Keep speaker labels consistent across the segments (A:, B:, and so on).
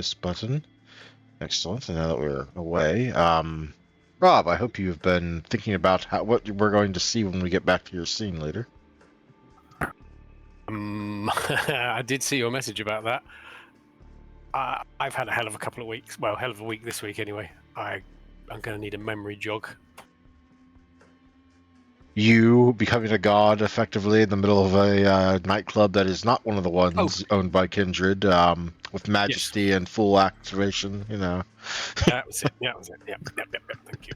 A: this button. Excellent. And now that we're away, Rob, I hope you've been thinking about what we're going to see when we get back to your scene later.
B: I did see your message about that. I've had a hell of a couple of weeks. Well, hell of a week this week anyway. I'm going to need a memory jog.
A: You becoming a god effectively in the middle of a nightclub that is not one of the ones owned by Kindred, with majesty and full activation, you know.
B: That was it. That was it. Yep. Thank you.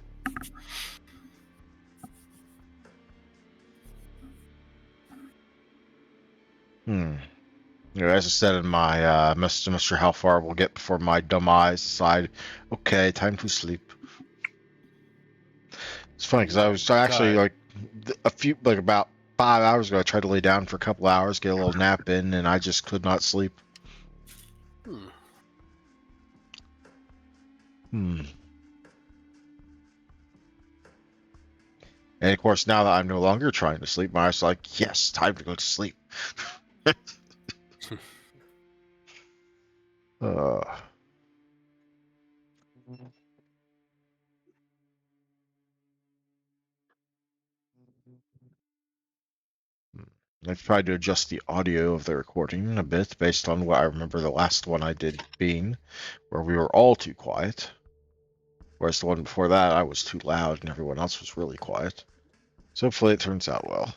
A: As I said in my message to Mr. How far we'll get before my dumb eyes decide, okay, time to sleep. It's funny because I was actually about 5 hours ago, I tried to lay down for a couple hours, get a little nap in, and I just could not sleep. And of course, now that I'm no longer trying to sleep, my eyes are like, yes, time to go to sleep. I've tried to adjust the audio of the recording a bit based on what I remember the last one I did being, where we were all too quiet. Whereas the one before that, I was too loud and everyone else was really quiet. So hopefully it turns out well.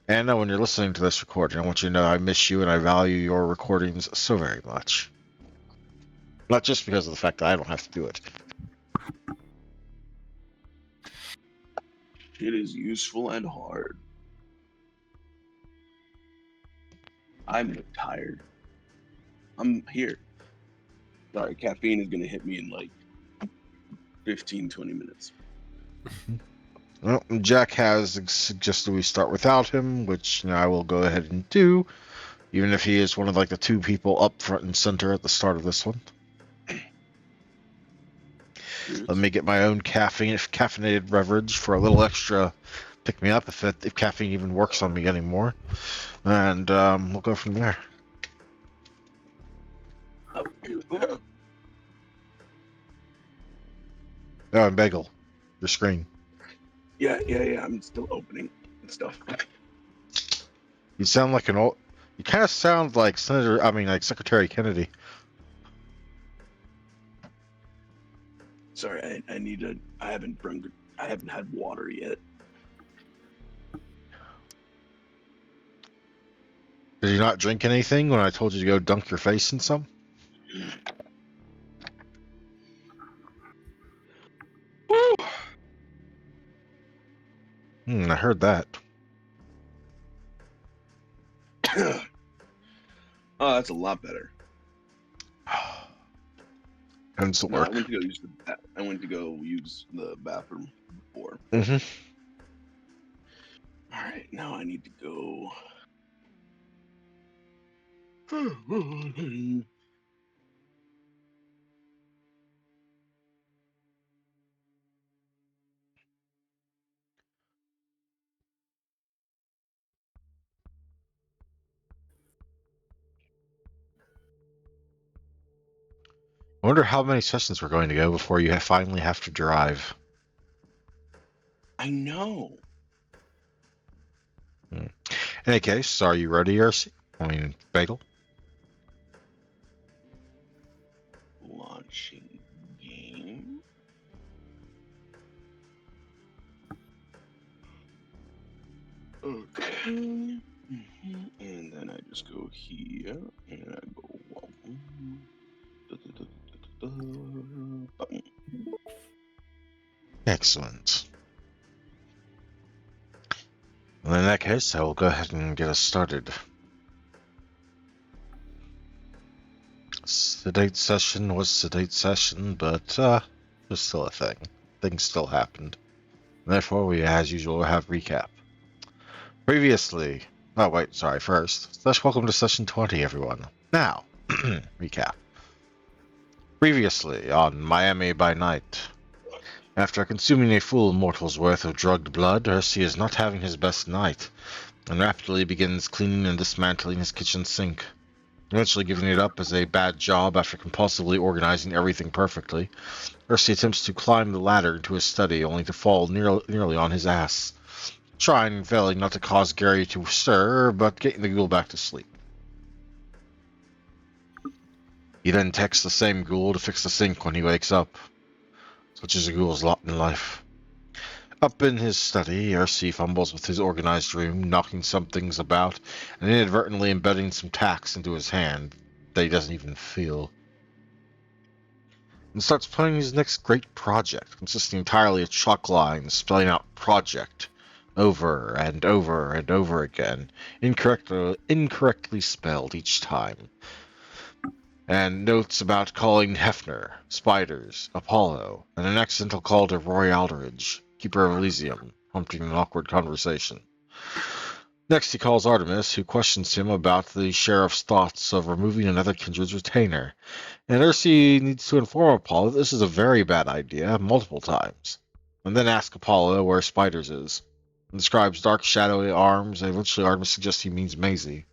A: Anna, when you're listening to this recording, I want you to know I miss you and I value your recordings so very much. Not just because of the fact that I don't have to do it.
C: It is useful and hard. I'm tired. I'm here. Sorry, caffeine is going to hit me in like 15, 20 minutes.
A: Well, Jack has suggested we start without him, which I will go ahead and do, even if he is one of like the two people up front and center at the start of this one. Let me get my own caffeinated beverage for a little extra pick me up if caffeine even works on me anymore, and we'll go from there. Oh, and Bagel, your screen.
C: Yeah. I'm still opening and stuff.
A: You sound like an old. You kind of sound like Secretary Kennedy.
C: Sorry, I haven't had water yet.
A: Did you not drink anything when I told you to go dunk your face in some? I heard that.
C: Oh, that's a lot better.
A: And no, work.
C: I went to go use the bathroom before.
A: Mm-hmm.
C: All right, now I need to go.
A: I wonder how many sessions we're going to go before you finally have to drive.
C: I know.
A: In any case, are you ready, RC? Bagel?
C: Launching game. Okay. And then I just go here, and I go button.
A: Excellent. Well, in that case, I will go ahead and get us started. Sedate session was sedate session, but it was still a thing. Things still happened. And therefore, we, as usual, have recap. Previously... Oh, wait, sorry, first. Welcome to session 20, everyone. Now, recap. Previously on Miami by Night, After consuming a full mortal's worth of drugged blood, Ursi is not having his best night, and rapidly begins cleaning and dismantling his kitchen sink. Eventually giving it up as a bad job after compulsively organizing everything perfectly, Ursi attempts to climb the ladder into his study, only to fall nearly on his ass, trying and failing not to cause Gary to stir, but getting the ghoul back to sleep. He then texts the same ghoul to fix the sink when he wakes up. Such is a ghoul's lot in life. Up in his study, Ursi fumbles with his organized room, knocking some things about, and inadvertently embedding some tacks into his hand that he doesn't even feel. And starts planning his next great project, consisting entirely of chalk lines spelling out project over and over and over again, incorrectly spelled each time. And notes about calling Hefner, Spiders, Apollo, and an accidental call to Roy Aldridge, Keeper of Elysium, prompting an awkward conversation. Next he calls Artemis, who questions him about the sheriff's thoughts of removing another kindred's retainer, and Ursi needs to inform Apollo that this is a very bad idea multiple times, and then ask Apollo where Spiders is, and describes dark shadowy arms, and eventually Artemis suggests he means Maisie.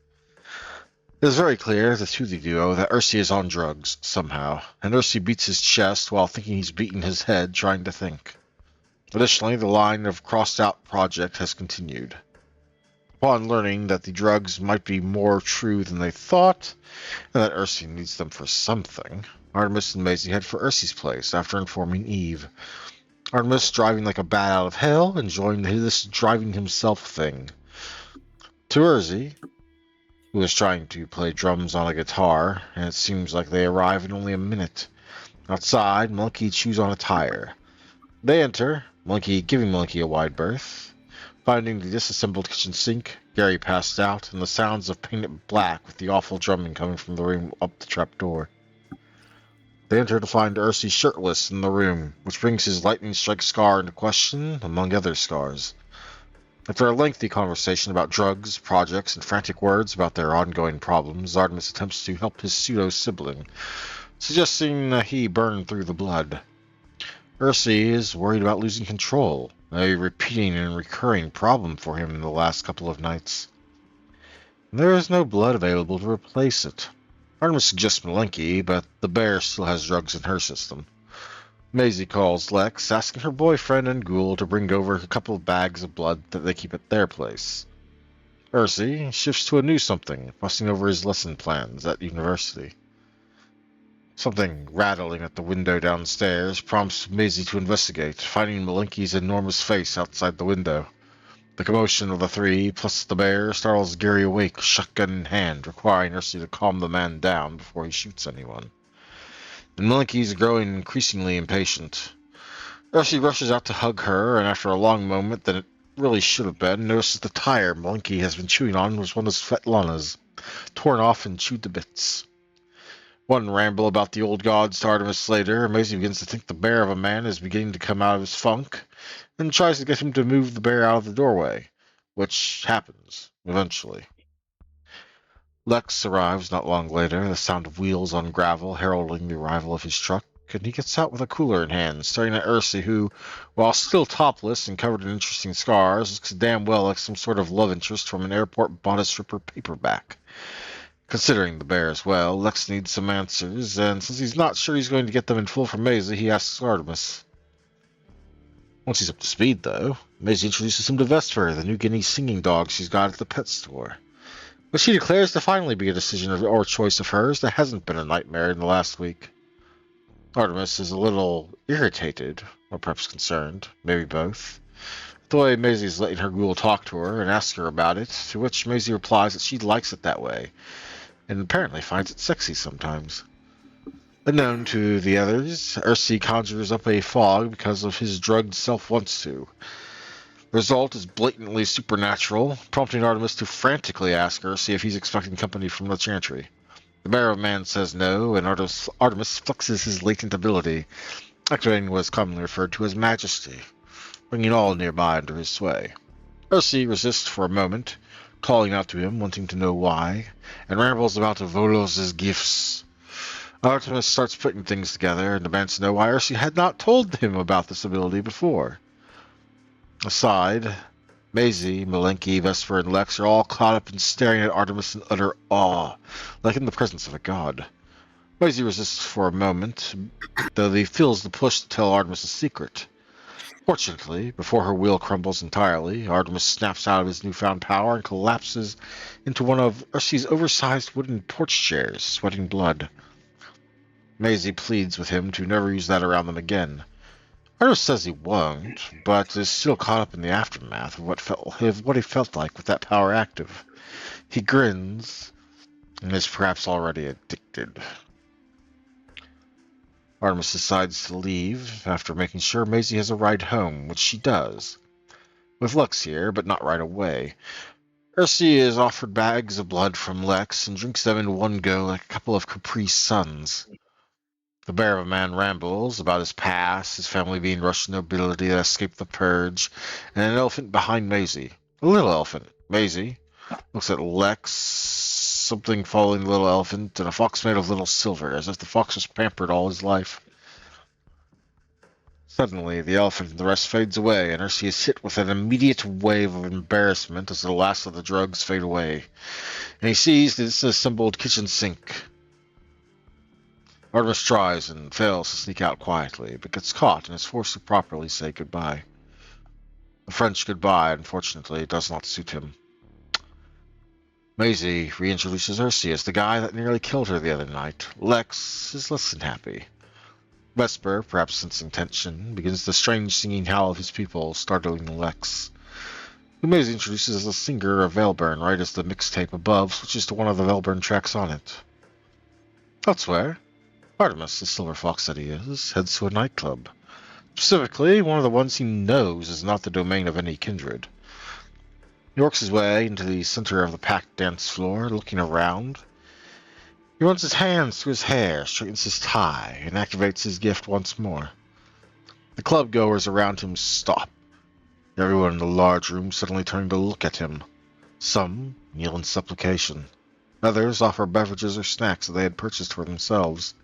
A: It is very clear to the duo that Ursi is on drugs, somehow, and Ursi beats his chest while thinking he's beating his head trying to think. Additionally, the line of crossed-out project has continued. Upon learning that the drugs might be more true than they thought, and that Ursi needs them for something, Artemis and Maisie head for Ursi's place after informing Eve. Artemis driving like a bat out of hell, enjoying this driving himself thing. To Ursi, who is trying to play drums on a guitar, and it seems like they arrive in only a minute. Outside, Monkey chews on a tire. They enter, Monkey giving Monkey a wide berth. Finding the disassembled kitchen sink, Gary passed out, and the sounds of painted black with the awful drumming coming from the room up the trapdoor. They enter to find Ursi shirtless in the room, which brings his lightning strike scar into question, among other scars. After a lengthy conversation about drugs, projects, and frantic words about their ongoing problems, Artemis attempts to help his pseudo-sibling, suggesting that he burn through the blood. Ursi is worried about losing control, a repeating and recurring problem for him in the last couple of nights. There is no blood available to replace it. Artemis suggests Malenki, but the bear still has drugs in her system. Maisie calls Lex, asking her boyfriend and Ghoul to bring over a couple of bags of blood that they keep at their place. Ursi shifts to a new something, fussing over his lesson plans at university. Something rattling at the window downstairs prompts Maisie to investigate, finding Malenki's enormous face outside the window. The commotion of the three, plus the bear, startles Gary awake, shotgun in hand, requiring Ursi to calm the man down before he shoots anyone. And Malenki's growing increasingly impatient. Ursi rushes out to hug her, and after a long moment that it really should have been, notices the tire Malenki has been chewing on was one of Svetlana's, torn off and chewed to bits. One ramble about the old gods to Artemis later, Maisie begins to think the bear of a man is beginning to come out of his funk, and tries to get him to move the bear out of the doorway, which happens, eventually. Lex arrives not long later, the sound of wheels on gravel heralding the arrival of his truck, and he gets out with a cooler in hand, staring at Ursi, who, while still topless and covered in interesting scars, looks damn well like some sort of love interest from an airport bodice ripper paperback. Considering the bear as well, Lex needs some answers, and since he's not sure he's going to get them in full from Maisie, he asks Artemis. Once he's up to speed, though, Maisie introduces him to Vesper, the New Guinea singing dog she's got at the pet store, which she declares to finally be a decision or choice of hers that hasn't been a nightmare in the last week. Artemis is a little irritated, or perhaps concerned, maybe both, the way Maisie's letting her ghoul talk to her and ask her about it, to which Maisie replies that she likes it that way, and apparently finds it sexy sometimes. Unknown to the others, Ursi conjures up a fog because of his drugged self wants to. The result is blatantly supernatural, prompting Artemis to frantically ask Ursi if he's expecting company from the chantry. The bear of man says no, and Artemis flexes his latent ability, activating what is commonly referred to as majesty, bringing all nearby under his sway. Ursi resists for a moment, calling out to him, wanting to know why, and rambles about Volos' gifts. Artemis starts putting things together and demands to know why Ursi had not told him about this ability before. Aside, Maisie, Malenki, Vesper, and Lex are all caught up in staring at Artemis in utter awe, like in the presence of a god. Maisie resists for a moment, though he feels the push to tell Artemis a secret. Fortunately, before her will crumbles entirely, Artemis snaps out of his newfound power and collapses into one of Ursi's oversized wooden porch chairs, sweating blood. Maisie pleads with him to never use that around them again. Artemis says he won't, but is still caught up in the aftermath of what he felt like with that power active. He grins and is perhaps already addicted. Artemis decides to leave after making sure Maisie has a ride home, which she does. With Lex here, but not right away. Ursi is offered bags of blood from Lex and drinks them in one go like a couple of Capri Suns. The bear of a man rambles about his past, his family being Russian nobility that escaped the purge, and an elephant behind Maisie. A little elephant. Maisie looks at Lex, something following the little elephant, and a fox made of little silver, as if the fox was pampered all his life. Suddenly, the elephant and the rest fades away, and Ursi is hit with an immediate wave of embarrassment as the last of the drugs fade away, and he sees the disassembled kitchen sink. Artemis tries and fails to sneak out quietly, but gets caught and is forced to properly say goodbye. The French goodbye, unfortunately, does not suit him. Maisie reintroduces Ursi as the guy that nearly killed her the other night. Lex is less than happy. Vesper, perhaps sensing tension, begins the strange singing howl of his people, startling Lex, who Maisie introduces as a singer of Velburn right as the mixtape above switches to one of the Velburn tracks on it. Elsewhere, Artemis, the silver fox that he is, heads to a nightclub. Specifically, one of the ones he knows is not the domain of any kindred. He works his way into the center of the packed dance floor, looking around. He runs his hands through his hair, straightens his tie, and activates his gift once more. The club goers around him stop, everyone in the large room suddenly turning to look at him. Some kneel in supplication. Others offer beverages or snacks that they had purchased for themselves.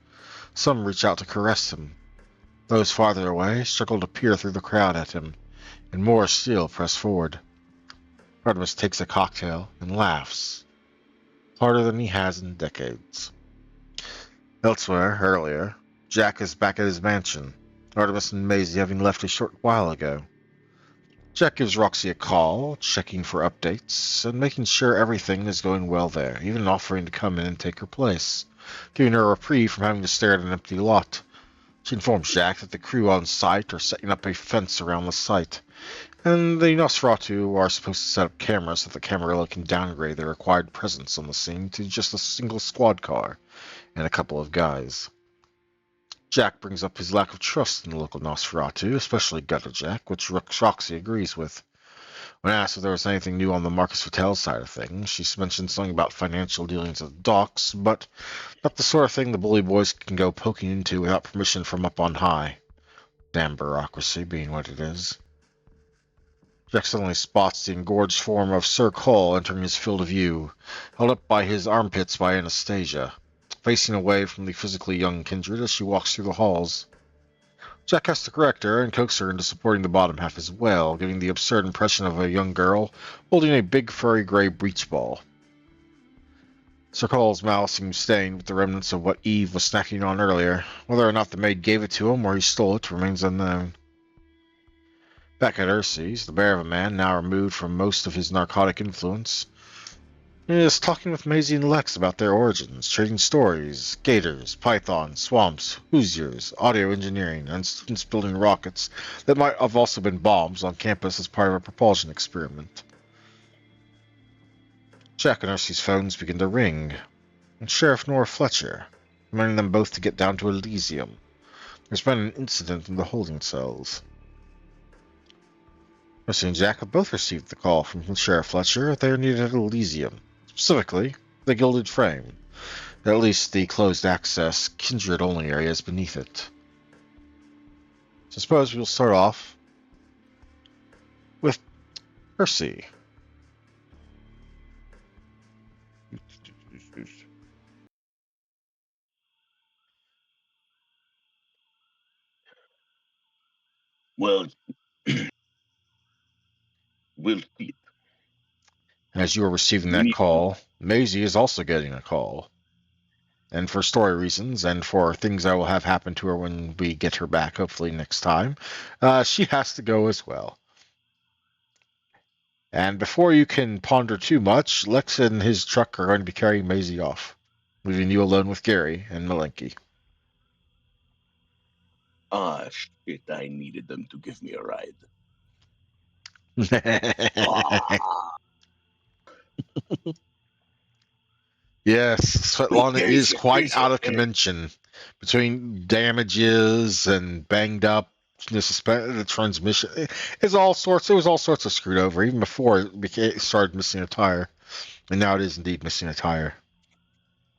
A: Some reach out to caress him. Those farther away struggle to peer through the crowd at him, and more still press forward. Artemis takes a cocktail and laughs, harder than he has in decades. Elsewhere, earlier, Jack is back at his mansion, Artemis and Maisie having left a short while ago. Jack gives Roxy a call, checking for updates, and making sure everything is going well there, even offering to come in and take her place, giving her a reprieve from having to stare at an empty lot. She informs Jack that the crew on site are setting up a fence around the site, and the Nosferatu are supposed to set up cameras so that the Camarilla can downgrade their required presence on the scene to just a single squad car and a couple of guys. Jack brings up his lack of trust in the local Nosferatu, especially Gutter Jack, which Roxy agrees with. When asked if there was anything new on the Marcus Hotel side of things, she mentioned something about financial dealings at the docks, but not the sort of thing the bully boys can go poking into without permission from up on high. Damn bureaucracy being what it is. Jack suddenly spots the engorged form of Sir Cole entering his field of view, held up by his armpits by Anastasia, facing away from the physically young kindred as she walks through the halls. Jack has to correct her and coax her into supporting the bottom half as well, giving the absurd impression of a young girl holding a big furry gray breech ball. Sir Cole's mouth seems stained with the remnants of what Eve was snacking on earlier. Whether or not the maid gave it to him or he stole it remains unknown. Back at Ursi's, the bear of a man, now removed from most of his narcotic influence, is talking with Maisie and Lex about their origins, trading stories, gators, pythons, swamps, Hoosiers, audio engineering, and students building rockets that might have also been bombs on campus as part of a propulsion experiment. Jack and Ursi's phones begin to ring, and Sheriff Nora Fletcher, commanding them both to get down to Elysium. There's been an incident in the holding cells. Ursi and Jack have both received the call from Sheriff Fletcher that they are needed at Elysium. Specifically, the Gilded Frame, at least the closed-access, kindred-only areas beneath it. So suppose we'll start off with Ursi.
C: Well, we'll see.
A: As you are receiving
C: We
A: that
C: need to
A: call, Maisie is also getting a call. And for story reasons and for things that will have happen to her when we get her back, hopefully next time, she has to go as well. And before you can ponder too much, Lex and his truck are going to be carrying Maisie off, leaving you alone with Gary and Malenki.
C: shit, I needed them to give me a ride. Ah,
A: Yes, Svetlana is quite
C: Gary's
A: out of
C: okay.
A: contention between damages and banged up. The transmission, it's all sorts. It was all sorts of screwed over even before it started missing a tire, and now it is indeed missing a tire.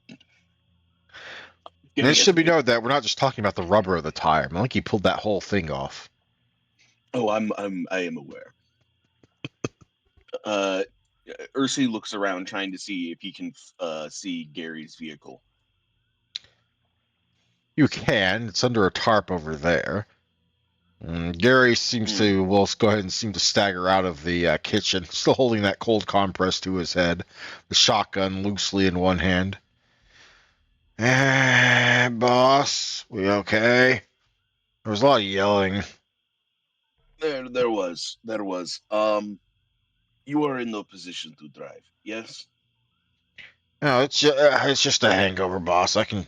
A: And it
C: Gary has
A: should
C: a
A: be
C: big.
A: noted that we're not just talking about the rubber of the tire. Malenki pulled that whole thing off.
C: Oh, I am aware. Uh, Ursi looks around trying to see if he can see Gary's vehicle.
A: You can. It's under a tarp over there. Gary seems to, well, let's go ahead and seem to stagger out of the kitchen, still holding that cold compress to his head, the shotgun loosely in one hand. Boss, we okay? There was a lot of yelling.
C: There was. You are in no position to drive. Yes.
A: No, it's just a hangover, boss. I can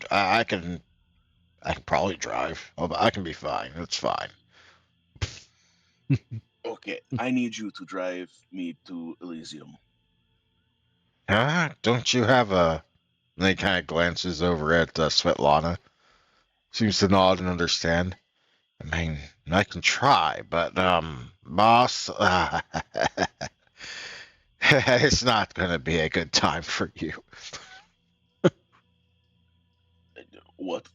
A: probably drive. I can be fine. It's fine.
C: Okay. I need you to drive me to Elysium.
A: Don't you have a? And he kind of glances over at Svetlana. Seems to nod and understand. I mean, I can try, but boss, it's not gonna be a good time for you.
C: What?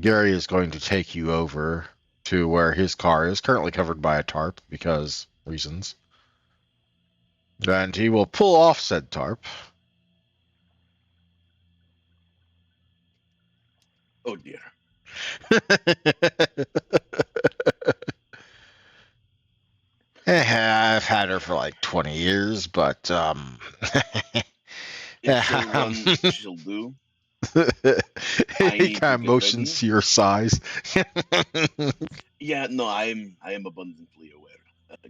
A: Gary is going to take you over to where his car is, currently covered by a tarp because reasons. And he will pull off said tarp.
C: Oh dear.
A: I've had her for like 20 years, but
C: If she'll run, she'll do. I
A: he
C: need
A: kind
C: to
A: of
C: get
A: motions
C: ready.
A: to your size.
C: Yeah, no, I am abundantly aware,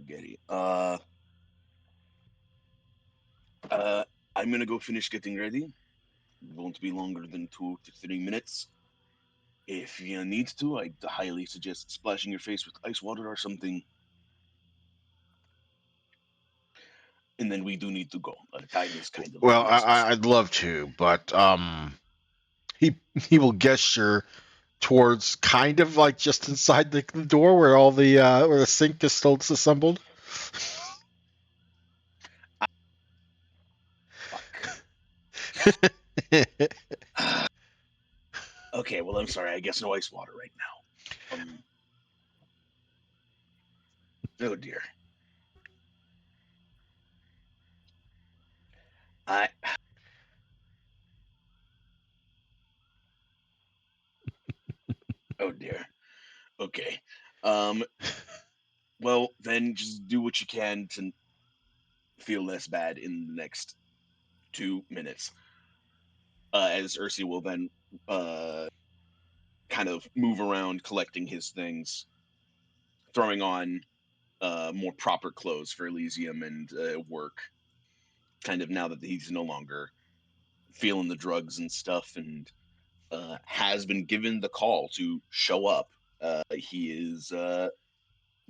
C: Gary. I'm gonna go finish getting ready. Won't be longer than 2 to 3 minutes. If you need to, I highly suggest splashing your face with ice water or something. And then we do need to go. The time is kind of
A: Well,
C: almost.
A: I'd love to, but he he will gesture towards kind of like just inside the door where all the where the sink is still disassembled.
C: Fuck. Okay, well, I'm sorry. I guess no ice water right now. Oh dear. I. Oh dear. Okay. Um. Well, then just do what you can to feel less bad in the next 2 minutes. As Ursi will then kind of move around collecting his things, throwing on more proper clothes for Elysium and work. Kind of now that he's no longer feeling the drugs and stuff, and has been given the call to show up. He is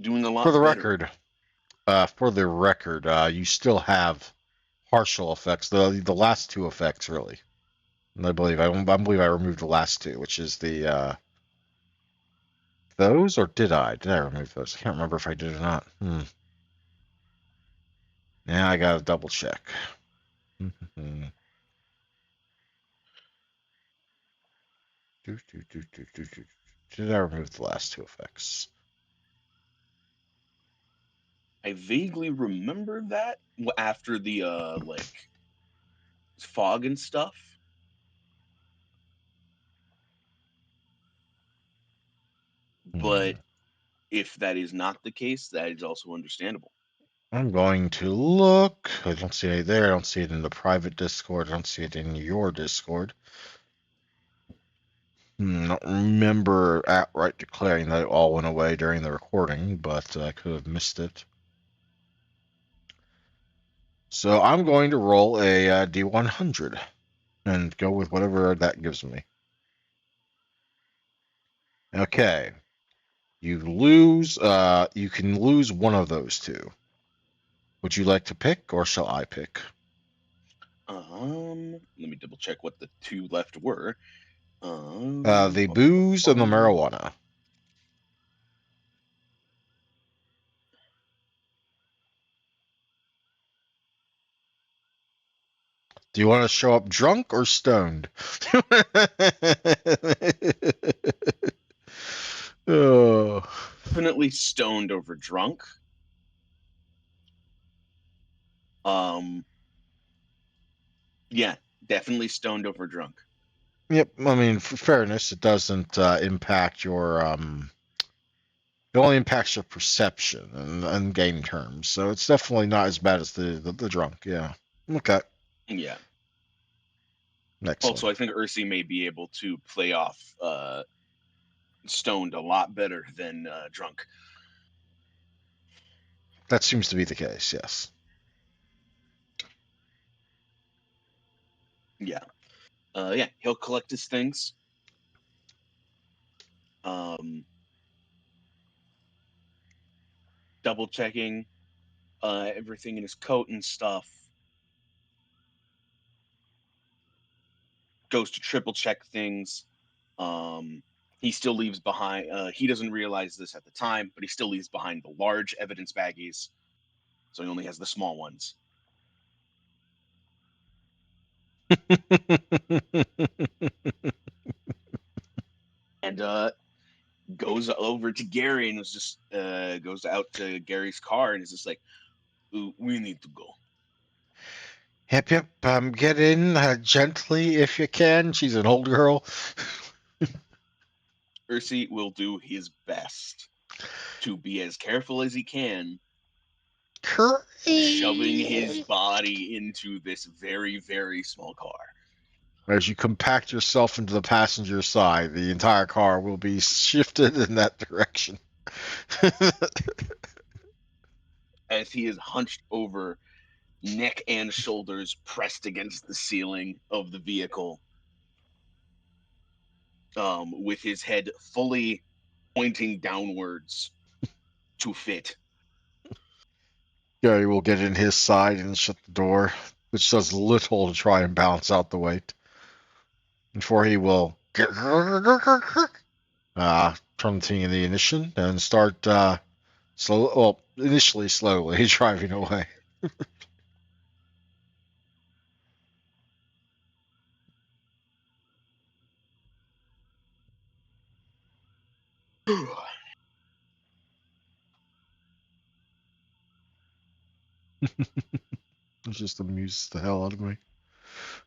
C: doing a
A: For
C: lot
A: the
C: better.
A: record, you still have partial effects. The last two effects really. And I believe I removed the last two, which is the those, or did I? Did I remove those? I can't remember if I did or not. Now I gotta double check. Did I remove the last two effects?
C: I vaguely remember that after the like fog and stuff. But if that is not the case, that is also understandable.
A: I'm going to look. I don't see it there. I don't see it in the private Discord. I don't see it in your Discord. I don't remember outright declaring that it all went away during the recording, but I could have missed it. So I'm going to roll a D100 and go with whatever that gives me. Okay. You lose. You can lose one of those two. Would you like to pick, or shall I pick?
C: Let me double check what the two left were.
A: The booze and the marijuana. Do you want to show up drunk or stoned? Oh.
C: Definitely stoned over drunk. Yeah, definitely stoned over drunk.
A: Yep. I mean, for fairness, it doesn't impact your It only impacts your perception in game terms, so it's definitely not as bad as the drunk. Yeah. Okay.
C: Yeah.
A: Excellent.
C: Also, I think Ursi may be able to play off stoned a lot better than drunk.
A: That seems to be the case. Yes.
C: Yeah. Yeah, he'll collect his things. Double checking everything in his coat and stuff. Goes to triple check things. He still leaves behind. He doesn't realize this at the time, but he still leaves behind the large evidence baggies, so he only has the small ones. And goes over to Gary and was just goes out to Gary's car and is just like, "Ooh, we need to go."
A: Yep, yep. Get in gently if you can. She's an old girl.
C: Ursi will do his best to be as careful as he can, shoving his body into this very, very small car.
A: As you compact yourself into the passenger side, the entire car will be shifted in that direction.
C: As he is hunched over, neck and shoulders pressed against the ceiling of the vehicle, with his head fully pointing downwards to fit.
A: Gary will get in his side and shut the door, which does little to try and balance out the weight. Before he will turn the ignition and start initially slowly driving away. It just amuses the hell out of me.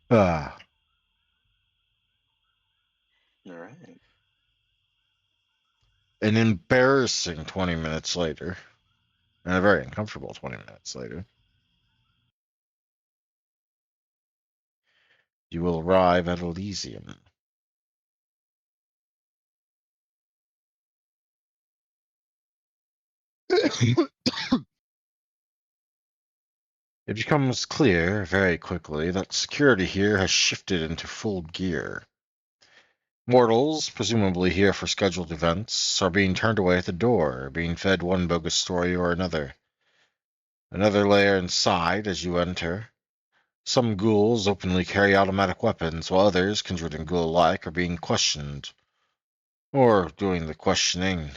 C: All right.
A: An embarrassing 20 minutes later, and a very uncomfortable 20 minutes later, you will arrive at Elysium. It becomes clear very quickly that security here has shifted into full gear. Mortals, presumably here for scheduled events, are being turned away at the door, being fed one bogus story or another. Another layer inside as you enter. Some ghouls openly carry automatic weapons, while others, conjured and ghoul-like, are being questioned. Or doing the questioning.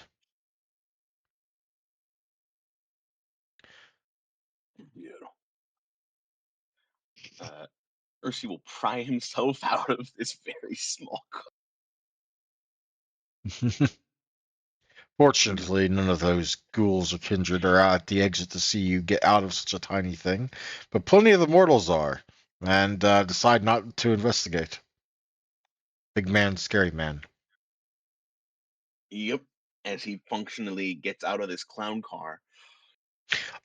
C: Ursi will pry himself out of this very small car.
A: Fortunately, none of those ghouls or kindred are at the exit to see you get out of such a tiny thing, but plenty of the mortals are, and decide not to investigate. Big man, scary man.
C: Yep. as he functionally gets out of this clown car.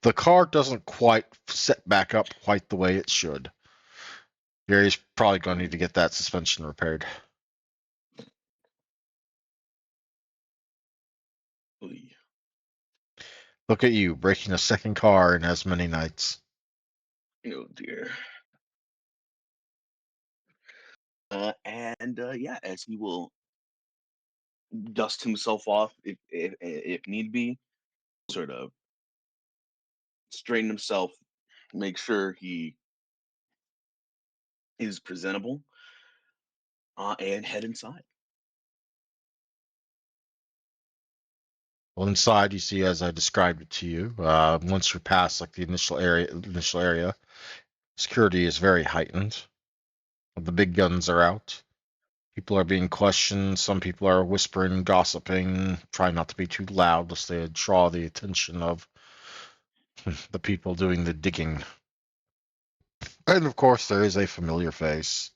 A: The car doesn't quite set back up quite the way it should. Gary's probably going to need to get that suspension repaired.
C: Oy.
A: Look at you, breaking a second car in as many nights.
C: Oh dear. Yeah, as he will dust himself off if need be, sort of straighten himself, make sure he is presentable, and head inside.
A: Well, inside you see, as I described it to you, once you're past like the initial area, security is very heightened. The big guns are out. People are being questioned. Some people are whispering, gossiping, trying not to be too loud lest they draw the attention of the people doing the digging. And of course, there is a familiar face.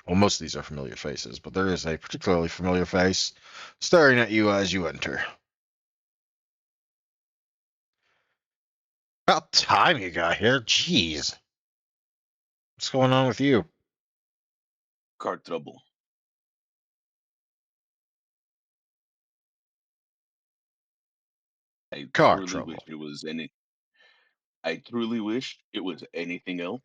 A: Well, most of these are familiar faces, but there is a particularly familiar face staring at you as you enter. About time you got here. Jeez. What's going on with you?
C: Car trouble. I
A: Car
C: truly wish
A: trouble.
C: it was any. I truly wish it was anything else.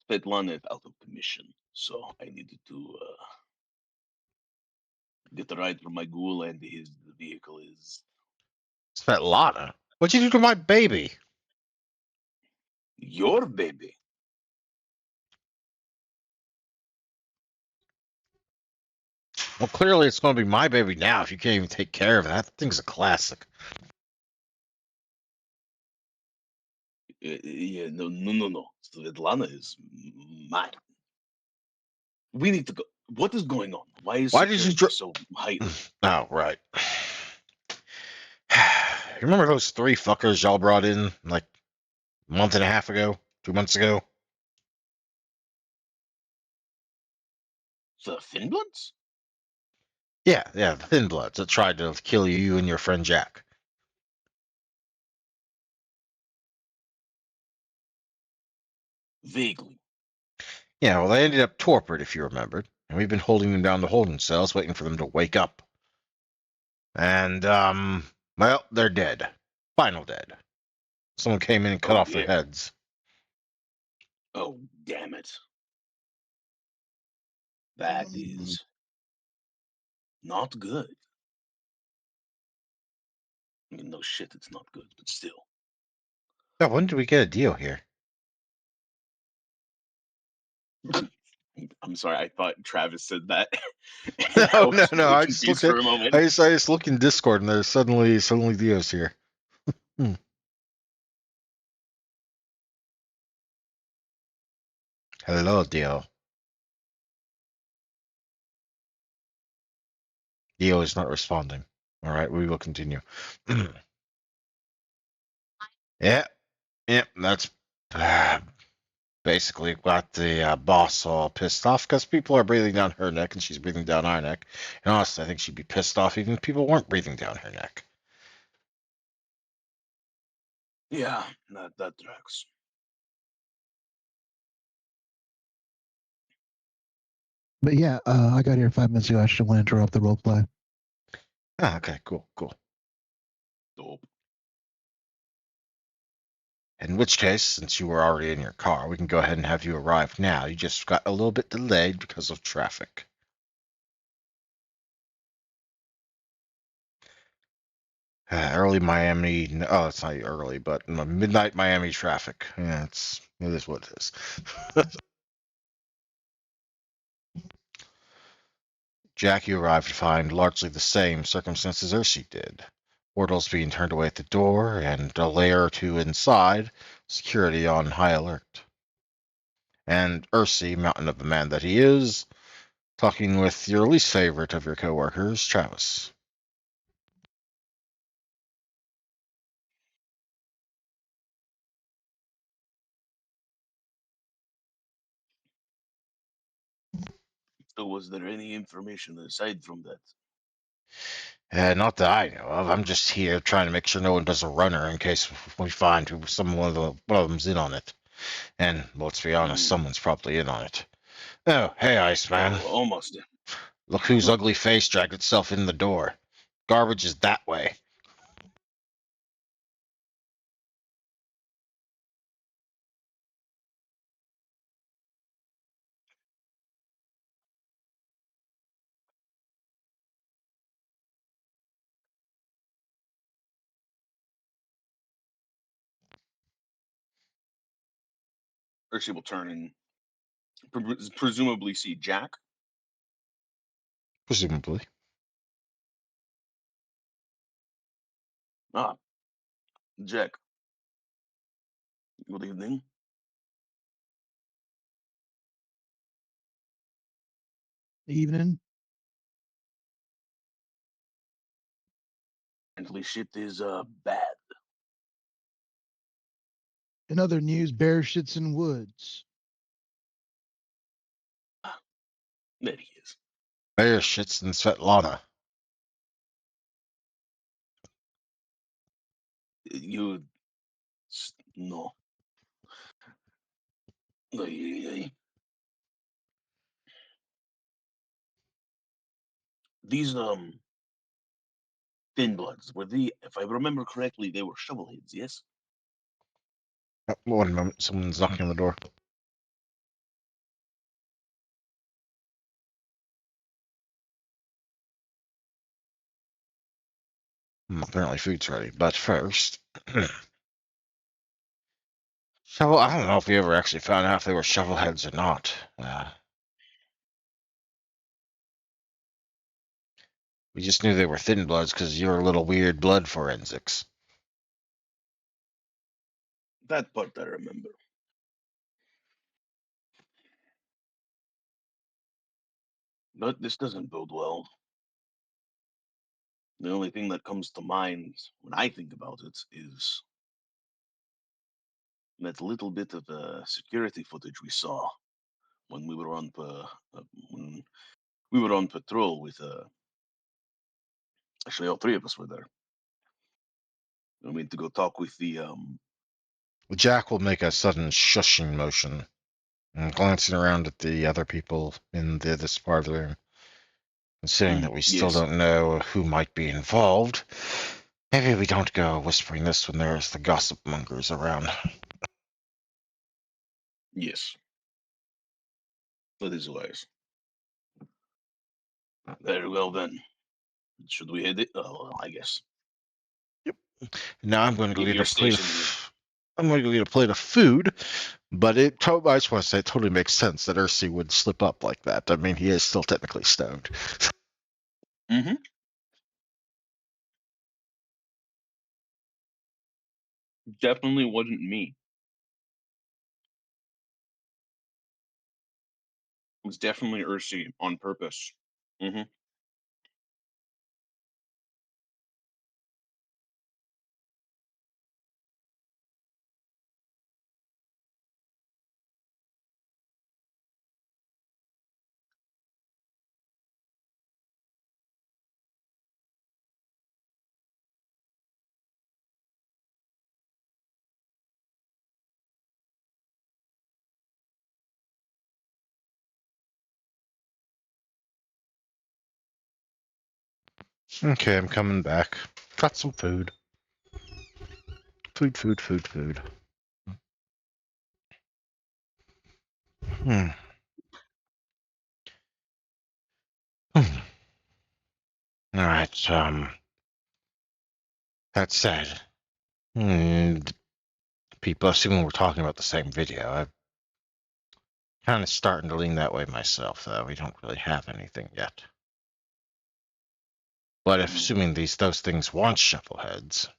C: Svetlana is out of commission, so I needed to get a ride from my ghoul, and his vehicle is
A: Svetlana? What'd you do to my baby?
C: your baby.
A: Well, clearly it's going to be my baby now if you can't even take care of it. That thing's a classic.
C: Yeah, no. Svetlana is mine. We need to go. What is going on? Why is
A: Why did you
C: security so heightened?
A: Oh, right. You remember those three fuckers y'all brought in like a month and a half ago? 2 months ago?
C: The Finbloods?
A: Yeah, the Thin Bloods that tried to kill you and your friend Jack.
C: Vaguely.
A: Yeah, well, they ended up torpid, if you remembered. And we've been holding them down to holding cells, waiting for them to wake up. And, well, they're dead. Final dead. Someone came in and cut
C: Oh
A: off their
C: dear.
A: heads.
C: Oh damn it. That is not good. I mean, no shit, it's not good, but still.
A: Yeah, when did we get a deal here?
C: I'm sorry, I thought Travis said that. And I
A: No,
C: was
A: no.
C: really
A: I just
C: confused
A: looked at.
C: for a moment.
A: I just look in Discord, and there's suddenly Dio's here. Hello, Dio. Dio is not responding. All right, we will continue. Yeah, that's basically got the boss all pissed off because people are breathing down her neck and she's breathing down our neck. And honestly, I think she'd be pissed off even if people weren't breathing down her neck.
C: Yeah, that tracks.
D: But yeah, I got here 5 minutes ago. I just want to interrupt the role play.
A: Ah, okay, cool.
C: Dope.
A: In which case, since you were already in your car, we can go ahead and have you arrive now. You just got a little bit delayed because of traffic. Early Miami. Oh, it's not early, but midnight Miami traffic. Yeah, it is what it is. Jackie arrived to find largely the same circumstances Ursi did. Wardles being turned away at the door, and a layer or two inside, security on high alert. And Ursi, mountain of the man that he is, talking with your least favorite of your coworkers, Travis.
E: So was there any information aside from that?
A: Not that I know of. I'm just here trying to make sure no one does a runner in case we find one of them's in on it. And let's be honest, someone's probably in on it. Oh, hey, Iceman.
E: Oh, almost.
A: Look whose ugly face dragged itself in the door. Garbage is that way.
C: Urshi will turn and presumably see Jack.
A: Presumably.
E: Ah, Jack. Good evening.
D: Evening.
E: Apparently shit is bad.
D: In other news, bear shits in woods.
E: There he is.
A: Bear shits in Svetlana.
E: You no. These thin bloods were if I remember correctly, they were shovelheads, yes?
A: One moment, someone's knocking on the door. Apparently food's ready, but first... Shovel, I don't know if we ever actually found out if they were shovelheads or not. We just knew they were thin bloods because of your little weird blood forensics.
E: That part I remember. But this doesn't bode well. The only thing that comes to mind when I think about it is that little bit of security footage we saw when we were on when we were on patrol with actually all three of us were there. I mean to go talk with the
A: Jack will make a sudden shushing motion, and glancing around at the other people in this part of the room. Considering that we still
E: yes.
A: don't know who might be involved, maybe we don't go whispering this when there's the gossip mongers around.
E: Yes. That is wise. Very well then. Should we hit it? Oh, I guess.
A: Now I'm going to
E: Give
A: eat
E: your
A: a plate
E: station here.
A: I'm going to eat a plate of food, but I just want to say it totally makes sense that Ursi would slip up like that. I mean, he is still technically stoned.
C: Mm-hmm. Definitely wasn't me. It was definitely Ursi on purpose. Mm-hmm.
A: Okay, I'm coming back. Got some food. Food. Hmm. Hmm. All right. That said, people assuming we're talking about the same video. I'm kind of starting to lean that way myself, though. We don't really have anything yet. But if assuming those things want shuffleheads,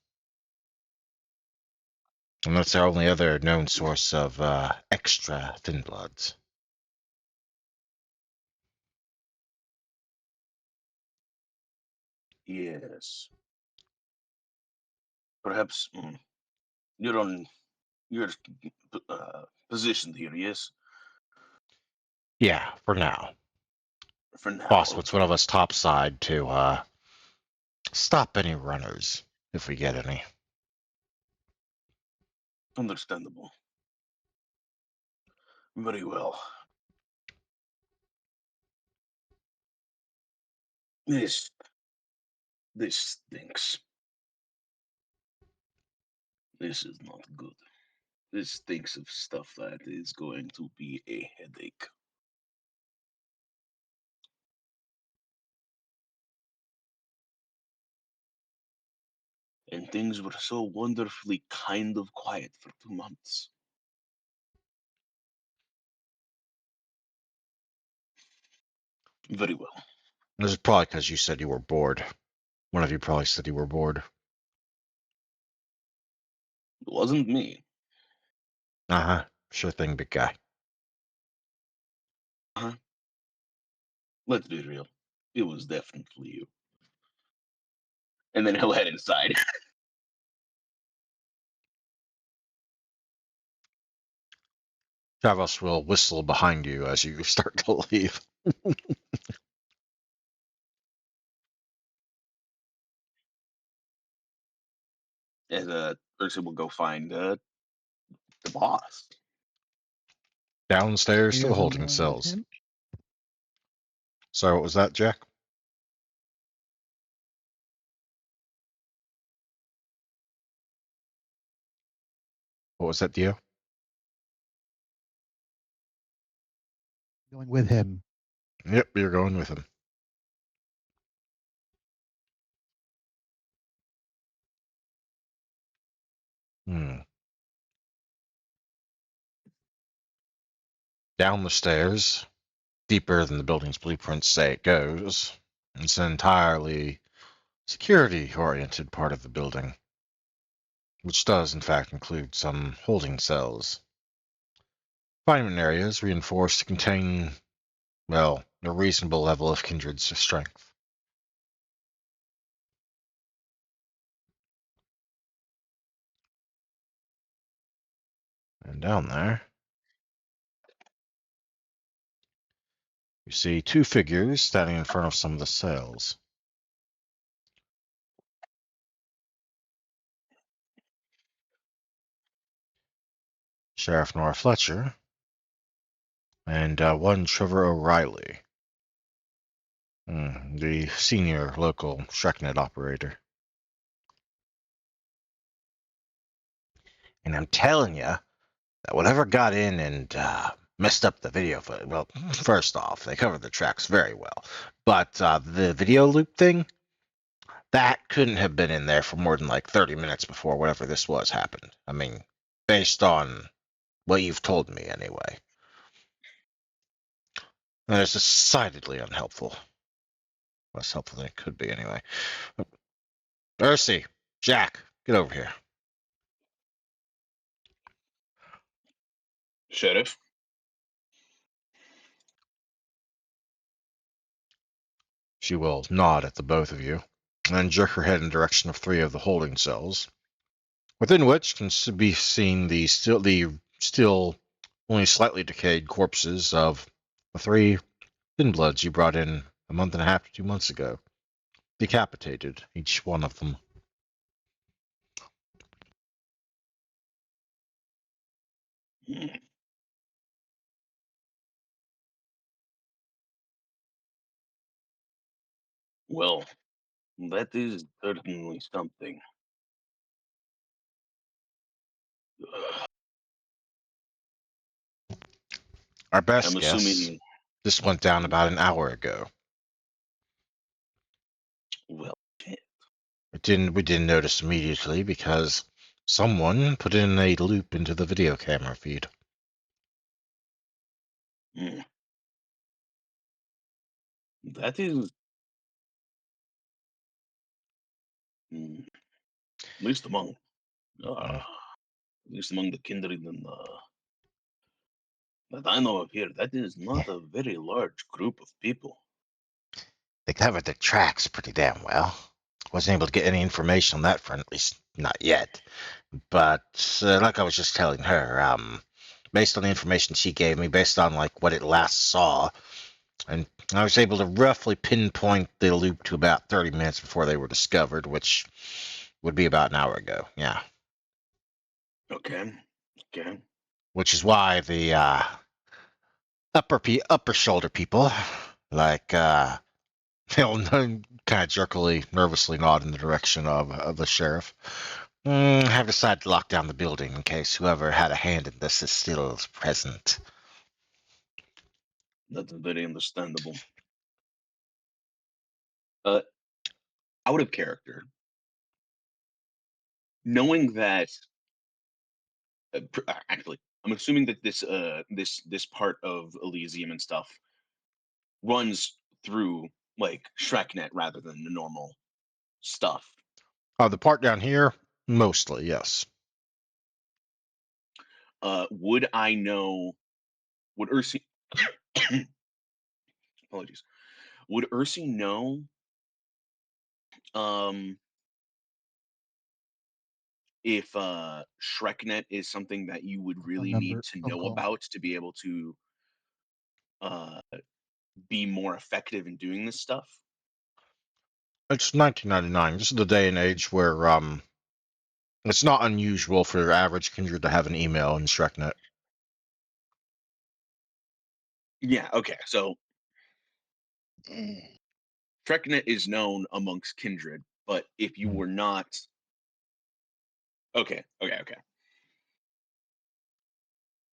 A: and that's our only other known source of extra thin bloods.
E: Yes. Perhaps you're on your positioned here, yes?
A: Yeah, for now.
E: For now.
A: Boss, what's one of us topside to stop any runners if we get any?
E: Understandable. Very well. This stinks. This is not good. This stinks of stuff that is going to be a headache. And things were so wonderfully kind of quiet for 2 months. Very well.
A: This is probably because you said you were bored. One of you probably said you were bored.
E: It wasn't me.
A: Uh-huh. Sure thing, big guy.
E: Let's be real. It was definitely you. And then he'll head inside.
A: Travis will whistle behind you as you start to leave.
E: And Ursa will go find the boss.
A: Downstairs to
D: You
A: the
D: guys all
A: holding
D: going with
A: cells.
D: him?
A: So what was that, Jack? What was that, Dio?
D: Going with him.
A: Yep, you're going with him. Down the stairs, deeper than the building's blueprints say it goes. It's an entirely security-oriented part of the building, which does, in fact, include some holding cells. Confinement areas reinforced to contain, well, a reasonable level of kindred strength. And down there, you see two figures standing in front of some of the cells. Sheriff Nora Fletcher and one Trevor O'Reilly, the senior local ShrekNet operator. And I'm telling you that whatever got in and messed up the video footage, well, first off, they covered the tracks very well. But the video loop thing, that couldn't have been in there for more than like 30 minutes before whatever this was happened. I mean, based on what you've told me anyway. And it's decidedly unhelpful. Less helpful than it could be anyway. Ursi, Jack, get over here.
E: Sheriff?
A: She will nod at the both of you, and then jerk her head in the direction of three of the holding cells, within which can be seen the still only slightly decayed corpses of the three thin bloods you brought in a month and a half to 2 months ago, decapitated, each one of them.
E: Well, that is certainly something.
A: Our best
E: I'm
A: guess,
E: assuming.
A: this went down about an hour ago.
E: Well,
A: We didn't notice immediately because someone put in a loop into the video camera feed.
E: that is. At least among. At least among the kindred and that I know of here, that is not a very large group of people.
A: They covered the tracks pretty damn well. Wasn't able to get any information on that front, at least not yet. But like I was just telling her, based on the information she gave me, based on like what it last saw, and I was able to roughly pinpoint the loop to about 30 minutes before they were discovered, which would be about an hour ago. Yeah.
E: Okay. Okay.
A: Which is why the upper shoulder people, like they'll kind of jerkily, nervously nod in the direction of the sheriff. Have decided to lock down the building in case whoever had a hand in this is still present.
E: That's very understandable. Out of character, knowing that actually, I'm assuming that this part of Elysium and stuff runs through like Shreknet rather than the normal stuff.
A: The part down here, mostly, yes.
E: Would I know? Would Ursi? Apologies. Would Ursi know? Um, if Shreknet is something that you would
D: Phone
E: really
D: number,
E: need to
D: phone
E: know
D: call.
E: about to be able to uh, be more effective in doing this stuff.
A: It's 1999. This is the day and age where it's not unusual for your average kindred to have an email in Shreknet.
E: Yeah. Okay. So Shreknet is known amongst kindred, but if you were not, okay.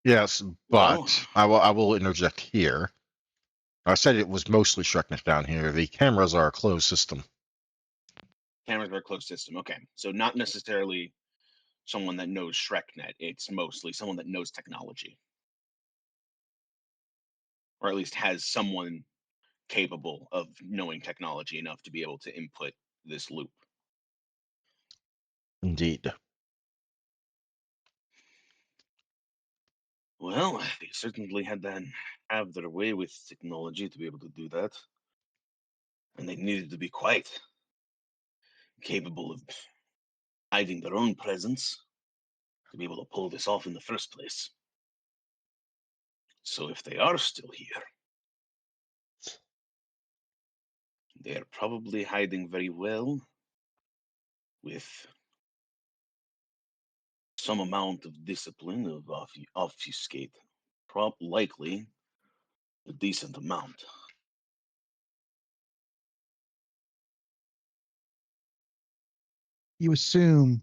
A: Yes,
E: Well,
A: but I will interject here. I said it was mostly Shreknet down here. The cameras are a closed system.
E: cameras are a closed system. Okay, so not necessarily someone that knows Shreknet. It's mostly someone that knows technology, or at least has someone capable of knowing technology enough to be able to input this loop.
A: Indeed.
E: Well, they certainly had to have their way with technology to be able to do that, and they needed to be quite capable of hiding their own presence to be able to pull this off in the first place. So if they are still here, they are probably hiding very well with some amount of discipline of obfuscate. Likely a decent amount.
D: You assume.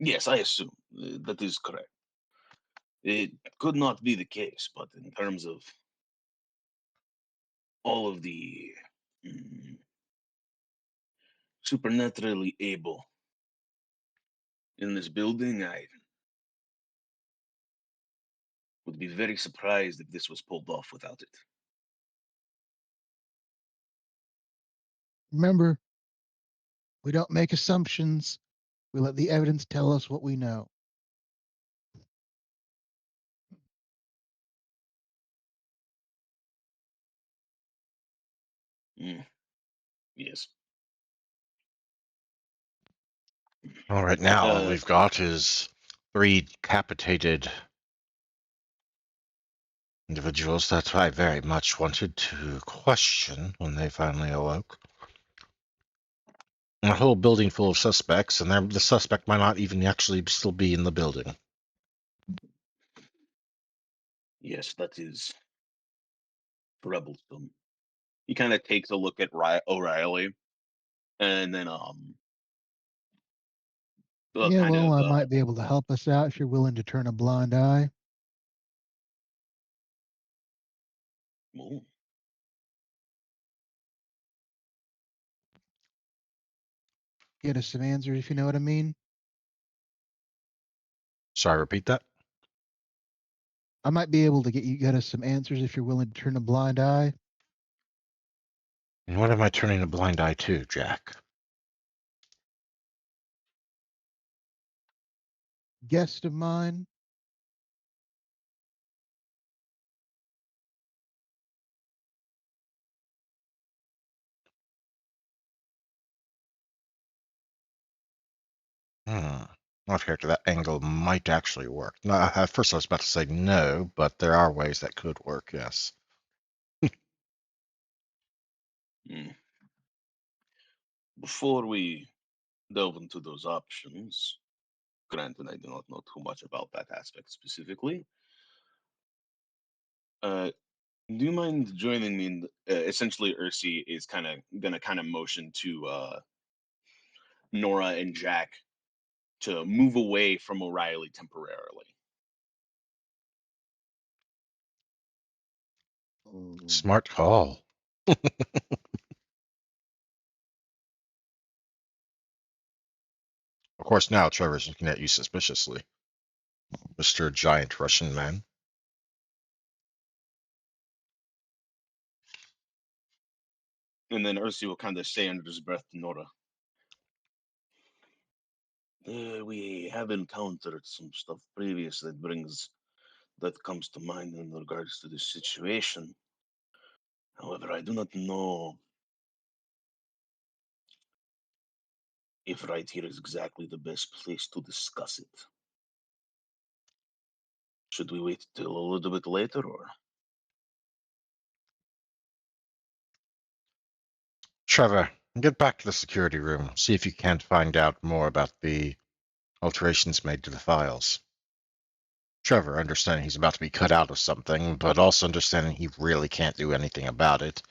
E: Yes, I assume that is correct. It could not be the case, but in terms of all of the mm, supernaturally able in this building, I would be very surprised if this was pulled off without it.
D: Remember, we don't make assumptions. We let the evidence tell us what we know.
E: Mm, yes.
A: All right, now all
E: Uh,
A: we've got is 3 decapitated individuals that I very much wanted to question when they finally awoke. A whole building full of suspects, and the suspect might not even actually still be in the building.
E: yes, that is troublesome. He kind of takes a look at O'Reilly, and then
D: Yeah,
E: kind
D: well,
E: of
D: I might be able to help us out if you're willing to turn a blind eye.
E: well,
D: Get us some answers, if you know what I mean.
A: Sorry, repeat that?
D: I might be able to get us some answers if you're willing to turn a blind eye.
A: And what am I turning a blind eye to, Jack?
D: Guest of mine.
A: Hmm. Okay, that angle might actually work. No, at first I was about to say no, but there are ways that could work, yes.
E: Hmm. Before we delve into those options, granted I do not know too much about that aspect specifically, do you mind joining me in essentially Ursi is gonna motion to Nora and Jack to move away from O'Reilly temporarily.
A: Smart call. Of course, now Trevor's looking at you suspiciously, Mr. Giant Russian Man.
E: And then Ursi will kind of say under his breath to Nora, we have encountered some stuff previous that comes to mind in regards to this situation. However, I do not know if right here is exactly the best place to discuss it. Should we wait till a little bit later, or?
A: Trevor, get back to the security room. See if you can't find out more about the alterations made to the files. Trevor, understanding he's about to be cut out of something, but also understanding he really can't do anything about it,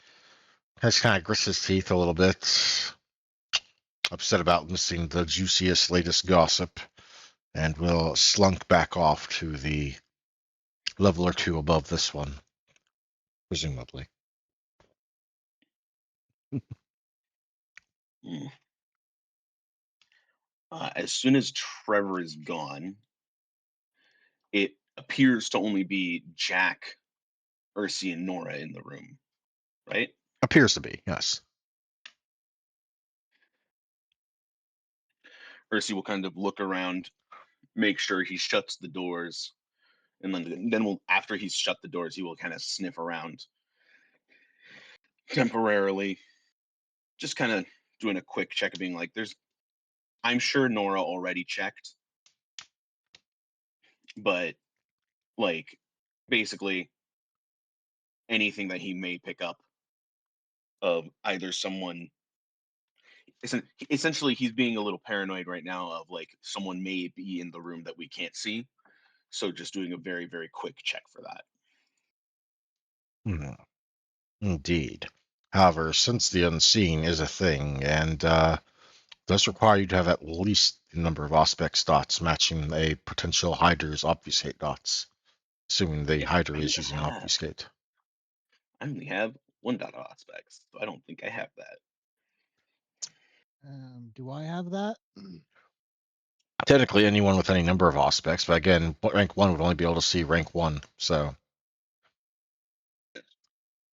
A: has kind of grits his teeth a little bit, upset about missing the juiciest, latest gossip, and will slunk back off to the level or two above this one, presumably.
E: Hmm. As soon as Trevor is gone, it appears to only be Jack, Ursi, and Nora in the room, right?
A: Appears to be, yes.
E: Ursi will kind of look around, make sure he shuts the doors, and then we'll, after he's shut the doors, he will kind of sniff around temporarily, just kind of doing a quick check of being like, I'm sure Nora already checked, but like basically anything that he may pick up of either someone, essentially he's being a little paranoid right now of like someone may be in the room that we can't see, so just doing a very, very quick check for that.
A: Indeed. However, since the unseen is a thing, and does require you to have at least the number of Auspex dots matching a potential hider's obfuscate dots, assuming the hider is using obfuscate.
E: I only have one dot aspects, so I don't think I have that.
D: Do I have that?
A: Technically, anyone with any number of Auspex, but again, rank 1 would only be able to see rank 1, so.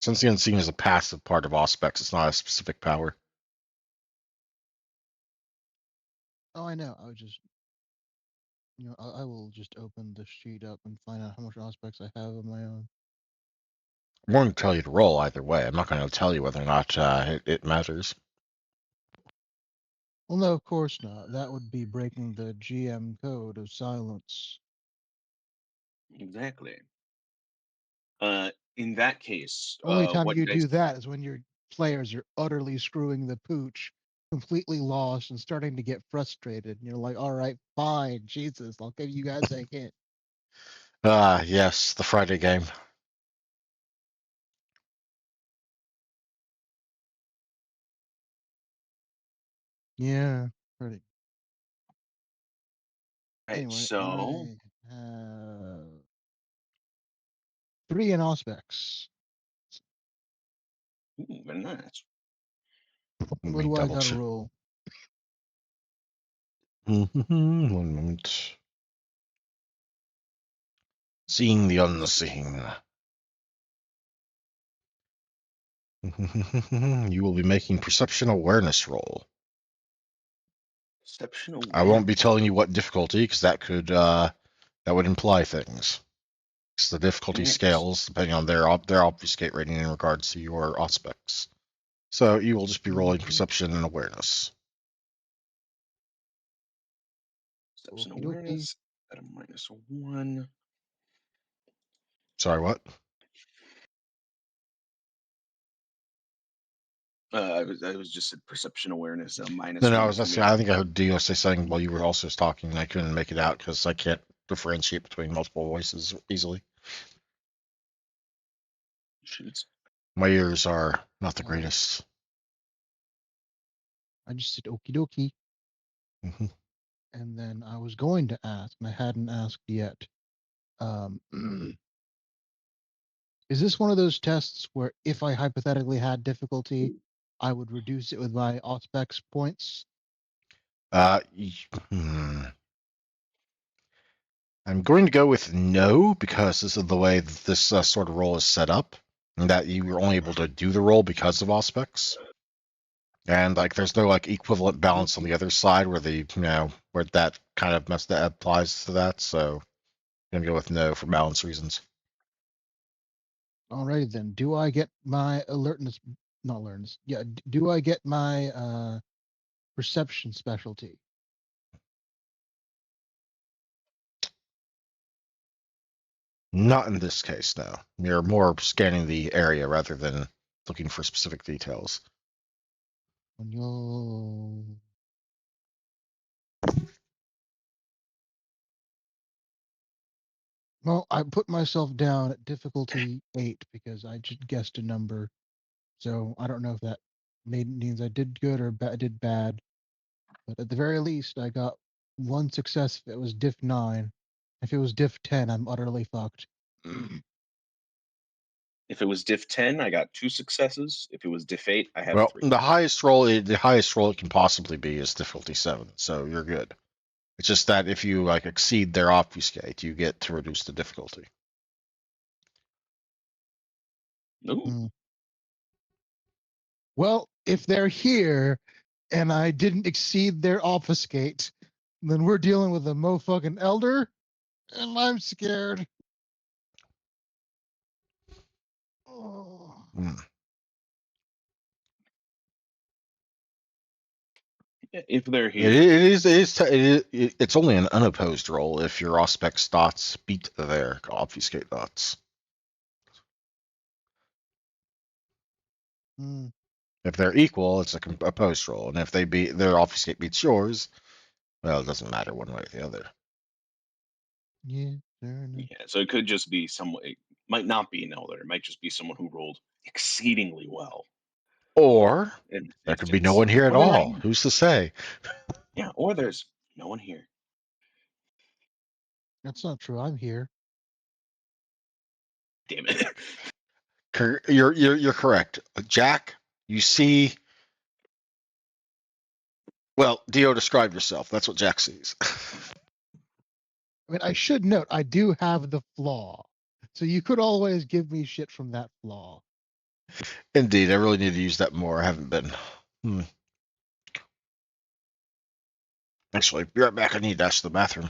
A: Since the unseen is a passive part of Auspex, it's not a specific power.
D: Oh, I know. I was just, I will just open the sheet up and find out how much aspects I have of my own.
A: I'm going to tell you to roll either way. I'm not going to tell you whether or not it matters.
D: Well, no, of course not. That would be breaking the GM code of silence.
E: Exactly. In that case,
D: Only time
E: what
D: you
E: dice?
D: do that is when your players are utterly screwing the pooch, completely lost, and starting to get frustrated. And you're like, all right, fine, Jesus, I'll give you guys a hint.
A: Yes, the Friday game.
D: Yeah, pretty.
E: Right,
D: Anyway,
E: so
D: I have 3 in Auspex.
E: very nice.
D: What do I gotta roll?
A: 1 moment. Seeing the unseen. You will be making perception awareness roll.
E: Perception
A: I
E: awareness.
A: won't be telling you what difficulty, because that would imply things. Because the difficulty
E: Yes.
A: scales depending on their obfuscate rating in regards to your aspects. So you will just be rolling perception and awareness.
C: Perception
D: Okie dokie.
C: awareness at a -1.
A: Sorry, what?
C: I was just at perception awareness
A: No,
C: -1
A: I was
C: for
A: asking.
C: me.
A: I think I heard Dio say something while you were also talking, and I couldn't make it out because I can't differentiate between multiple voices easily.
C: Shoots.
A: My ears are not the
D: All right.
A: greatest.
D: I just said okie dokie.
A: Mhm.
D: And then I was going to ask, and I hadn't asked yet. Um, is this one of those tests where if I hypothetically had difficulty, I would reduce it with my Auspex points?
A: Y- hmm. I'm going to go with no because this is the way that this sort of role is set up, and that you were only able to do the role because of Auspex. And like, there's no like equivalent balance on the other side where where that kind of that applies to that. So I'm gonna go with no for balance reasons.
D: Alrighty then. Do I get my alertness? Not alertness. Yeah. Do I get my perception specialty?
A: Not in this case, no. You're more scanning the area rather than looking for specific details.
D: When you'll Well, I put myself down at difficulty 8 because I just guessed a number. So I don't know if that means I did good or did bad. But at the very least, I got one success if it was diff 9. If it was diff 10, I'm utterly fucked.
C: If it was diff 10, I got 2 successes. If it was diff 8, I have
A: Well,
C: 3.
A: the highest roll it can possibly be is difficulty 7, so you're good. It's just that if you like exceed their obfuscate, you get to reduce the difficulty.
C: Ooh.
D: Mm. Well, if they're here and I didn't exceed their obfuscate, then we're dealing with a motherfucking elder, and I'm scared. Oh.
A: Hmm.
C: If they're
A: It
C: here,
A: it's only an unopposed roll if your Auspex dots beat their obfuscate dots.
D: Mm.
A: If they're equal, it's a opposed roll, and if they beat their obfuscate beats yours, well, it doesn't matter one way or the other.
D: Yeah, fair enough.
C: yeah. So it could just be someone. It might not be an elder. It might just be someone who rolled exceedingly well
A: Or
C: in this
A: there could be no
C: instance,
A: one here at
C: or they're not
A: all.
C: here.
A: Who's to say?
C: Yeah, or there's no one here.
D: That's not true. I'm here.
C: Damn it.
A: You're correct, Jack. You see. Well, Dio, describe yourself. That's what Jack sees.
D: I mean, I should note I do have the flaw, so you could always give me shit from that flaw.
A: Indeed, I really need to use that more. I haven't been. Actually, be right back. I need to dash to the bathroom.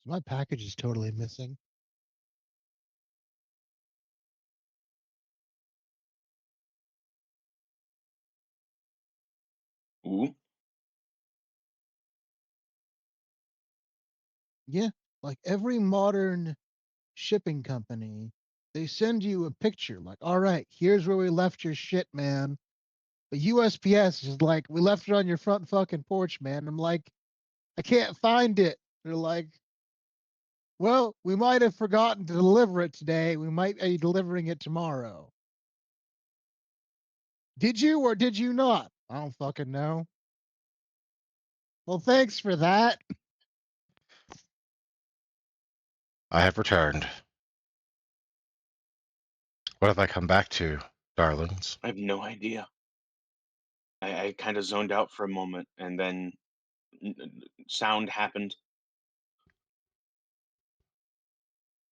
D: My package is totally missing.
E: Ooh.
D: Yeah, like every modern shipping company, they send you a picture like, all right, here's where we left your shit, man. But USPS is like, we left it on your front fucking porch, man. I'm like, I can't find it. They're like, well, we might have forgotten to deliver it today. We might be delivering it tomorrow. Did you or did you not? I don't fucking know. Well, thanks for that.
A: I have returned. What have I come back to, darlings?
E: I have no idea. I kind of zoned out for a moment, and then sound happened.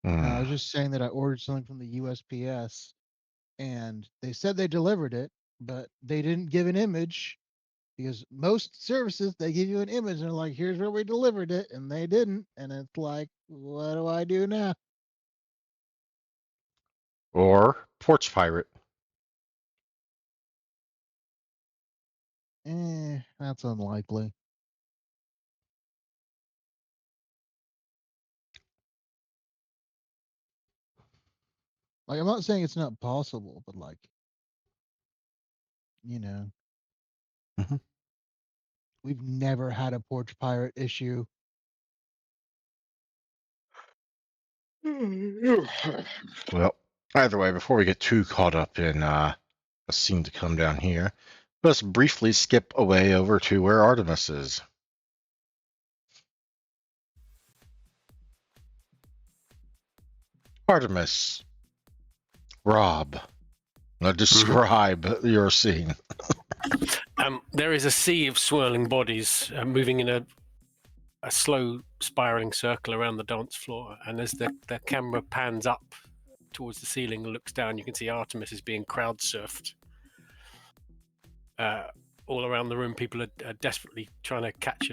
D: I was
A: Hmm.
D: just saying that I ordered something from the USPS and they said they delivered it, but they didn't give an image because most services they give you an image and they're like, here's where we delivered it, and they didn't. And it's like, what do I do now?
A: Or porch pirate.
D: That's unlikely. Like, I'm not saying it's not possible, but like, you know,
A: Mhm.
D: we've never had a porch pirate issue.
A: Well, either way, before we get too caught up in a scene to come down here, let's briefly skip away over to where Artemis is. Artemis, Rob, now describe your scene.
B: There is a sea of swirling bodies moving in a slow spiraling circle around the dance floor, and as the camera pans up towards the ceiling and looks down, you can see Artemis is being crowd surfed. All around the room, people are desperately trying to catch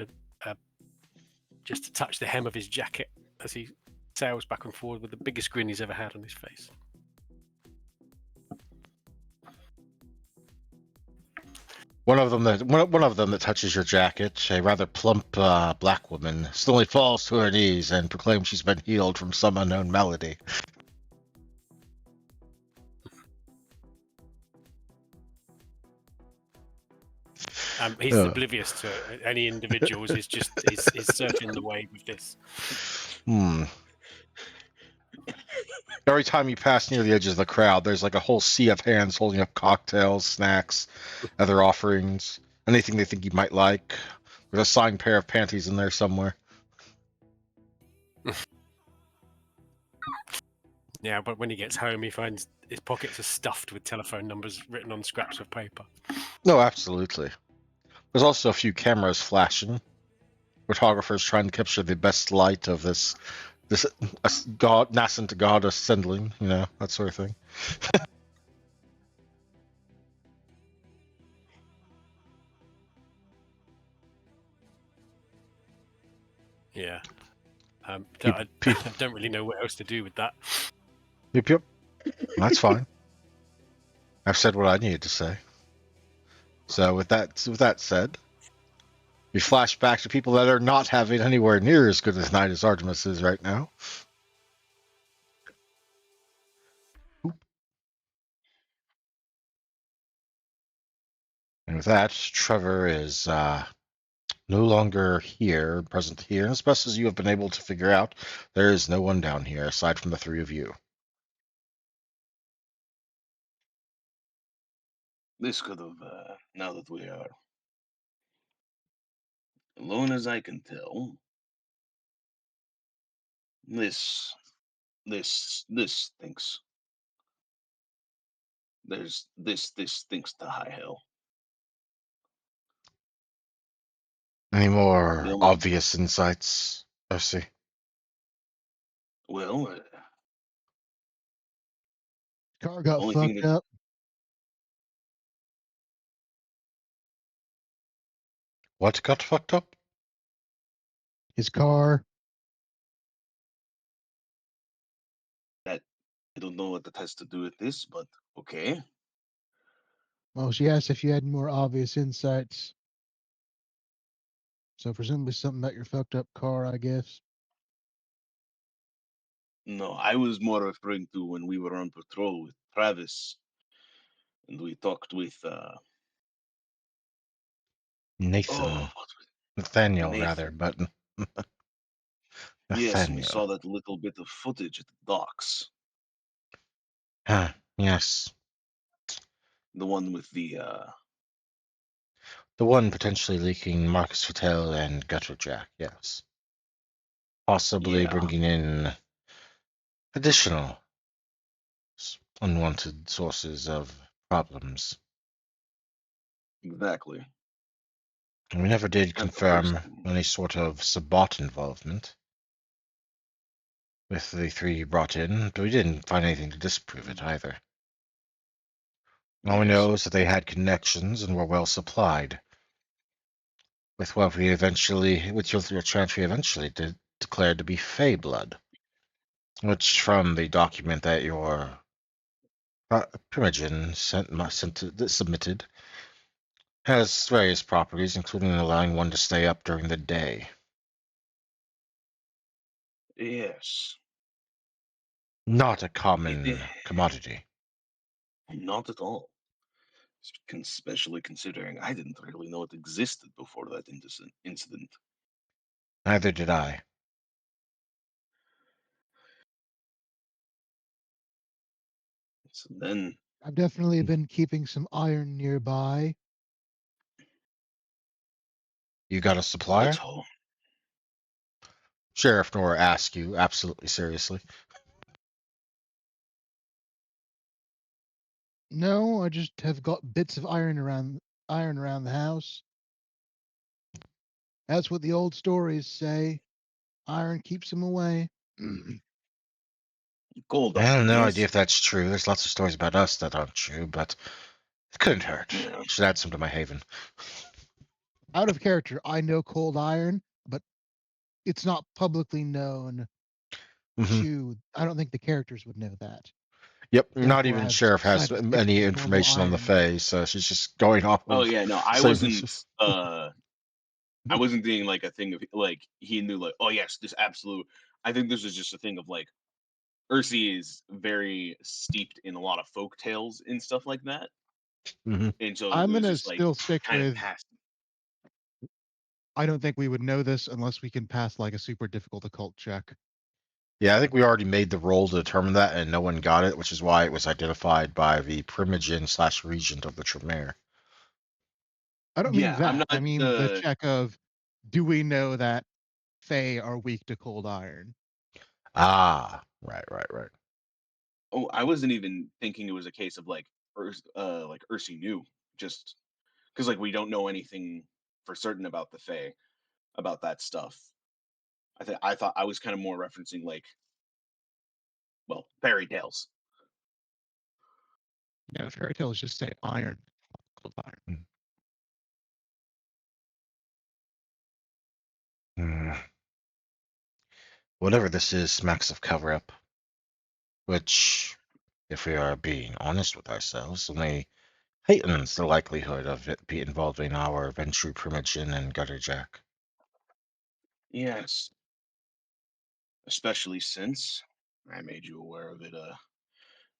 B: just to touch the hem of his jacket as he sails back and forward with the biggest grin he's ever had on his face.
A: One of them that touches your jacket, a rather plump black woman, suddenly falls to her knees and proclaims she's been healed from some unknown malady.
B: He's oblivious to any individuals. He's just he's surfing the wave of this.
A: Every time you pass near the edges of the crowd, there's like a whole sea of hands holding up cocktails, snacks, other offerings, anything they think you might like. There's a signed pair of panties in there somewhere.
B: Yeah, but when he gets home, he finds his pockets are stuffed with telephone numbers written on scraps of paper.
A: No, absolutely. There's also a few cameras flashing. Photographers trying to capture the best light of this god, nascent god assembling, that sort of thing.
B: Yeah. I
A: People,
B: don't really know what else to do with that.
A: yep. That's fine. I've said what I needed to say. So with that said, we flash back to people that are not having anywhere near as good a night as Artemis is right now. And with that, Trevor is no longer here, present here. And as best as you have been able to figure out, there is no one down here aside from the three of you.
E: This could have, now that we are alone as I can tell, this thinks. This thinks to high hell.
A: Any more
E: The
A: obvious insights, Percy?
E: Well,
D: Car got
E: only thing
D: fucked
E: that
D: up.
A: What got fucked up?
D: His car.
E: I don't know what that has to do with this, but okay.
D: Well, she asked if you had more obvious insights. So presumably something about your fucked up car, I guess.
E: No, I was more referring to when we were on patrol with Travis and we talked with
A: Nathan.
E: what was
A: Nathaniel, rather,
E: Nathan.
A: but
E: Yes, and we
A: Nathaniel.
E: saw that little bit of footage at the docks.
A: Huh, yes.
E: The one with
A: The one potentially leaking Marcus Fattel and Gutter Jack, yes. Possibly
E: yeah,
A: bringing in additional unwanted sources of problems.
E: exactly.
A: And we never did
E: At the first,
A: confirm any sort of Sabbat involvement with the three you brought in, but we didn't find anything to disprove it either. All we
E: yes,
A: know is that they had connections and were well supplied with what we eventually, which your chantry eventually declared to be Fey blood, which from the document that your Primogen submitted has various properties, including allowing one to stay up during the day.
E: yes.
A: Not a
E: It,
A: common commodity.
E: not at all. Especially considering I didn't really know it existed before that incident.
A: Neither did I.
E: So then,
D: I've definitely been keeping some iron nearby.
A: You got a
E: let's
A: supplier?
E: hope.
A: Sheriff Nora asks you, absolutely seriously.
D: No, I just have got bits of iron around the house. That's what the old stories say. Iron keeps them away.
E: Gold
A: I have
E: iron,
A: no idea
E: yes?
A: if that's true. There's lots of stories about us that aren't true, but it couldn't hurt.
E: Yeah.
A: Should add some to my haven.
D: Out of character, I know cold iron, but it's not publicly known
A: Hmm.
D: to. I don't think the characters would know that.
A: Yep, not
D: Therefore, I
A: even
D: have
A: Sheriff has
D: decided to stick
A: any
D: to normal
A: information on the
D: iron.
A: Fae, so she's just going off
E: Oh
A: of
E: yeah, no, I
A: statements.
E: wasn't. I wasn't doing like a thing of like he knew like, oh yes, this absolute. I think this is just a thing of like Ursi is very steeped in a lot of folk tales and stuff like that,
A: Hmm.
E: and so it
D: I'm
E: was
D: gonna
E: just like
D: still stick
E: kind of
D: with.
E: past.
D: I don't think we would know this unless we can pass like a super difficult occult check.
A: Yeah, I think we already made the roll to determine that, and no one got it, which is why it was identified by the Primogen/Regent of the Tremere.
D: I don't mean
E: Yeah, I'm
D: that. I
E: not.
D: mean the check of, do we know that Fae are weak to cold iron?
A: Ah, right.
E: Oh, I wasn't even thinking it was a case of like Ursi knew just because like we don't know anything for certain about the Fae about that stuff. I thought I was kind of more referencing like well fairy tales.
D: No, fairy tales just say iron, cold iron.
A: Hmm. Whatever this is smacks of cover up, which, if we are being honest with ourselves, only heightens the likelihood of it be involving our Ventru Primogen and Gutter Jack.
E: Yes, especially since I made you aware of it a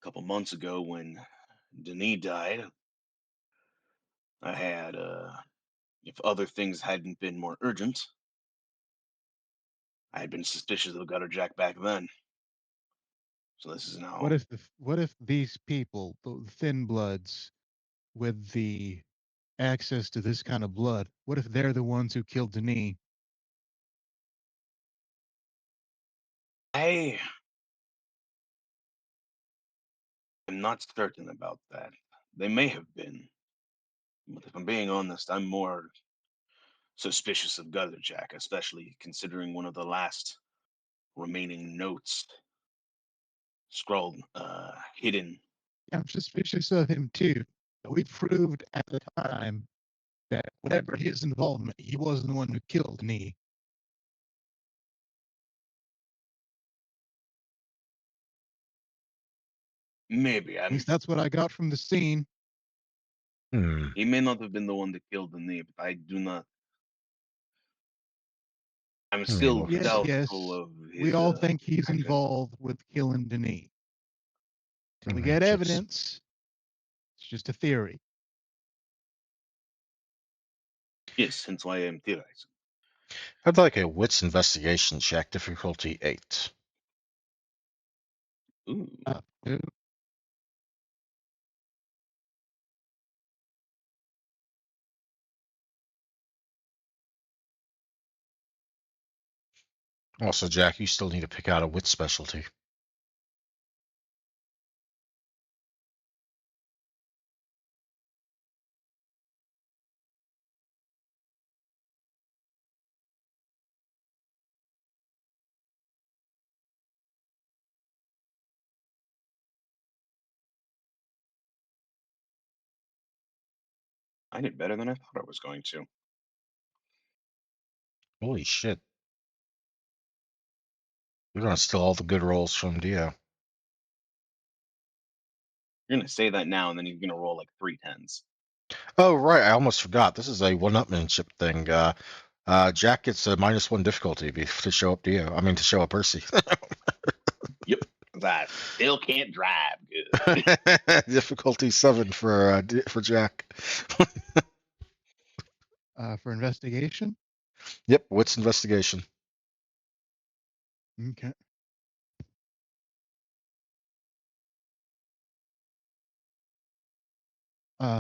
E: couple months ago when Denis died. I had if other things hadn't been more urgent, I had been suspicious of Gutter Jack back then. So this is now
D: What if these people, the thin bloods with the access to this kind of blood, what if they're the ones who killed Denis?
E: I am not certain about that. They may have been, but if I'm being honest, I'm more suspicious of Gutter Jack, especially considering one of the last remaining notes scrawled hidden.
D: I'm suspicious of him too. We proved at the time that whatever his involvement, he wasn't the one who killed Denis.
E: Maybe.
D: At least that's what I got from the scene.
E: He may not have been the one that killed the knee, but I do not. I'm still
A: well,
D: Yes, yes.
E: doubtful of his.
D: We all think he's
E: background.
D: involved with killing Denis. Till we
A: Mhm,
D: get
A: just-
D: evidence, it's just a theory.
E: Yes, hence why I am theorizing.
A: I'd like a wits investigation check, difficulty 8.
E: Ooh.
D: Ooh.
A: Also, Jack, you still need to pick out a wit specialty.
E: I did better than I thought I was going to.
A: Holy shit. You're going to steal all the good rolls from Dio.
E: You're gonna say that now, and then you're gonna roll like 3 10s.
A: Oh, right. I almost forgot. This is a one-upmanship thing. Jack gets a -1 difficulty to show up Dio. I mean, to show up Percy.
E: Yep. I still can't drive good.
A: Difficulty 7 for Jack.
D: For investigation.
A: Yep, wits investigation.
D: Okay.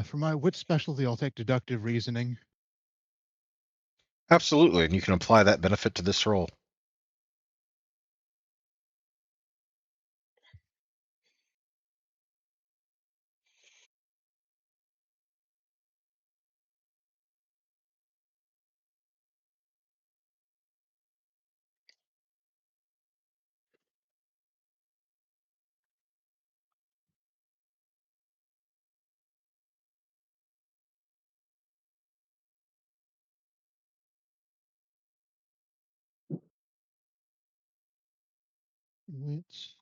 D: For my wit specialty, I'll take deductive reasoning.
A: Absolutely, and you can apply that benefit to this roll.
D: Wits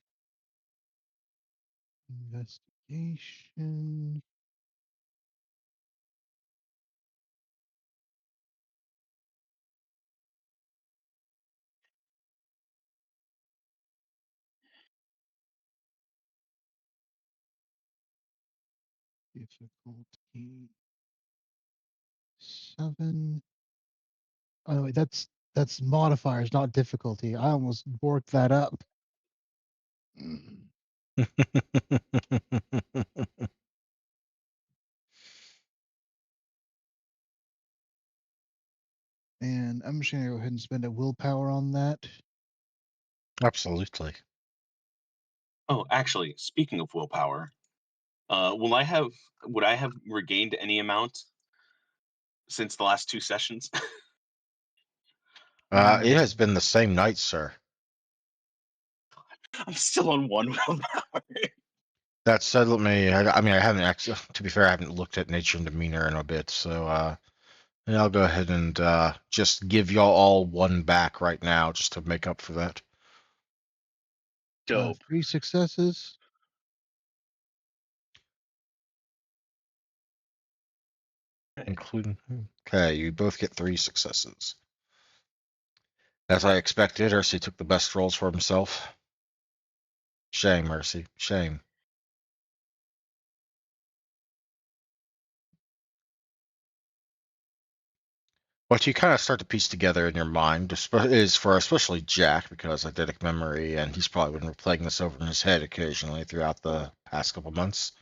D: investigation. Difficulty 7. Oh wait, that's modifiers, not difficulty. I almost worked that up. And I'm just gonna go ahead and spend a willpower on that.
A: Absolutely.
E: Oh, actually, speaking of willpower, would I have regained any amount since the last 2 sessions?
A: It has been the same night, sir.
E: I'm still on 1 willpower.
A: That said, let me. I mean, I haven't actually. To be fair, I haven't looked at nature and demeanor in a bit, so yeah, I'll go ahead and just give y'all all 1 back right now, just to make up for that.
E: Dope.
D: 3 successes.
A: Including. Okay, you both get 3 successes. As I expected, Ursi took the best rolls for himself. Shame, Ursi. Shame. What you kind of start to piece together in your mind is for especially Jack, because eidetic memory, and he's probably been replaying this over in his head occasionally throughout the past couple months.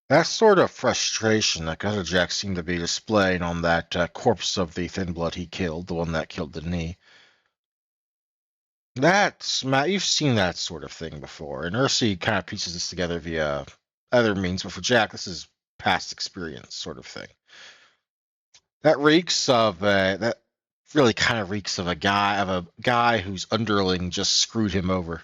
A: That sort of frustration that Gutter Jack seemed to be displaying on that corpse of the Thin Blood he killed, the one that killed the knee. You've seen that sort of thing before, and Ursi kind of pieces this together via other means, but for Jack, this is past experience sort of thing. That reeks of that really kind of reeks of a guy whose underling just screwed him over.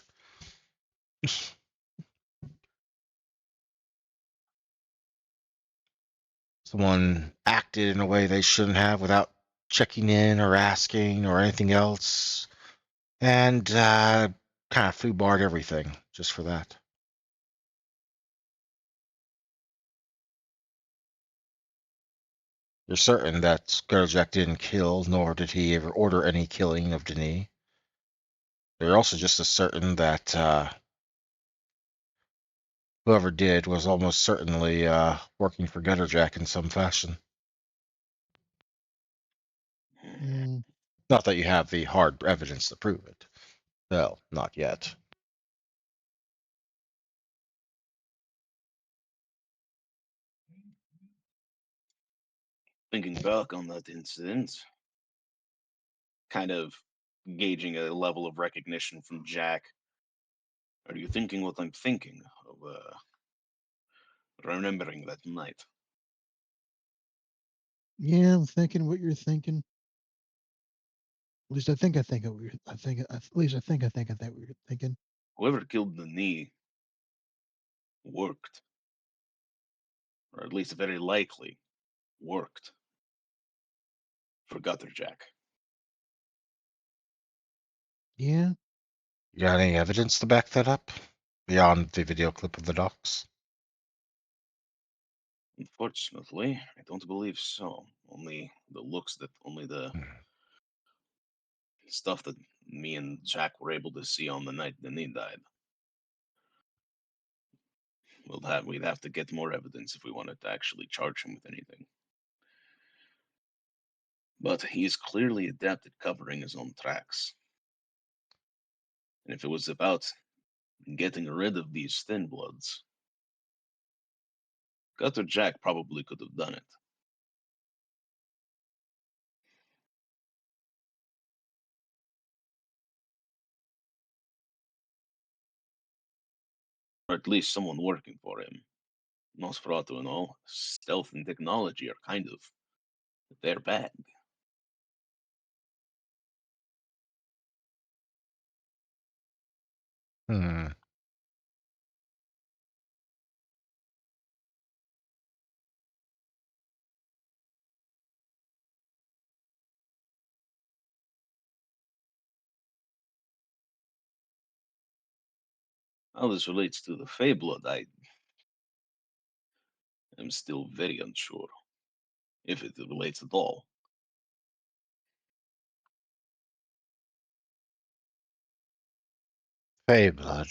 A: Someone acted in a way they shouldn't have without checking in or asking or anything else. And kind of foobarred everything just for that. You're certain that Gerjak didn't kill, nor did he ever order any killing of Denis. You're also just as certain that whoever did was almost certainly working for Gutterjack in some fashion.
D: Mm,
A: Not that you have the hard evidence to prove it. Well, not yet.
E: Thinking back on that incident,
C: Kind of gauging a level of recognition from Jack.
E: are you thinking what I'm thinking of remembering that night?
D: yeah, I'm thinking what you're thinking. At least I think what you're. At least I think what you're thinking.
E: Whoever killed the knee worked, or at least very likely worked for Gutterjack.
D: Yeah,
A: You got any evidence to back that up? Beyond the video clip of the docks?
E: Unfortunately, I don't believe so. Only the
A: Hmm.
E: stuff that me and Jack were able to see on the night the knee died. We'd have to get more evidence if we wanted to actually charge him with anything. But he's clearly adept at covering his own tracks. And if it was about getting rid of these thin bloods, Gutter Jack probably could have done it. Or at least someone working for him. Nosferatu and all, stealth and technology are kind of their bag.
A: Hmm.
E: How this relates to the Fey blood, I am still very unsure, if it relates at all.
A: Fey blood.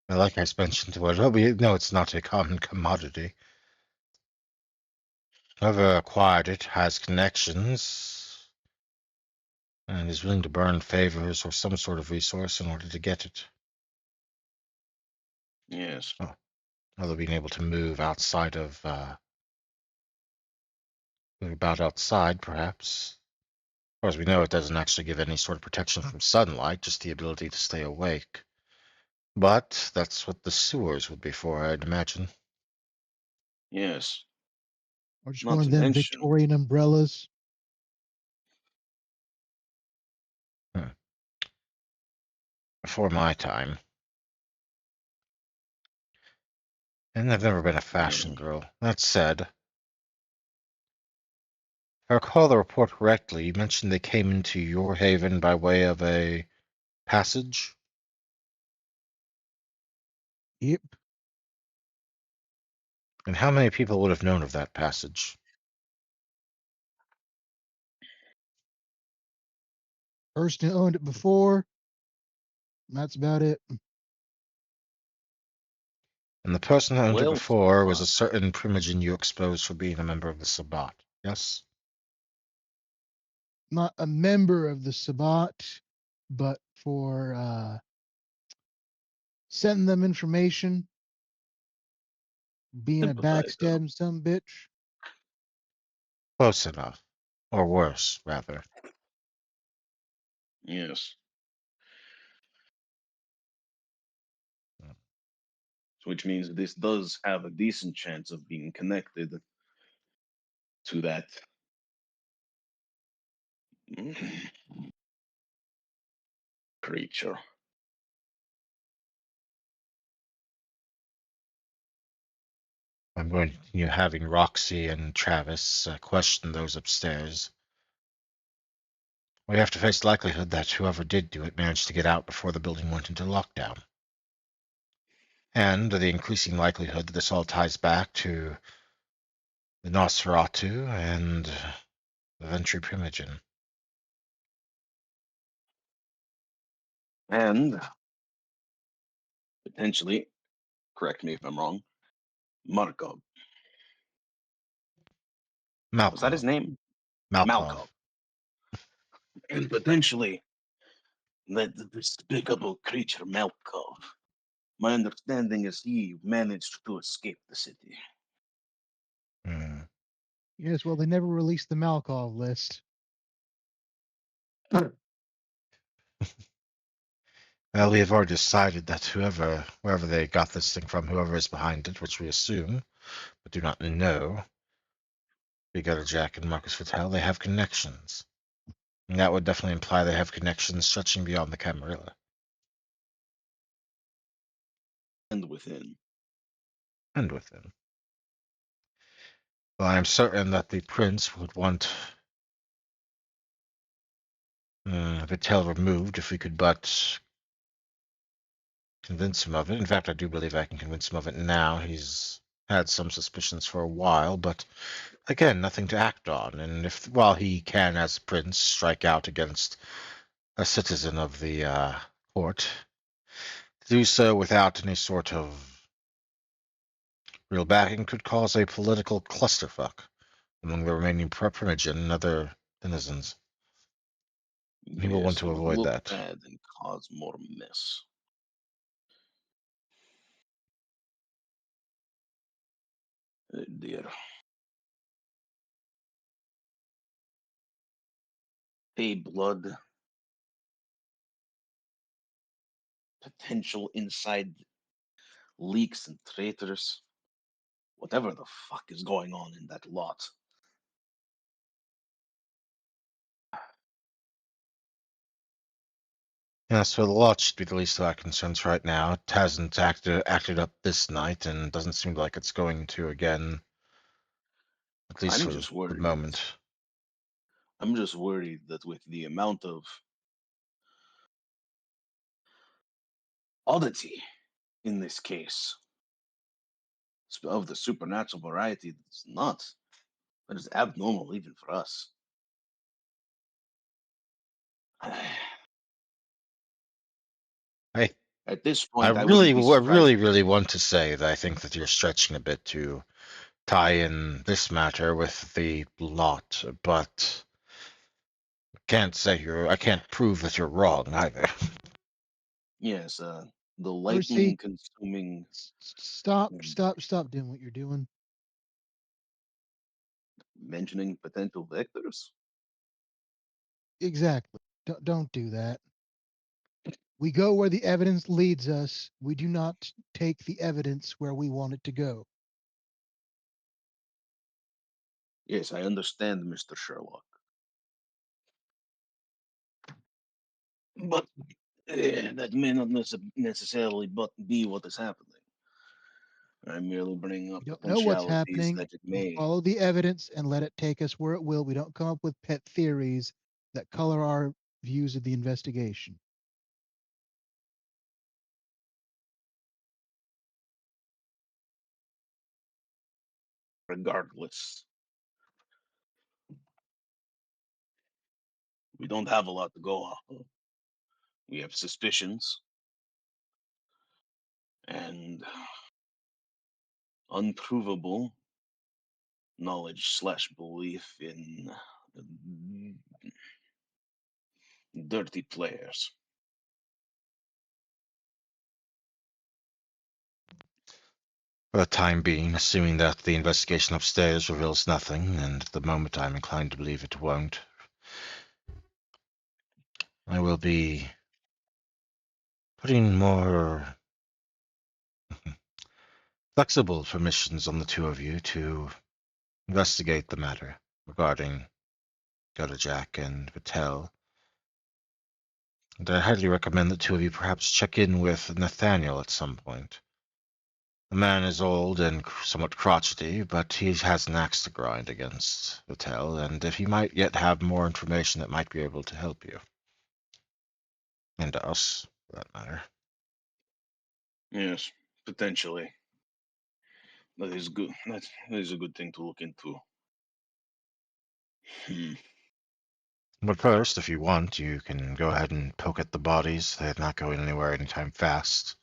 A: Like I mentioned, well, we know it's not a common commodity. Whoever acquired it has connections and is willing to burn favors or some sort of resource in order to get it.
E: Yes,
A: Other being able to move outside of, move about outside, perhaps. As far as we know, it doesn't actually give any sort of protection from sunlight, just the ability to stay awake. But that's what the sewers would be for, I'd imagine.
E: yes.
D: or just
E: Not
D: one
E: to
D: of them
E: mention,
D: Victorian umbrellas.
A: Before my time. And I've never been a fashion
E: yeah,
A: girl. That said, if I recall the report correctly, you mentioned they came into your haven by way of a passage?
D: Yep.
A: And how many people would have known of that passage?
D: Person who owned it before. That's about it.
A: And the person who owned it
E: well,
A: before was a certain primogen you exposed for being a member of the Sabbat, yes?
D: Not a member of the Sabbat, but for sending them information, being a
E: sympathizer.
D: backstabbing some bitch.
A: Close enough. Or worse, rather.
E: Yes, which means this does have a decent chance of being connected to that creature.
A: I'm going to continue having Roxy and Travis question those upstairs. We have to face the likelihood that whoever did do it managed to get out before the building went into lockdown. And the increasing likelihood that this all ties back to the Nosferatu and the Ventry Primogen.
C: And potentially, correct me if I'm wrong, Markov. Was that his
A: Malkov.
C: name?
A: Malkov.
C: And potentially that despicable creature Malkov. My understanding is he managed to escape the city.
A: Hmm.
D: Yes, well, they never released the Malkov list.
A: Well, we have already decided that wherever they got this thing from, whoever is behind it, which we assume, but do not know, Brigadier Jack and Marcus Vitale, they have connections. And that would definitely imply they have connections stretching beyond the Camarilla.
C: And within.
A: And within. Well, I am certain that the prince would want Vitale removed if we could but convince him of it. In fact, I do believe I can convince him of it now. He's had some suspicions for a while, but again, nothing to act on. And while he can, as prince, strike out against a citizen of the court, to do so without any sort of real backing could cause a political clusterfuck among the remaining Primogen and other denizens. He will want
C: Yes, it
A: to
C: would
A: avoid
C: look
A: that.
C: bad and cause more mess. Dear. Hey, blood. Potential inside leaks and traitors. Whatever the fuck is going on in that lot.
A: Yeah, so the lot should be the least of our concerns right now. It hasn't acted up this night and doesn't seem like it's going to again, at least
C: I'm
A: for
C: just
A: the
C: worried.
A: moment.
C: I'm just worried that with the amount of oddity in this case, of the supernatural variety, that's not, that is abnormal even for us.
A: I
C: At this
A: I
C: point, I
A: really,
C: wouldn't be surprised.
A: really want to say that I think that you're stretching a bit to tie in this matter with the lot, but I can't prove that you're wrong either.
C: Yes, the
D: Percy,
C: lightning-consuming
D: stop doing what you're doing.
C: mentioning potential vectors.
D: Exactly. Don't do that. We go where the evidence leads us. We do not take the evidence where we want it to go.
C: Yes, I understand, Mr. Sherlock. But that may not necessarily but be what is happening. I merely bring up
D: We don't know what's
C: potentialities
D: happening.
C: that it
D: We
C: may.
D: follow the evidence and let it take us where it will. We don't come up with pet theories that color our views of the investigation.
C: Regardless, we don't have a lot to go off of. We have suspicions and unprovable knowledge/belief in dirty players.
A: For the time being, assuming that the investigation upstairs reveals nothing, and at the moment I'm inclined to believe it won't, I will be putting more flexible permissions on the two of you to investigate the matter regarding Gutter Jack and Patel. And I highly recommend the two of you perhaps check in with Nathaniel at some point. The man is old and somewhat crotchety, but he has an axe to grind against the tell, and if he might yet have more information that might be able to help you. And us, for that matter.
E: Yes, potentially. That is good. That is a good thing to look into. Hmm.
A: But first, if you want, you can go ahead and poke at the bodies. They're not going anywhere anytime fast.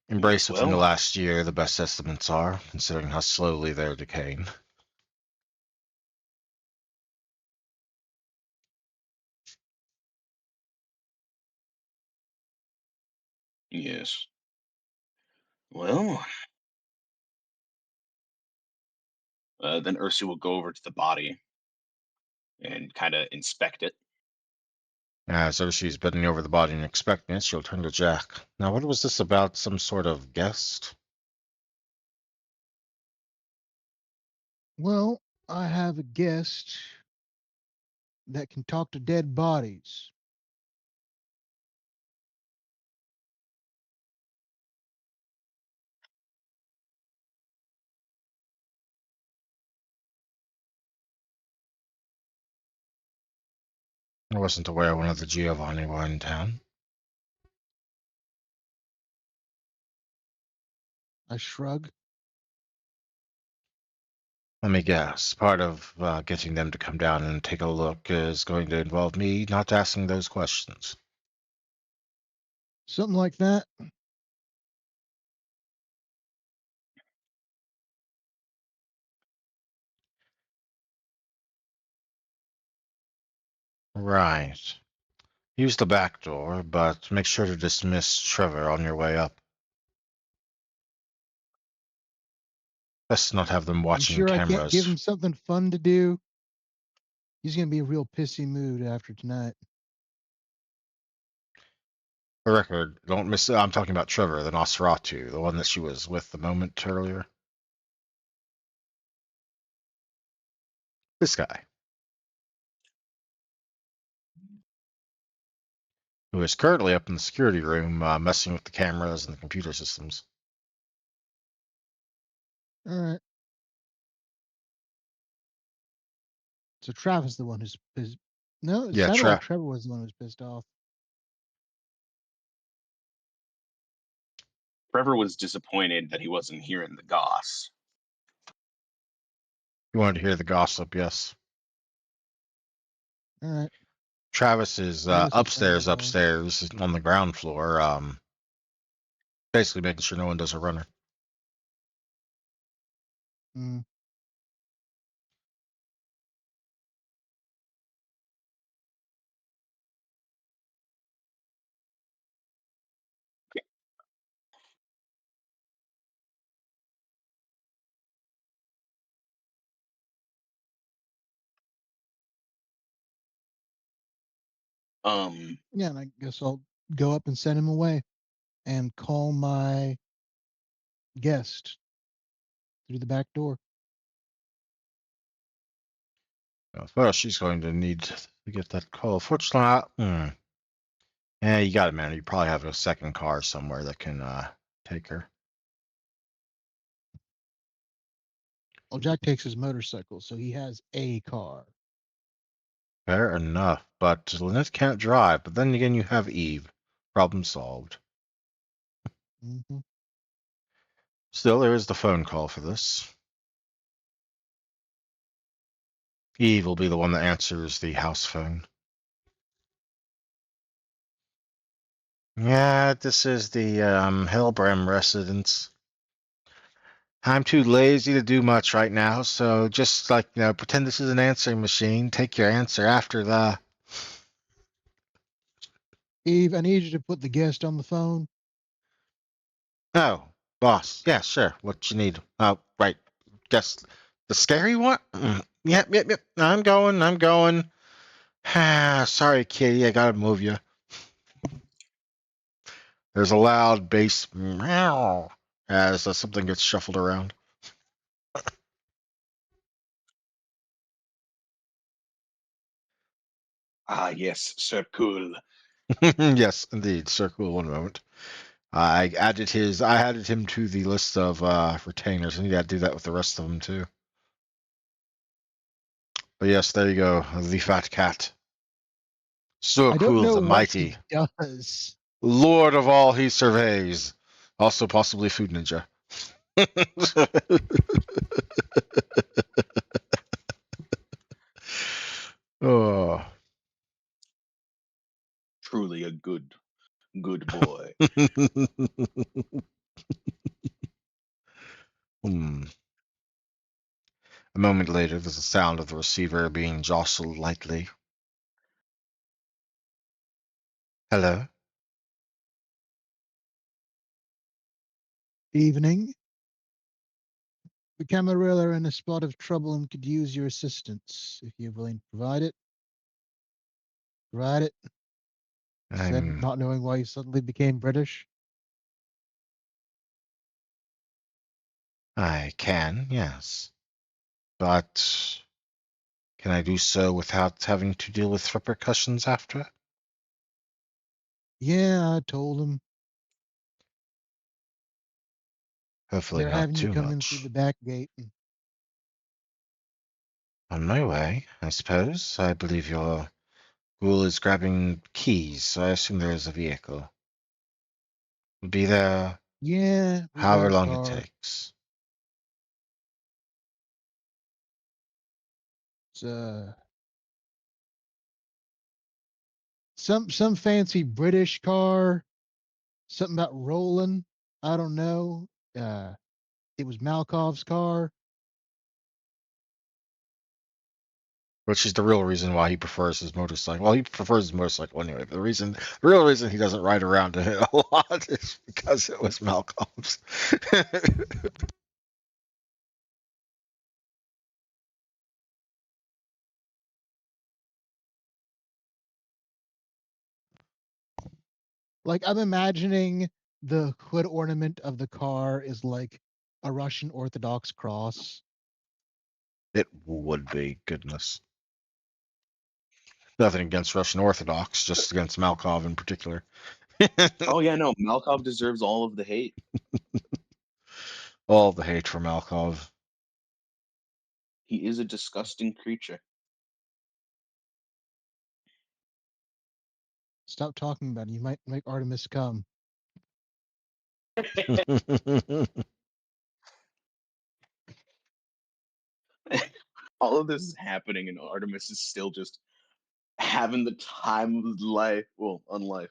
E: Yes,
A: Embrace within the
E: well,
A: last year, the best estimates are, considering how slowly they're decaying.
E: yes. Well, then Ursi will go over to the body and kind of inspect it.
A: As Urshi's bending over the body and inspecting it, she'll turn to Jack. Now, what was this about? Some sort of guest?
D: Well, I have a guest that can talk to dead bodies.
A: I wasn't aware one of the Giovanni were in town.
D: I shrug.
A: Let me guess. Part of getting them to come down and take a look is going to involve me not asking those questions.
D: Something like that.
A: Right. Use the back door, but make sure to dismiss Trevor on your way up. Best not have them
D: You
A: watching
D: sure I can't give
A: cameras.
D: him something fun to do? He's going to be a real pissy mood after tonight.
A: For the record, don't miss. I'm talking about Trevor, the Nosferatu, the one that she was with the moment earlier. This guy, who is currently up in the security room, messing with the cameras and the computer systems.
D: All right. So Travis, the one who's pissed. No, it
A: Yeah,
D: sounded like Trevor was the one who was pissed off.
E: Trevor was disappointed that he wasn't hearing the goss.
A: you wanted to hear the gossip, yes.
D: All right.
A: Travis is
D: Travis is playing
A: upstairs,
D: along.
A: upstairs on the ground floor, basically making sure no one does a runner.
D: Mm. Yeah, and I guess I'll go up and send him away and call my guest through the back door.
A: Well, she's going to need to get that call. Fortunately, yeah, you got it, man. You probably have a second car somewhere that can take her.
D: Well, Jack takes his motorcycle, so he has a car.
A: Fair enough, but Lynette can't drive. But then again, you have Eve. Problem solved.
D: Mm-hmm.
A: Still, there is the phone call for this. Eve will be the one that answers the house phone. Yeah, this is the Hellbram residence. I'm too lazy to do much right now, so just pretend this is an answering machine. Take your answer after the.
D: Eve, I need you to put the guest on the phone.
A: Oh, boss. Yeah, sure. What you need? Oh, right. Guess the scary one. Yep. I'm going. Sorry, kitty. I gotta move you. There's a loud bass meow as something gets shuffled around.
E: Ah, yes, Sir Cool.
A: Yes, indeed. Circle one moment. I added him to the list of retainers. I need to do that with the rest of them too. But yes, there you go, the fat cat. So
D: I don't
A: cool,
D: know
A: the
D: what
A: mighty
D: he does.
A: lord of all he surveys. Also possibly food ninja. Oh.
E: Truly a good boy.
A: Hmm. A moment later, there's a sound of the receiver being jostled lightly. Hello?
D: Evening. The Camarilla are in a spot of trouble and could use your assistance. If you're willing to provide it, provide it. Said, not knowing why you suddenly became British.
A: I can, yes. But can I do so without having to deal with repercussions after?
D: Yeah, I told them.
A: Hopefully
D: They're
A: not
D: having you
A: too
D: come in through
A: much.
D: the back gate.
A: On my way, I suppose. I believe your ghoul is grabbing keys, so I assume there is a vehicle. We'll be there
D: Yeah, we got
A: however
D: a
A: long it
D: car.
A: takes.
D: It's some fancy British car. Something about rolling. I don't know. It was Malkov's car.
A: Which is the real reason why he prefers his motorcycle. Well, he prefers his motorcycle anyway. But the real reason he doesn't ride around in it a lot is because it was Malcolm's.
D: Like I'm imagining the hood ornament of the car is like a Russian Orthodox cross.
A: It would be, goodness. Nothing against Russian Orthodox, just against Malkov in particular.
E: Oh yeah, no, Malkov deserves all of the hate.
A: All the hate for Malkov.
E: He is a disgusting creature.
D: Stop talking about it. You might make Artemis come.
E: All of this is happening, and Artemis is still just having the time of his life. Well, unlife,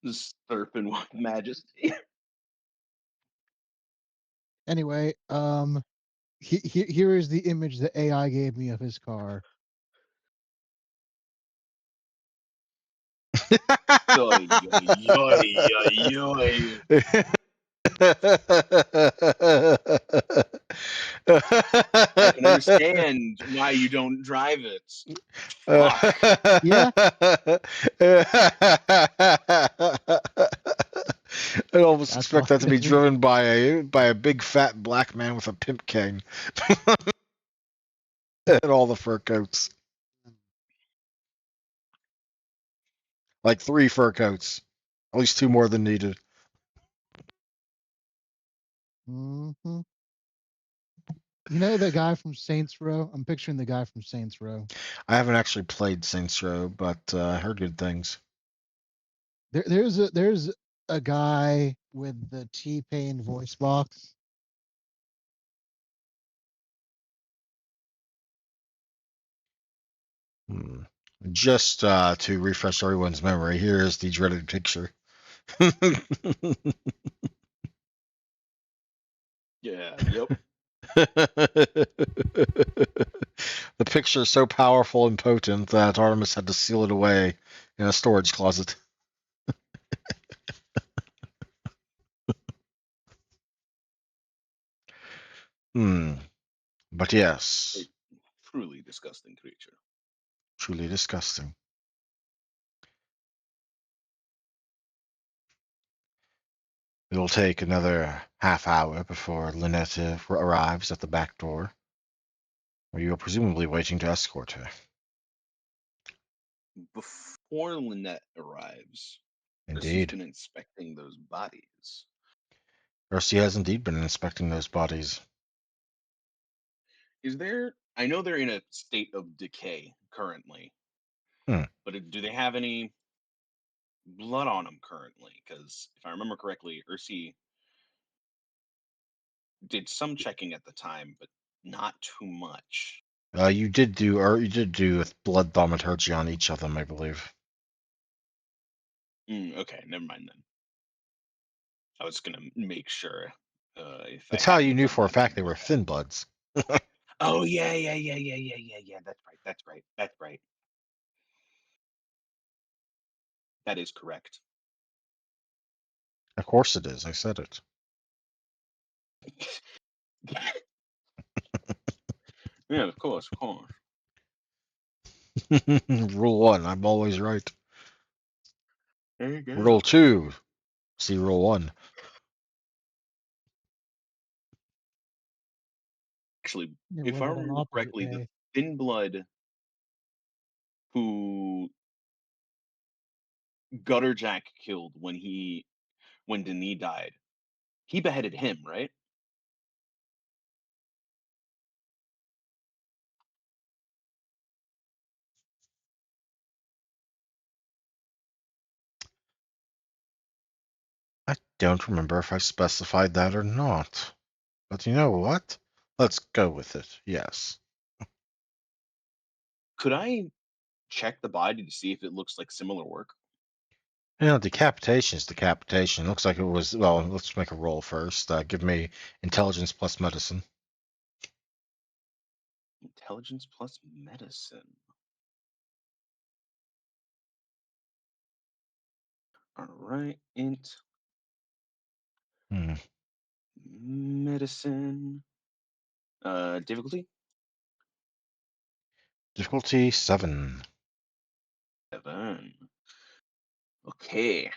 E: just surfing with majesty.
D: Anyway, here is the image that AI gave me of his car.
E: Yoy, yoy, yoy, yoy, yoy. I can understand why you don't drive it. Fuck.
D: Yeah.
A: I almost
D: That's
A: expect
D: why
A: that to be
D: they made.
A: driven by a big fat black man with a pimp cane and all the fur coats, like 3 fur coats, at least 2 more than needed.
D: Mm-hmm. You know the guy from Saints Row? I'm picturing the guy from Saints Row.
A: I haven't actually played Saints Row, but I heard good things.
D: There's a guy with the T-Pain voice box.
A: Just to refresh everyone's memory, here is the dreaded picture.
E: Yeah, yep.
A: The picture is so powerful and potent that Artemis had to seal it away in a storage closet. But yes,
E: A truly disgusting creature.
A: truly disgusting. It will take another half hour before Lynette arrives at the back door, where you are presumably waiting to escort her.
E: Before Lynette arrives, as she's
A: Indeed.
E: been inspecting those bodies,
A: Percy has indeed been inspecting those bodies.
C: Is there? I know they're in a state of decay currently.
A: Hmm.
C: But do they have any blood on them currently? Because if I remember correctly, Ursi did some checking at the time, but not too much.
A: You did do a blood thaumaturgy on each of them, I believe.
C: Okay, never mind then. I was gonna make sure if I
A: That's how you
C: hadn't
A: knew
C: done
A: for a
C: that.
A: fact they were thin bloods.
C: Oh yeah. That's right. That is correct.
A: Of course it is. I said it.
C: Yeah, of course.
A: Rule 1, I'm always right.
C: There you go.
A: Rule 2, see rule 1.
C: Actually,
D: You're
C: if I
D: living an
C: remember
D: opposite
C: correctly, the
D: day.
C: thin blood who Gutter Jack killed when Denis died, he beheaded him, right?
A: I don't remember if I specified that or not. But you know what? Let's go with it. Yes.
C: Could I check the body to see if it looks like similar work?
A: You know, decapitation is decapitation. Looks like it was. Well, let's make a roll first. Give me intelligence plus medicine.
C: Intelligence plus medicine. All right, int
A: Hmm.
C: medicine. Difficulty
A: Difficulty 7.
C: 7. Okay.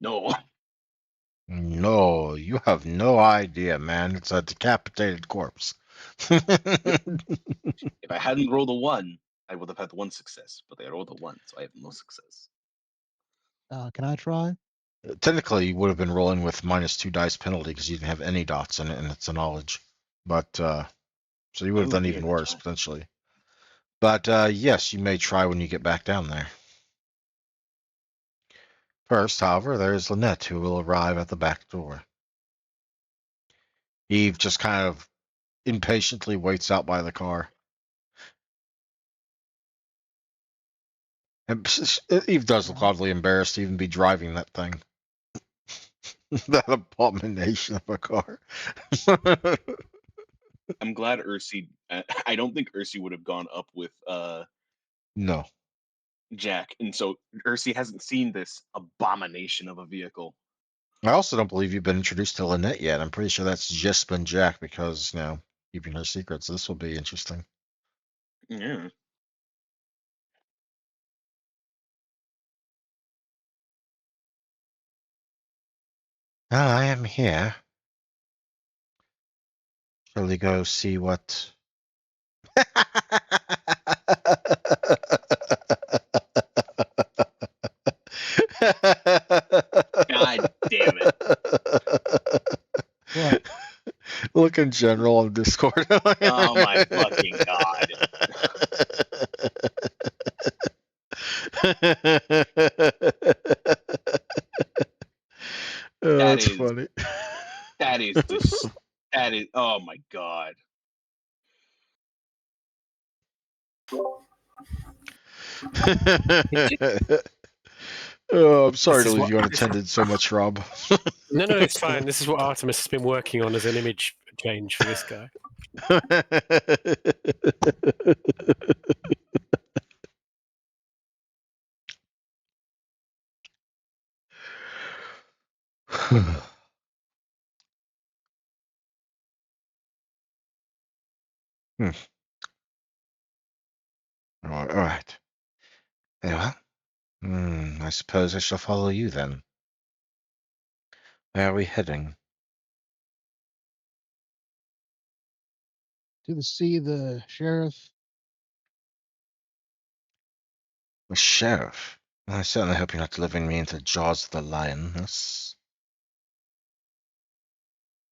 C: No.
A: No, you have no idea, man. It's a decapitated corpse.
C: If I hadn't rolled a 1, I would have had 1 success, but I rolled a 1, so I have no success.
D: Can I try?
A: Technically, you would have been rolling with -2 dice penalty because you didn't have any dots in it, and it's a knowledge. But so you would have
C: Oh
A: done
C: dear,
A: even
C: that's
A: worse
C: right.
A: potentially. But yes, you may try when you get back down there. First, however, there is Lynette, who will arrive at the back door. Eve just kind of impatiently waits out by the car. And Eve does look
D: Alright.
A: oddly embarrassed to even be driving that thing. That abomination of a car.
C: I'm glad Ursi. I don't think Ursi would have gone up with
A: No.
C: Jack, and so Ursi hasn't seen this abomination of a vehicle.
A: I also don't believe you've been introduced to Lynette yet. I'm pretty sure that's just been Jack because, keeping her secrets. This will be interesting.
C: Yeah.
A: I am here. Shall we go see what?
C: God damn it.
D: What?
A: Look in general on Discord.
C: Oh my fucking god.
A: Oh,
C: That
A: that's
C: is
A: funny.
C: that is just that is oh my god.
A: Oh, I'm sorry
B: This
A: to
B: is
A: leave
B: what.
A: you unattended so much, Rob.
B: No, it's fine. This is what Artemis has been working on as an image change for this guy.
A: Hmm. All right. Very well. I suppose I shall follow you then. Where are we heading?
D: To see the sheriff.
A: The sheriff. I certainly hope you're not delivering me into the jaws of the lioness.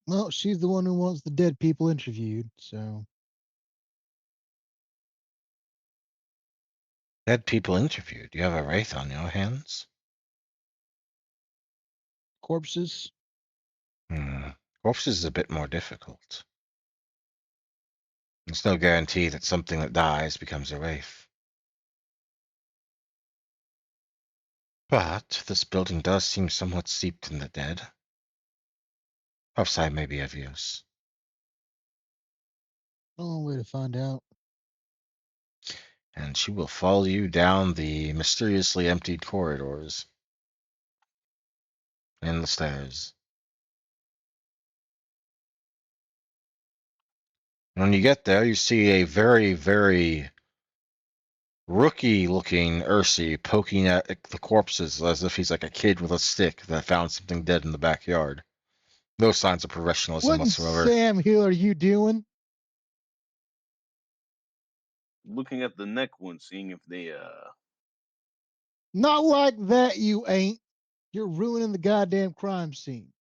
D: Well, she's the one who wants the dead people interviewed, so
A: Dead people interviewed. You have a wraith on your hands?
D: corpses.
A: Corpses is a bit more difficult. There's no guarantee that something that dies becomes a wraith. But this building does seem somewhat steeped in the dead. Perhaps I may be of use.
D: Only way to find out.
A: And she will follow you down the mysteriously emptied corridors and the stairs. When you get there, you see a very, very rookie-looking Ursi poking at the corpses as if he's like a kid with a stick that found something dead in the backyard. No signs of professionalism
D: What in
A: whatsoever.
D: Sam Hill are you doing?
E: Looking at the neck wound, seeing if they
D: Not like that, you ain't. You're ruining the goddamn crime scene.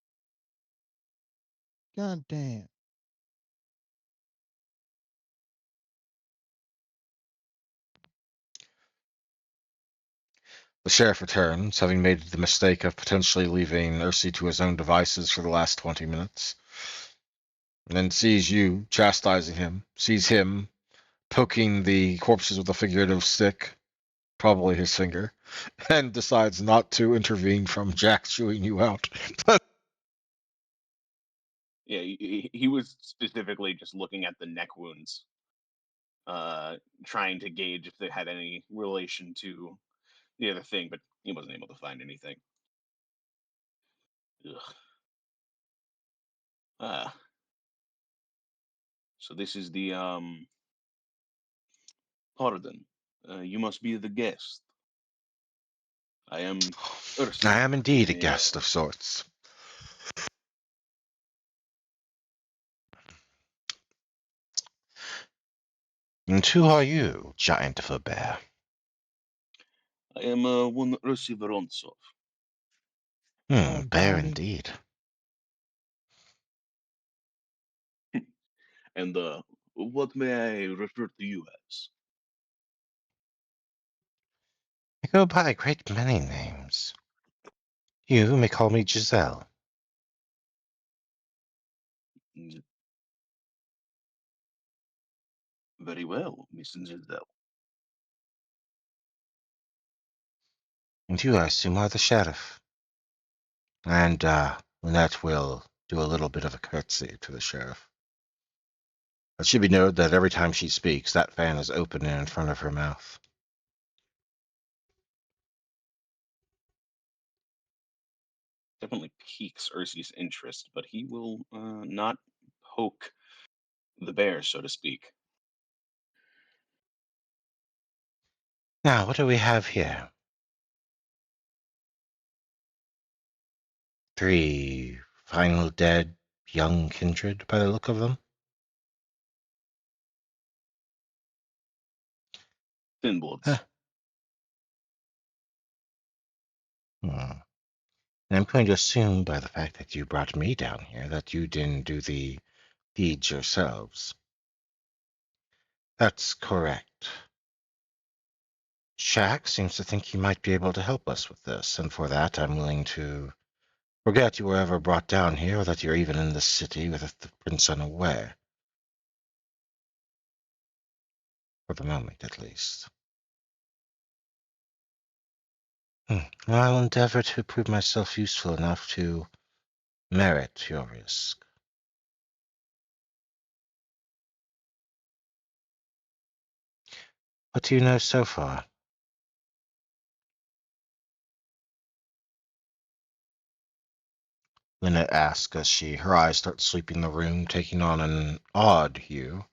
D: God damn.
A: The sheriff returns, having made the mistake of potentially leaving Ursi to his own devices for the last 20 minutes, and then sees you chastising him, sees him poking the corpses with a figurative stick, probably his finger, and decides not to intervene from Jack chewing you out.
E: yeah, he was specifically just looking at the neck wounds, trying to gauge if they had any relation to the other thing, but he wasn't able to find anything. Ugh. Ah, so this is the pardon. You must be the guest. I am Ursi.
A: I am indeed a
E: May I-
A: guest of sorts. And who are you, giant of a bear?
E: I am one Ursi Vorontsov.
A: Bear
D: Tiny.
A: indeed.
E: And what may I refer to you as?
A: I go by a great many names. You may call me Giselle.
E: Mm, very well, Miss Giselle.
A: And you, I assume, are the sheriff. And Lynette will do a little bit of a curtsy to the sheriff. It should be noted that every time she speaks, that fan is open and in front of her mouth.
E: Definitely piques Ursi's interest, but he will not poke the bear, so to speak.
A: Now, what do we have here? 3 final dead young kindred, by the look of them.
E: Thin bloods.
A: Huh. And I'm going to assume, by the fact that you brought me down here, that you didn't do the deeds yourselves. That's correct. Shaq seems to think he might be able to help us with this, and for that I'm willing to forget you were ever brought down here, or that you're even in this city with the prince unaware. For the moment, at least. I'll endeavor to prove myself useful enough to merit your risk. What do you know so far? Lynette asks as her eyes start sweeping the room, taking on an odd hue.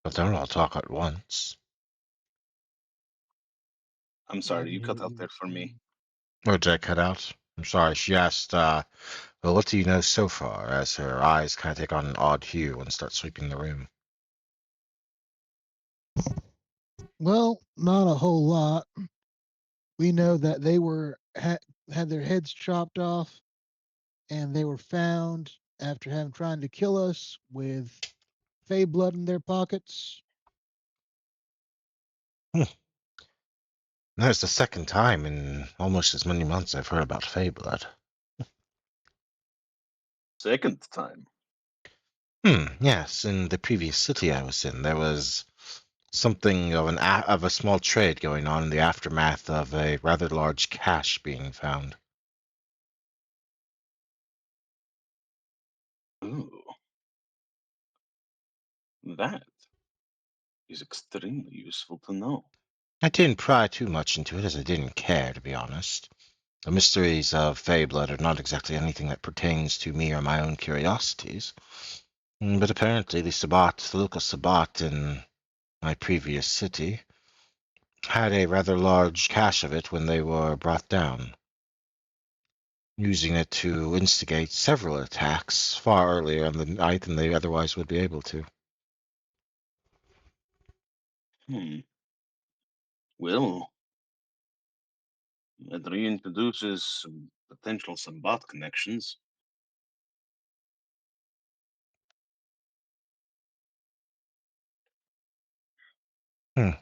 A: But don't all talk at once.
E: I'm
D: I
E: sorry,
D: didn't
E: you
D: hear
E: cut
D: what
E: out
D: you
E: there
D: were
E: for me.
D: saying.
A: Or did I cut out? I'm sorry. She asked, well, what do you know so far? As her eyes kind of take on an odd hue and start sweeping the room.
D: Well, not a whole lot. We know that they were had their heads chopped off, and they were found after having trying to kill us with fey blood in their pockets.
A: That's the second time in almost as many months I've heard about Fey blood.
E: Second time.
A: Yes, in the previous city I was in, there was something of a small trade going on in the aftermath of a rather large cache being found.
E: Ooh. That is extremely useful to know.
A: I didn't pry too much into it as I didn't care, to be honest. The mysteries of Fey blood are not exactly anything that pertains to me or my own curiosities. But apparently the local Sabbat in my previous city, had a rather large cache of it when they were brought down, using it to instigate several attacks far earlier in the night than they otherwise would be able to.
E: Well, it reintroduces some potential Sambat connections.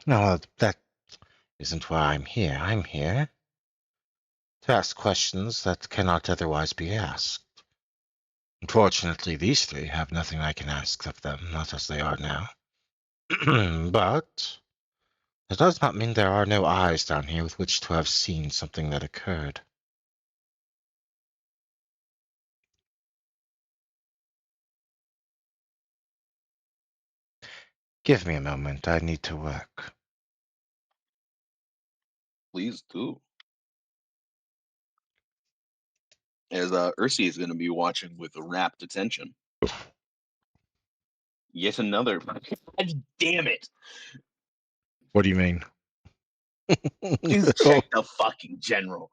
A: No, that isn't why I'm here. I'm here to ask questions that cannot otherwise be asked. Unfortunately, these three have nothing I can ask of them, not as they are now. But that does not mean there are no eyes down here with which to have seen something that occurred. Give me a moment. I need to work.
E: Please do. As Ursi is going to be watching with rapt attention. Yet another. God damn it!
A: What do you mean?
E: Just check the fucking general.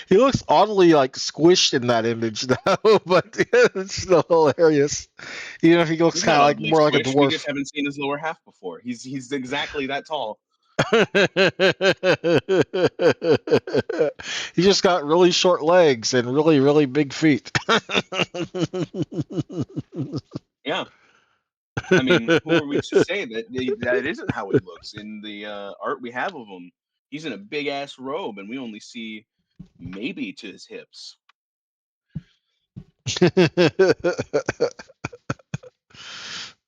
A: He looks oddly like squished in that image though, but it's still hilarious. Even if he looks
E: He's
A: kind
E: not
A: of like
E: oddly
A: more like a
E: squished. We just
A: dwarf.
E: haven't seen his lower half before. He's exactly that tall.
A: He just got really short legs and really, really big feet.
E: Yeah. I mean, who are we to say that isn't how he looks? In the art we have of him, he's in a big ass robe, and we only see maybe to his hips.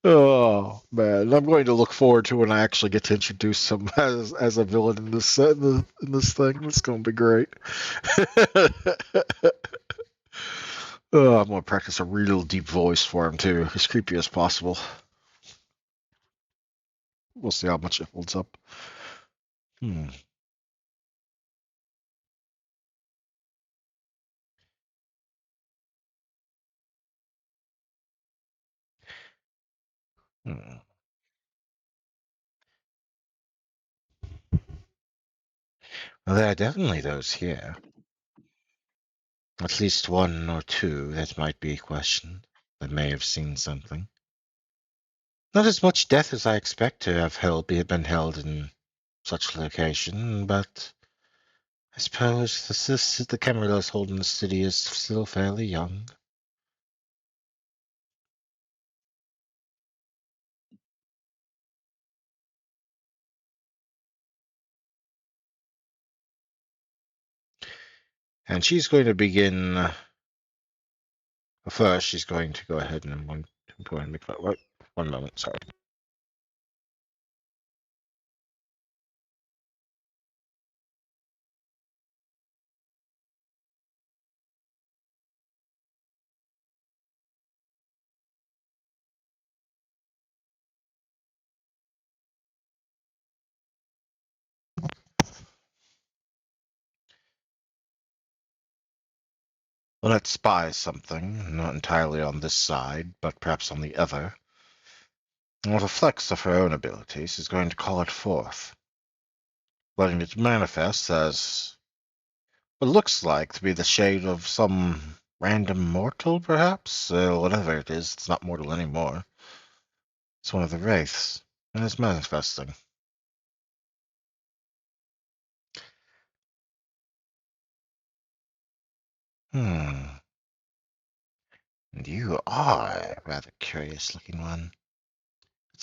A: Oh man, I'm going to look forward to when I actually get to introduce him as a villain in this in this thing. It's going to be great. Oh, I'm going to practice a real deep voice for him too, as creepy as possible. We'll see how much it holds up. Hmm. Hmm. Well, there are definitely those here. At least one or two that might be questioned, that may have seen something. Not as much death as I expect to have been held in such location, but I suppose the Camarilla holding the city is still fairly young. And she's going to begin. First, she's going to go ahead and go ahead and make that. One moment, sorry. Well, it spies something, not entirely on this side, but perhaps on the other. And with a flex of her own abilities, is going to call it forth, letting it manifest as what looks like to be the shade of some random mortal, perhaps? Whatever it is, it's not mortal anymore. It's one of the wraiths, and it's manifesting. Hmm. And you are a rather curious-looking one.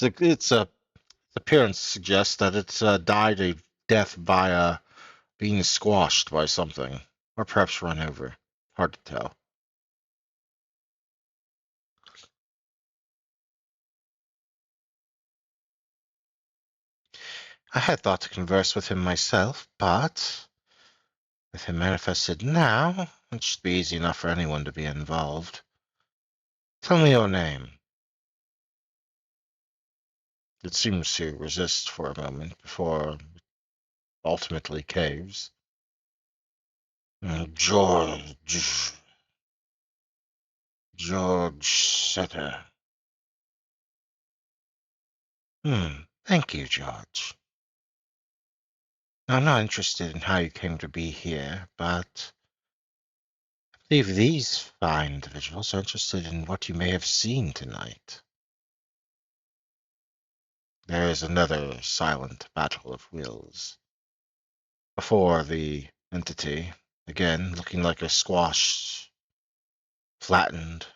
A: Its appearance suggests that it's died a death via being squashed by something, or perhaps run over. Hard to tell. I had thought to converse with him myself, but with him manifested now, it should be easy enough for anyone to be involved. Tell me your name. It seems to resist for a moment before it ultimately caves. George. George Setter. Thank you, George. I'm not interested in how you came to be here, but I believe these fine individuals are interested in what you may have seen tonight. There is another silent battle of wills. Before the entity, again looking like a squashed, flattened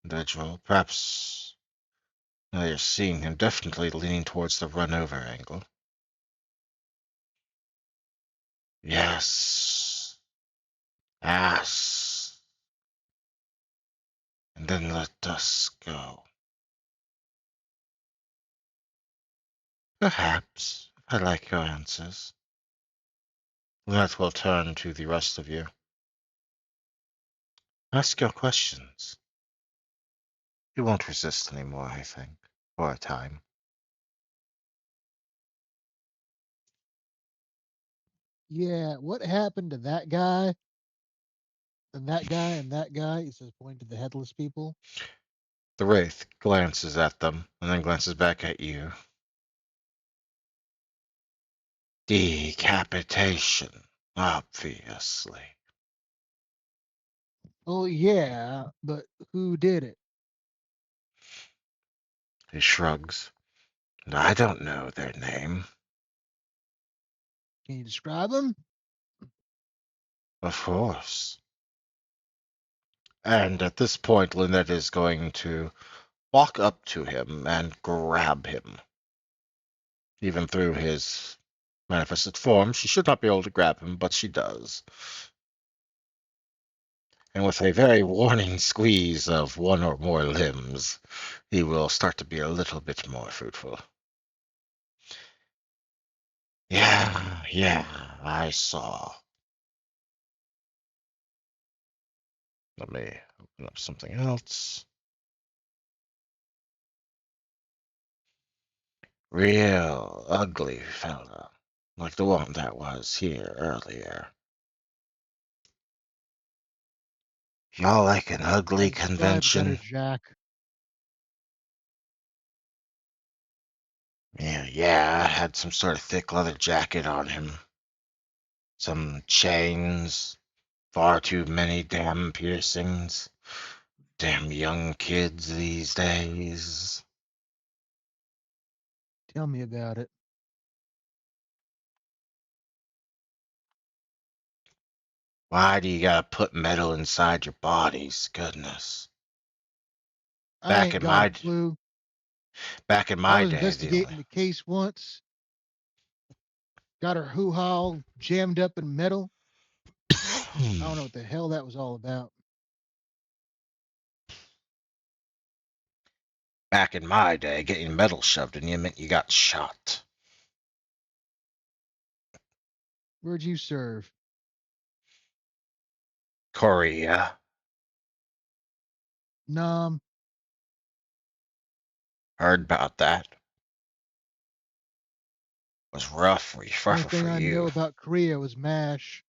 A: individual, perhaps now you're seeing him definitely leaning towards the run-over angle. Yes. Ass. And then let us go. Perhaps. I like your answers. That will turn to the rest of you. Ask your questions. You won't resist anymore, I think, for a time.
D: Yeah, what happened to that guy? And that guy and that guy? He says, pointing to the headless people.
A: The Wraith glances at them and then glances back at you. Decapitation, obviously.
D: Oh, yeah, but who did it?
A: He shrugs. I don't know their name.
D: Can you describe them?
A: Of course. And at this point, Lynette is going to walk up to him and grab him. Even through his manifested form, she should not be able to grab him, but she does. And with a very warning squeeze of one or more limbs, he will start to be a little bit more fruitful. Yeah, I saw. Let me open up something else. Real ugly fella, like the one that was here earlier. Y'all like an ugly
D: Describe better,
A: convention?
D: Jack.
A: Yeah, had some sort of thick leather jacket on him. Some chains. Far too many damn piercings. Damn young kids these days.
D: Tell me about it.
A: Why do you gotta put metal inside your bodies? Goodness.
D: I
A: Back
D: ain't
A: in
D: got a
A: my
D: clue.
A: back in
D: I
A: my
D: was
A: day, the only
D: investigating the case once. Got her hoo-ha all jammed up in metal. I don't know what the hell that was all about.
A: back in my day, getting metal shoved in you meant you got shot.
D: Where'd you serve?
A: Korea.
D: Nom.
A: Heard about that. Was
D: Only
A: rougher
D: thing
A: for
D: I know
A: you.
D: about Korea was MASH.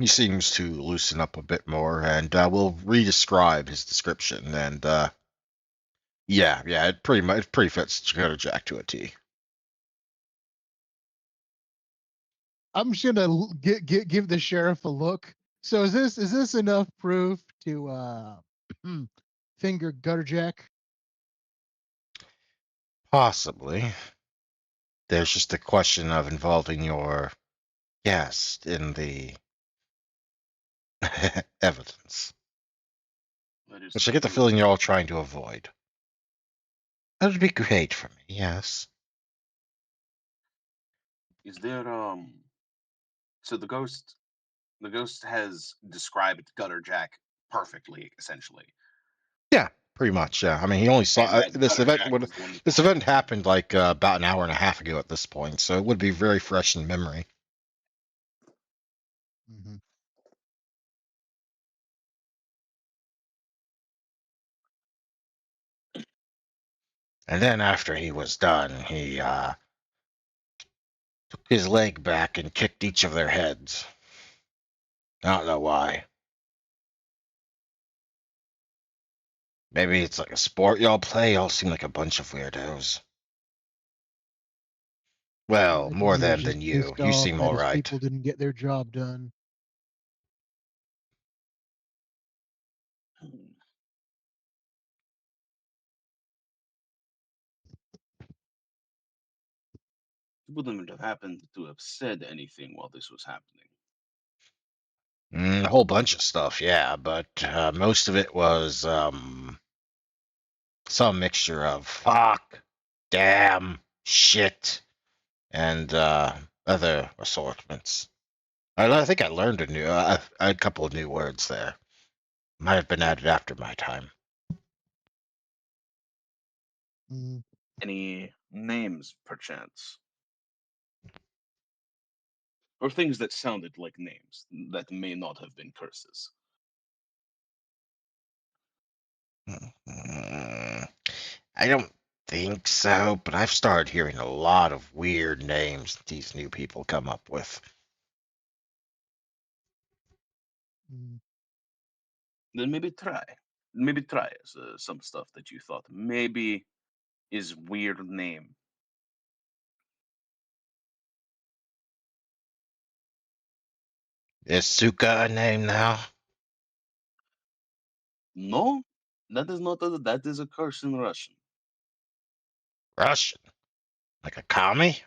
A: He seems to loosen up a bit more, and we'll re-describe his description. And yeah, it pretty fits Dakota Jack to a T.
D: I'm just gonna give the sheriff a look. So is this enough proof to finger Gutterjack?
A: Possibly. There's just a question of involving your guest in the evidence,
E: That is
A: which I get the
E: true.
A: feeling you're all trying to avoid. That would be great for me, yes.
E: Is there so the ghost has described Gutter Jack perfectly, essentially.
A: Yeah, pretty much. Yeah, I mean, he only saw
E: And that
A: this
E: Gutter
A: event.
E: Jack was the one that
A: This
E: killed
A: event
E: everyone.
A: happened like about an hour and a half ago at this point, so it would be very fresh in memory.
D: Mm-hmm.
A: And then after he was done, he took his leg back and kicked each of their heads. I don't know why. Maybe it's like a sport y'all play. Y'all seem like a bunch of weirdos. Well,
D: I think
A: more
D: he was
A: them
D: just
A: than you.
D: pissed
A: You
D: off
A: seem
D: that
A: all
D: his
A: right.
D: people didn't get their job done.
E: Hmm. It wouldn't have happened to have said anything while this was happening.
A: A whole bunch of stuff, yeah, but most of it was some mixture of fuck, damn, shit, and other assortments. I think I learned a couple of new words there. Might have been added after my time.
D: Mm.
E: Any names, perchance? Or things that sounded like names that may not have been curses.
A: Mm, I don't think so, but I've started hearing a lot of weird names that these new people come up with.
D: Mm.
E: Then maybe try. Maybe try some stuff that you thought maybe is weird name.
A: Is Suka a name now?
E: No, that is a curse in Russian.
A: Russian? Like a commie?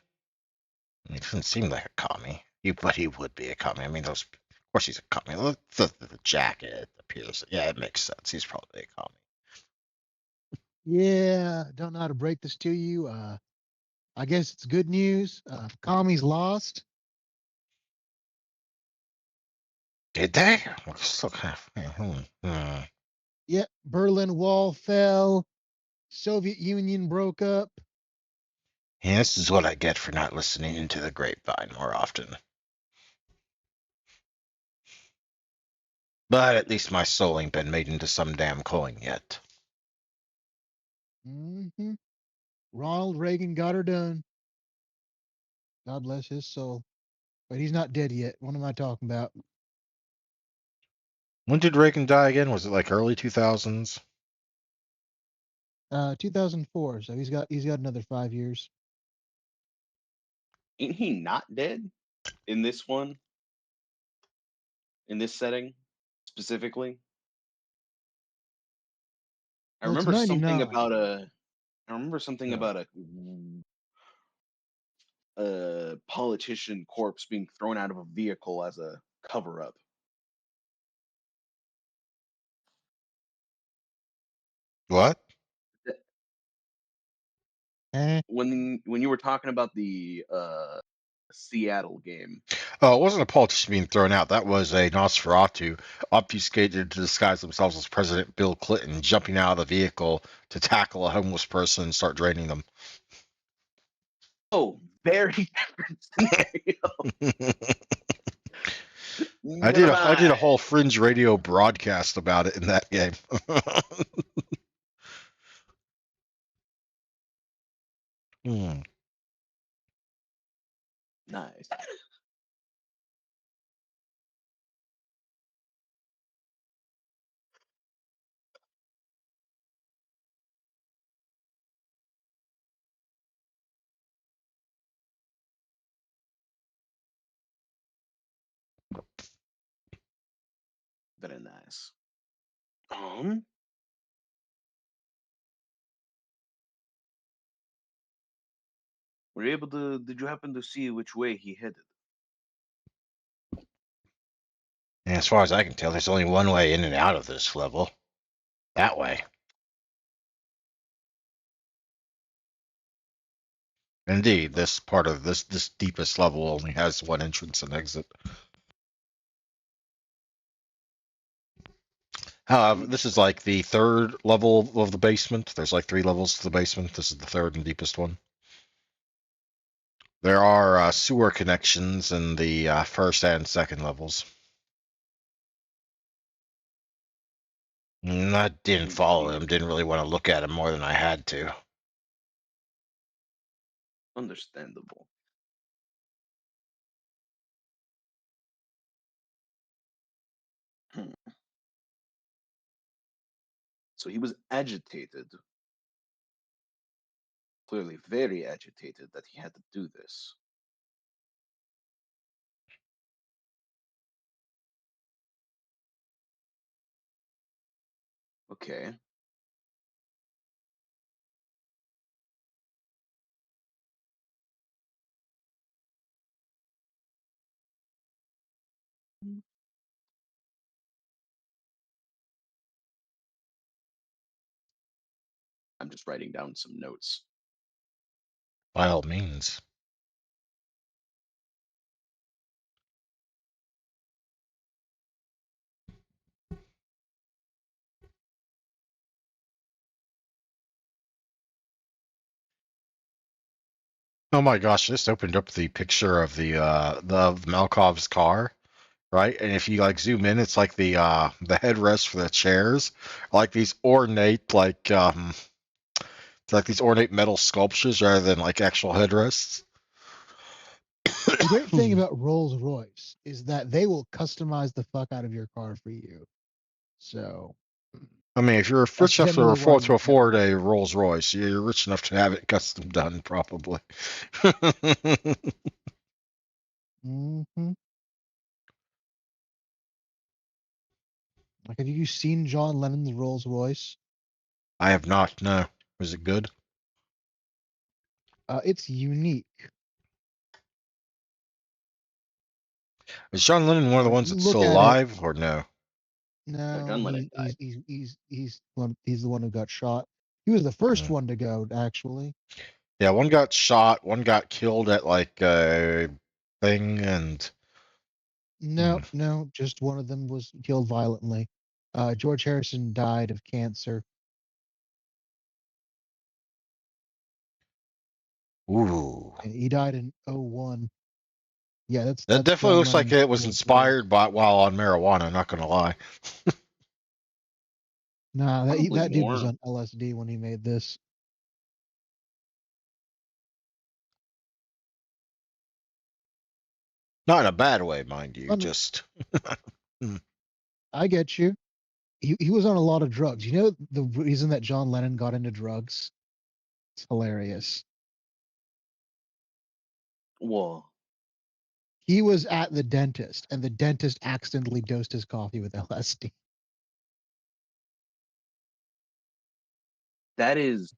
A: He doesn't seem like a commie. But he would be a commie. I mean, those. Of course, he's a commie. Look, the jacket appears. Yeah, it makes sense. He's probably a commie.
D: Yeah, don't know how to break this to you. I guess it's good news. Commies lost.
A: Did they? Still kind of.
D: Yep, Berlin Wall fell. Soviet Union broke up.
A: Yeah, this is what I get for not listening into the grapevine more often. But at least my soul ain't been made into some damn coin yet.
D: Mm-hmm. Ronald Reagan got her done. God bless his soul. But he's not dead yet. What am I talking about?
A: When did Reagan die again? Was it like early 2000s?
D: 2004. So he's got another 5 years.
E: Ain't he not dead in this one? In this setting specifically? I
D: Well, it's
E: remember something
D: 99.
E: about a. I remember something
A: Oh.
E: about a politician corpse being thrown out of a vehicle as a cover up.
A: What?
D: Eh?
E: When you were talking about the Seattle game.
A: Oh, it wasn't a politician being thrown out. That was a Nosferatu obfuscated to disguise themselves as President Bill Clinton, jumping out of the vehicle to tackle a homeless person and start draining them.
E: Oh, very different scenario.
A: I
E: Never
A: did a
E: mind.
A: whole Fringe radio broadcast about it in that game. Hmm.
E: Nice. Very nice. Were you able to? Did you happen to see which way he headed?
A: And as far as I can tell, there's only one way in and out of this level. That way. Indeed, this part of this deepest level only has one entrance and exit. However, this is like the third level of the basement. There's like 3 levels to the basement. This is the third and deepest one. There are sewer connections in the first and second levels. I didn't follow him. Didn't really want to look at him more than I had to.
E: Understandable. So he was agitated. Clearly very agitated that he had to do this. Okay. I'm just writing down some notes.
A: By all means. Oh my gosh! I just opened up the picture of the Malkov's car, right? And if you like zoom in, it's like the headrest for the chairs, like these ornate it's like these ornate metal sculptures rather than like actual headrests.
D: The great thing about Rolls Royce is that they will customize the fuck out of your car for you. So
A: I mean, if you're
D: that's
A: rich enough to
D: generally why you get
A: afford
D: one.
A: a Rolls Royce, you're rich enough to have it custom done, probably.
D: Mm-hmm. Like, have you seen John Lennon's Rolls Royce?
A: I have not. No, was it good?
D: It's unique.
A: Is John Lennon one of the
D: Like,
A: ones
D: you
A: that's
D: look
A: still
D: at it.
A: alive, or no?
E: No,
D: No,
E: John Lennon died.
D: he's the one who got shot. He was the first
A: Mm.
D: one to go, actually.
A: Yeah, one got shot, one got killed at like a thing, and
D: No, just one of them was killed violently. George Harrison died of cancer.
A: ooh,
D: And he died in '01. Yeah,
A: that
D: that's
A: definitely
D: John
A: looks like
D: Lennon's
A: it was
D: Rolls Royce.
A: inspired by while on marijuana. Not gonna lie.
D: Nah,
E: Probably
D: that dude was
E: more.
D: on LSD when he made this.
A: Not in a bad way, mind you.
D: Un-
A: Just
D: I get you. He was on a lot of drugs. You know the reason that John Lennon got into drugs? It's hilarious.
E: Well,
D: He was at the dentist, and the dentist accidentally dosed his coffee with LSD.
E: that is.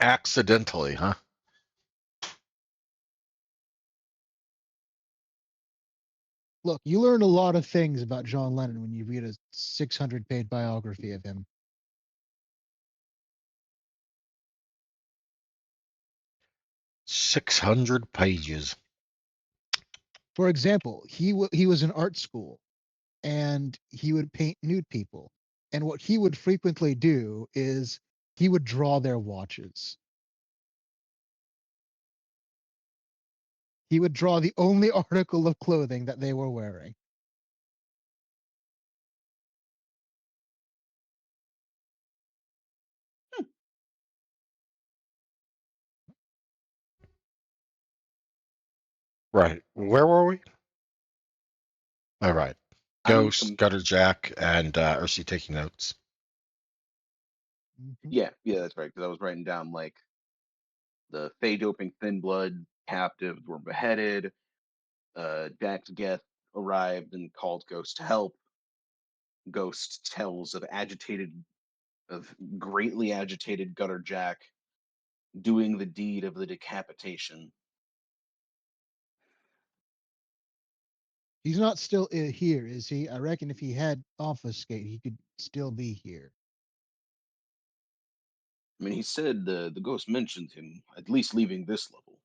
A: accidentally, huh?
D: Look, you learn a lot of things about John Lennon when you read a 600-page biography of him.
A: 600 pages.
D: For example, he was in art school, and he would paint nude people. And what he would frequently do is he would draw their watches. He would draw the only article of clothing that they were wearing.
A: Right. Where were we? All right.
E: I'm
A: Ghost, Gutter Jack, and Ursi taking notes.
D: Mhm.
E: Yeah, that's right. Because I was writing down like the Fey doping thin blood captives were beheaded. Jack's guest arrived and called Ghost to help. Ghost tells of greatly agitated Gutter Jack doing the deed of the decapitation.
D: He's not still here, is he? I reckon if he had obfuscate, he could still be here.
E: I mean, he said the ghost mentioned him at least leaving this level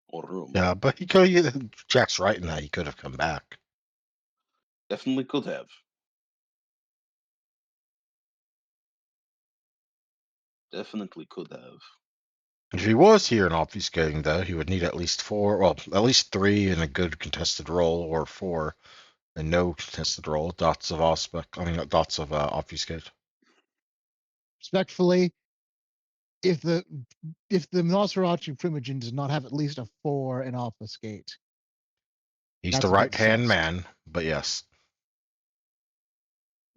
E: or room.
A: Yeah, but he could. Jack's right in that he could have come back.
E: Definitely could have. Definitely could have.
A: If he was here and obfuscating, though, he would need at least 4, well, at least 3 in a good contested roll, or 4 and no contested roll. Dots of dots of obfuscate.
D: Respectfully, if the Nosferatu Primogen does not have at least a 4 in obfuscate,
A: He's
D: that's
A: the
D: a bit
A: right hand
D: sus.
A: man, but yes.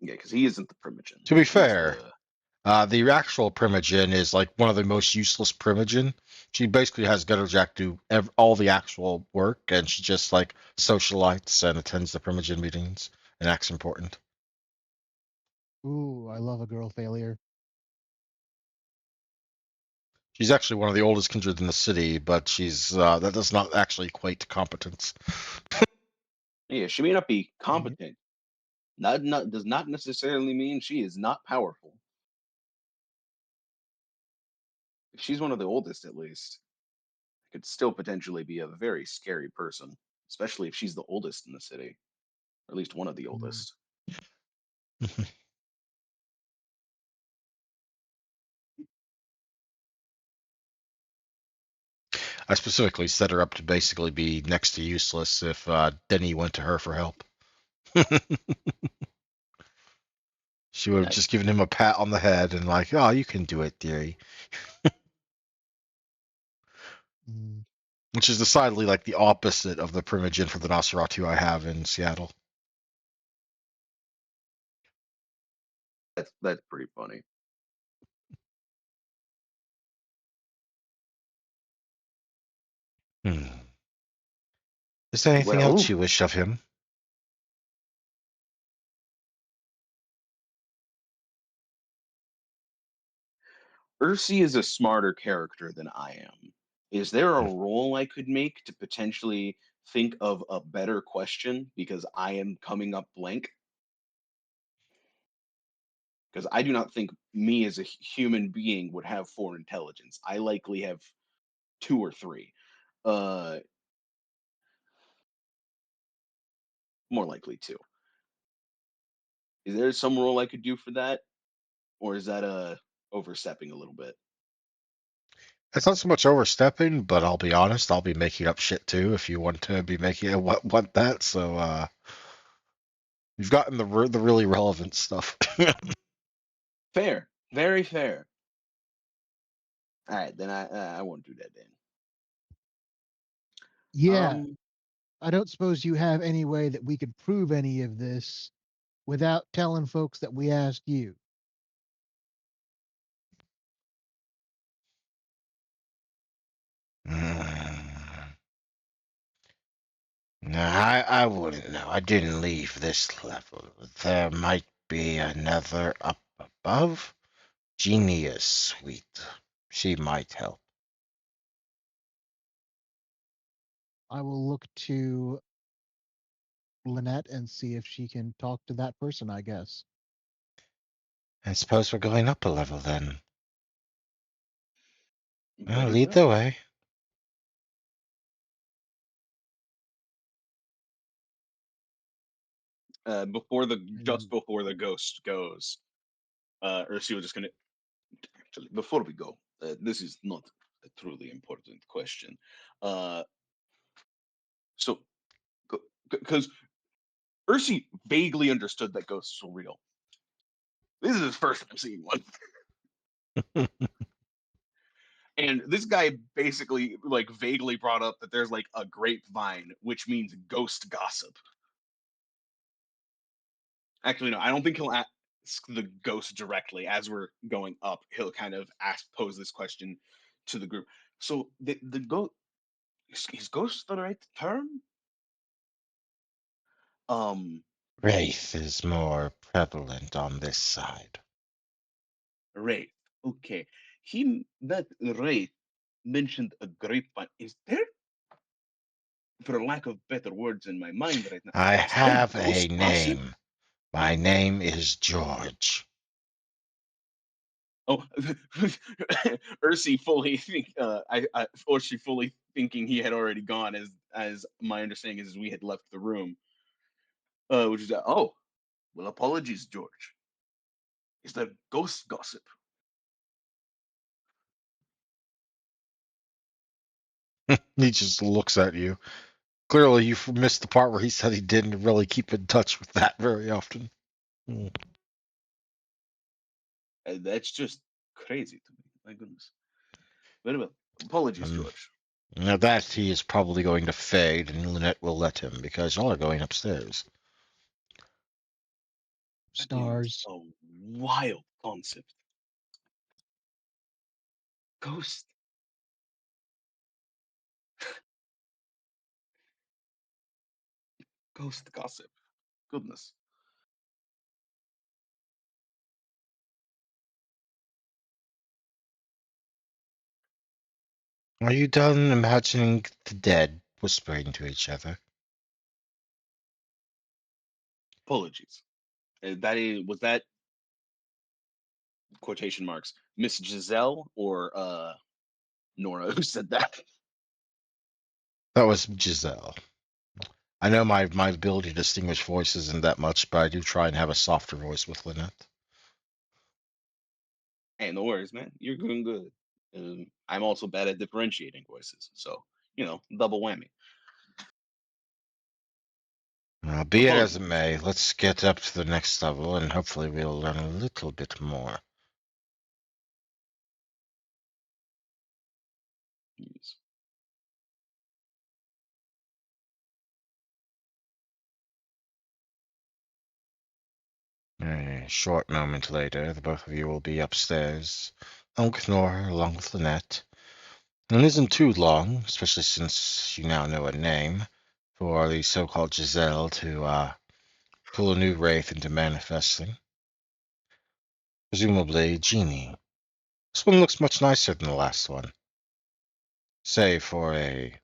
E: Yeah, because he isn't the Primogen.
A: To be
E: He's
A: fair, the actual Primogen is like one of the most useless Primogen. She basically has Gutterjack do all the actual work, and she just like socialites and attends the Primogen meetings and acts important.
D: Ooh, I love a girl failure.
A: She's actually one of the oldest kindred in the city, but she's that does not actually equate to competence.
E: Yeah, she may not be
D: Mm-hmm.
E: competent. Not does not necessarily mean she is not powerful. If she's one of the oldest, at least, could still potentially be a very scary person, especially if she's the oldest in the city, or at least one of the oldest.
A: I specifically set her up to basically be next to useless if Denny went to her for help. She would have
E: Nice.
A: just given him a pat on the head and like, oh, you can do it, dearie.
D: Mm.
A: Which is decidedly like the opposite of the Primogen for the Nosferatu I have in Seattle.
E: That's pretty funny.
A: Is there anything
E: Well,
A: else you wish of him?
E: Ursi is a smarter character than I am. Is there a role I could make to potentially think of a better question because I am coming up blank? Because I do not think me as a human being would have 4 intelligence. I likely have 2 or 3. Uh, more likely 2. Is there some role I could do for that, or is that overstepping a little bit?
A: It's not so much overstepping, but I'll be honest, I'll be making up shit too if you want to be making it want that. So you've gotten the really relevant stuff.
E: Fair, very fair. All right, then I won't do that then.
D: Yeah, I don't suppose you have any way that we could prove any of this without telling folks that we asked you.
A: No, I wouldn't know. I didn't leave this level. There might be another up above. Genius, sweet. She might help.
D: I will look to Lynette and see if she can talk to that person, I guess.
A: I suppose we're going up a level then.
E: Very
A: Lead
E: well.
A: the way.
E: Just before the ghost goes, Ursi was just gonna actually before we go. This is not a truly important question. So, because Ursi vaguely understood that ghosts were real. This is his first time seeing one. And this guy basically like vaguely brought up that there's like a grapevine, which means ghost gossip. Actually, no, I don't think he'll ask the ghost directly as we're going up. He'll kind of pose this question to the group. So the ghost is ghost the right term?
A: Wraith is more prevalent on this side.
E: Wraith. Okay. That Wraith mentioned a grapevine. Is there, for lack of better words in my mind right now,
A: I
E: is there
A: have a
E: ghost gossip?
A: name. My name is George.
E: Oh, Ursi fully think or she fully thinking he had already gone, as my understanding is we had left the room. Which is oh, well, apologies, George. Is there ghost gossip?
A: He just looks at you. Clearly, you missed the part where he said he didn't really keep in touch with that very often.
E: That's just crazy to me. My goodness. Very well. Apologies,
A: Um,
E: George.
A: Now that he is probably going to fade, and Lynette will let him because y'all are going upstairs.
E: That is
D: Stars.
E: a wild concept. Ghost. Ghost gossip. Goodness.
A: Are you done imagining the dead whispering to each other?
E: Apologies. Was that quotation marks Miss Giselle or Nora who said that?
A: That was Giselle. I know my ability to distinguish voices isn't that much, but I do try and have a softer voice with Lynette.
E: Hey, no worries, man. You're doing good. I'm also bad at differentiating voices, so double whammy.
A: Be it as it
E: Apologies.
A: may, let's get up to the next level, and hopefully we'll learn a little bit more.
E: Yes.
A: A short moment later, the both of you will be upstairs, along with Nora, along with Lynette. And it isn't too long, especially since you now know a name, for the so-called Giselle to pull a new wraith into manifesting. Presumably, Genie. This one looks much nicer than the last one, save for a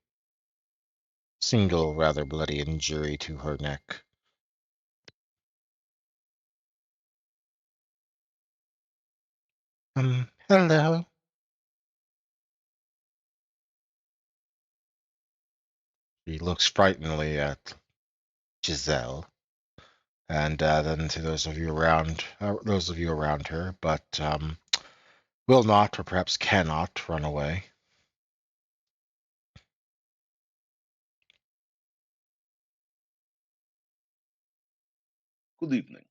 A: single rather bloody injury to her neck. Hello. She looks frighteningly at Giselle, and then to those of you around her, but will not, or perhaps cannot, run away.
E: Good evening.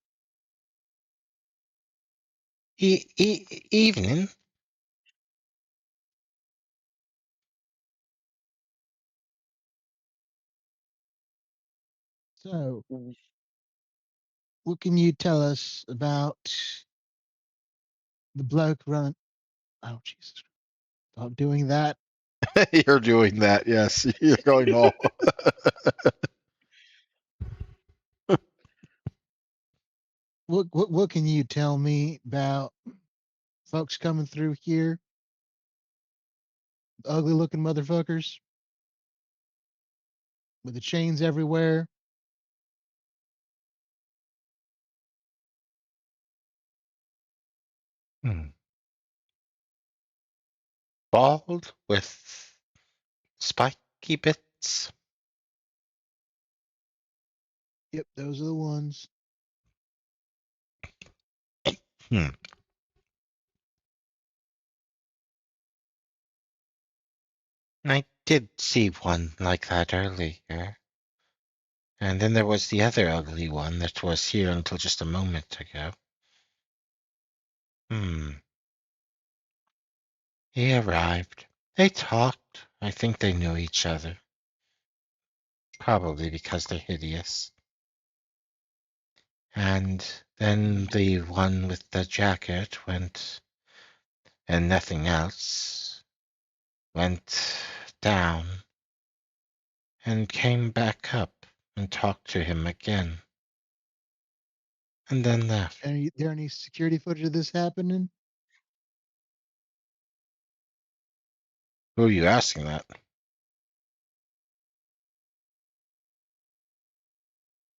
A: Evening.
D: So, what can you tell us about the bloke running? Oh, Jesus. Stop doing that.
A: You're doing that, yes. You're going all.
D: What can you tell me about folks coming through here? Ugly looking motherfuckers with the chains everywhere.
A: Bald with spiky bits.
D: Yep, those are the ones.
A: Hmm. I did see one like that earlier. And then there was the other ugly one that was here until just a moment ago. He arrived. They talked. I think they knew each other. Probably because they're hideous. And then the one with the jacket went, and nothing else, went down and came back up. and talked to him again. And then left.
D: There any security footage of this happening?
A: Who are you asking that?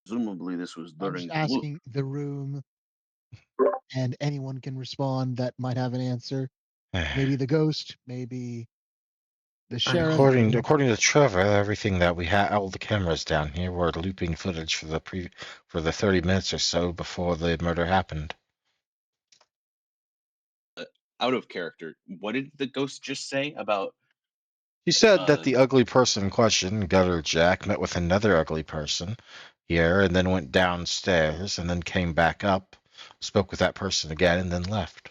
E: Presumably, this was
D: I'm
E: during
D: just
E: the loop.
D: asking the room, and anyone can respond that might have an answer. Maybe the ghost, maybe the sheriff.
A: According to Trevor, everything that we had, all the cameras down here were looping footage for the 30 minutes or so before the murder happened.
C: Out of character, what did the ghost just say about?
A: He said that the ugly person in question, Gutter Jack, met with another ugly person here and then went downstairs and then came back up, spoke with that person again, and then left.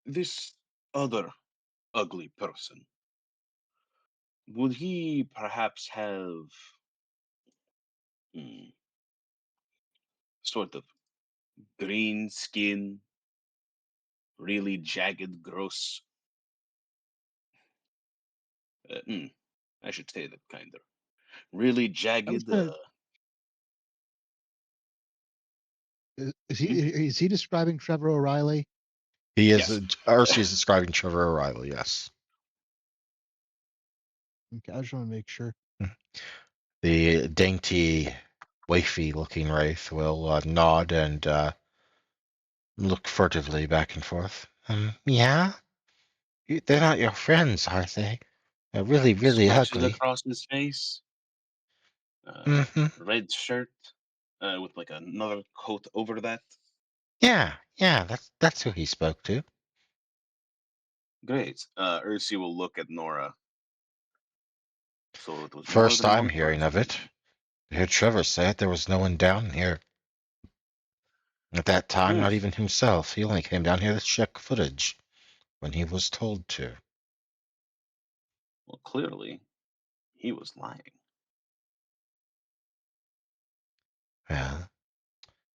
E: This other ugly person, would he perhaps have sort of green skin, really jagged, gross? I should say that kinder. Really jagged.
D: Is he describing Trevor O'Reilly?
A: He is.
C: Yes.
A: Arcee is describing Trevor O'Reilly. Yes.
D: Okay, I just want to make sure.
A: The dainty, wafy-looking wraith will nod and look furtively back and forth. Yeah? They're not your friends, are they? They're really, really
E: Scratches
A: ugly.
E: across his face. Red shirt with like another coat over that.
A: Yeah, that's who he spoke to.
E: Great. Ursi will look at Nora. So it was more
A: First
E: than
A: I'm
E: one
A: hearing of
E: person.
A: it. I heard Trevor say it. There was no one down here. At that time, not even himself. He only came down here to check footage when he was told to.
E: Well, clearly, he was lying.
A: Well,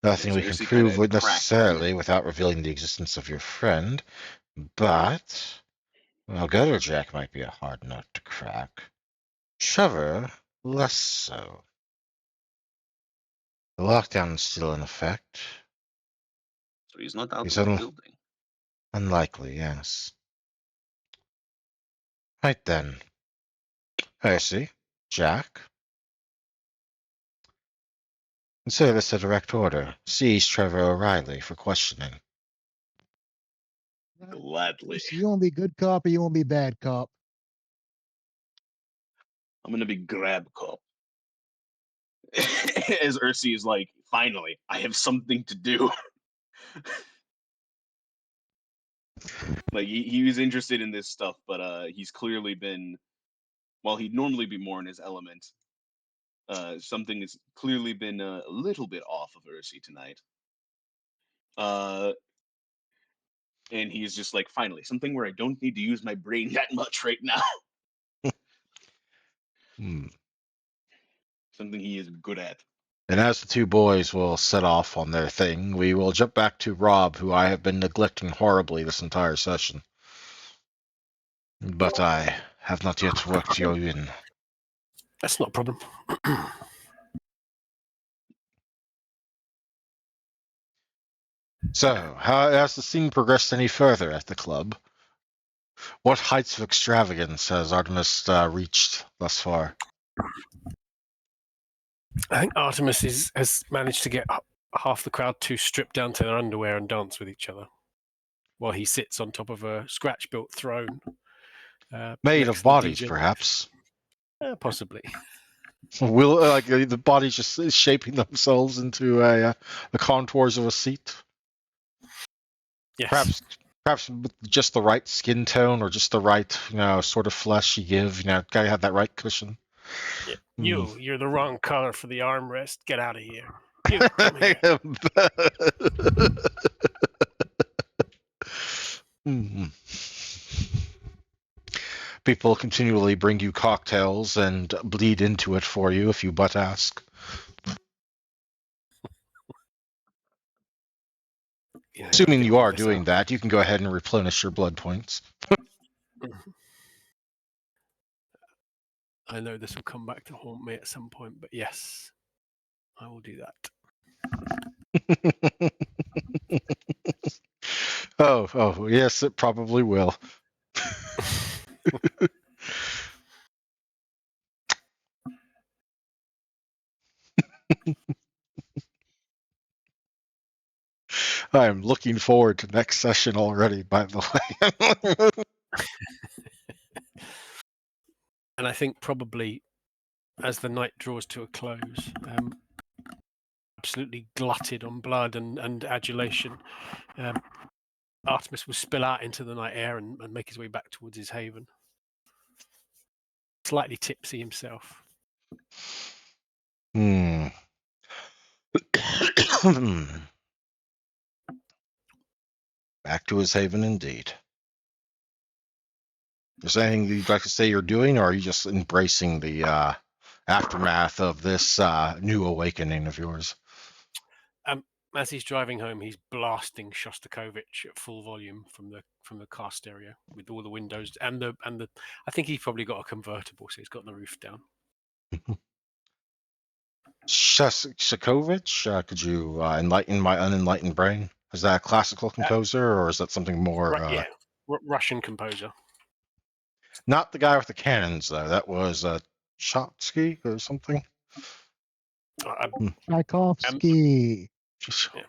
A: nothing we can
E: Ursi
A: prove
E: kinda
A: would
E: cracked.
A: necessarily without revealing the existence of your friend, but, well, Gutter Jack might be a hard nut to crack. Trevor, less so. The lockdown is still in effect.
E: So he's not out
A: He's
E: of the building.
A: unlikely, yes. Right then. Percy, Jack. Consider this a direct order. Seize Trevor O'Reilly for questioning.
E: Gladly.
D: So you want to be good cop or you want to be bad cop?
E: I'm gonna be grab cop. As Ursi is like, finally, I have something to do. Like he was interested in this stuff, but he's clearly been, while he'd normally be more in his element, something has clearly been a little bit off of Ursi tonight. And he's just like, finally, something where I don't need to use my brain that much right now. Something he is good at.
A: And as the two boys will set off on their thing, we will jump back to Rob, who I have been neglecting horribly this entire session. But I have not yet worked you in.
B: That's not a problem.
A: So, how has the scene progressed any further at the club? What heights of extravagance has Artemis reached thus far?
B: I think Artemis has managed to get half the crowd to strip down to their underwear and dance with each other while he sits on top of a scratch-built throne.
A: Made of bodies, perhaps.
B: Possibly.
A: Will the bodies just shaping themselves into the contours of a seat?
B: Yes.
A: Perhaps with just the right skin tone or just the right, sort of flesh you give. Gotta have that right cushion.
B: Yeah. You're the wrong color for the armrest. Get out of here. You come here.
A: People continually bring you cocktails and bleed into it for you if you but ask. Assuming you are doing that, you can go ahead and replenish your blood points.
B: I know this will come back to haunt me at some point, but yes, I will do that.
A: Oh, yes, it probably will. I'm looking forward to next session already, by the way.
B: And I think probably as the night draws to a close, absolutely glutted on blood and adulation, Artemis will spill out into the night air and make his way back towards his haven. Slightly tipsy himself.
A: Back to his haven indeed. Is there anything you'd like to say you're doing, or are you just embracing the aftermath of this new awakening of yours?
B: As he's driving home, he's blasting Shostakovich at full volume from the car stereo with all the windows and the. I think he's probably got a convertible, so he's got the roof down.
A: Shostakovich, could you enlighten my unenlightened brain? Is that a classical composer, or is that something more?
B: Yeah, Russian composer.
A: Not the guy with the cannons, though. That was Chotsky or something.
D: Tchaikovsky.
B: Yeah.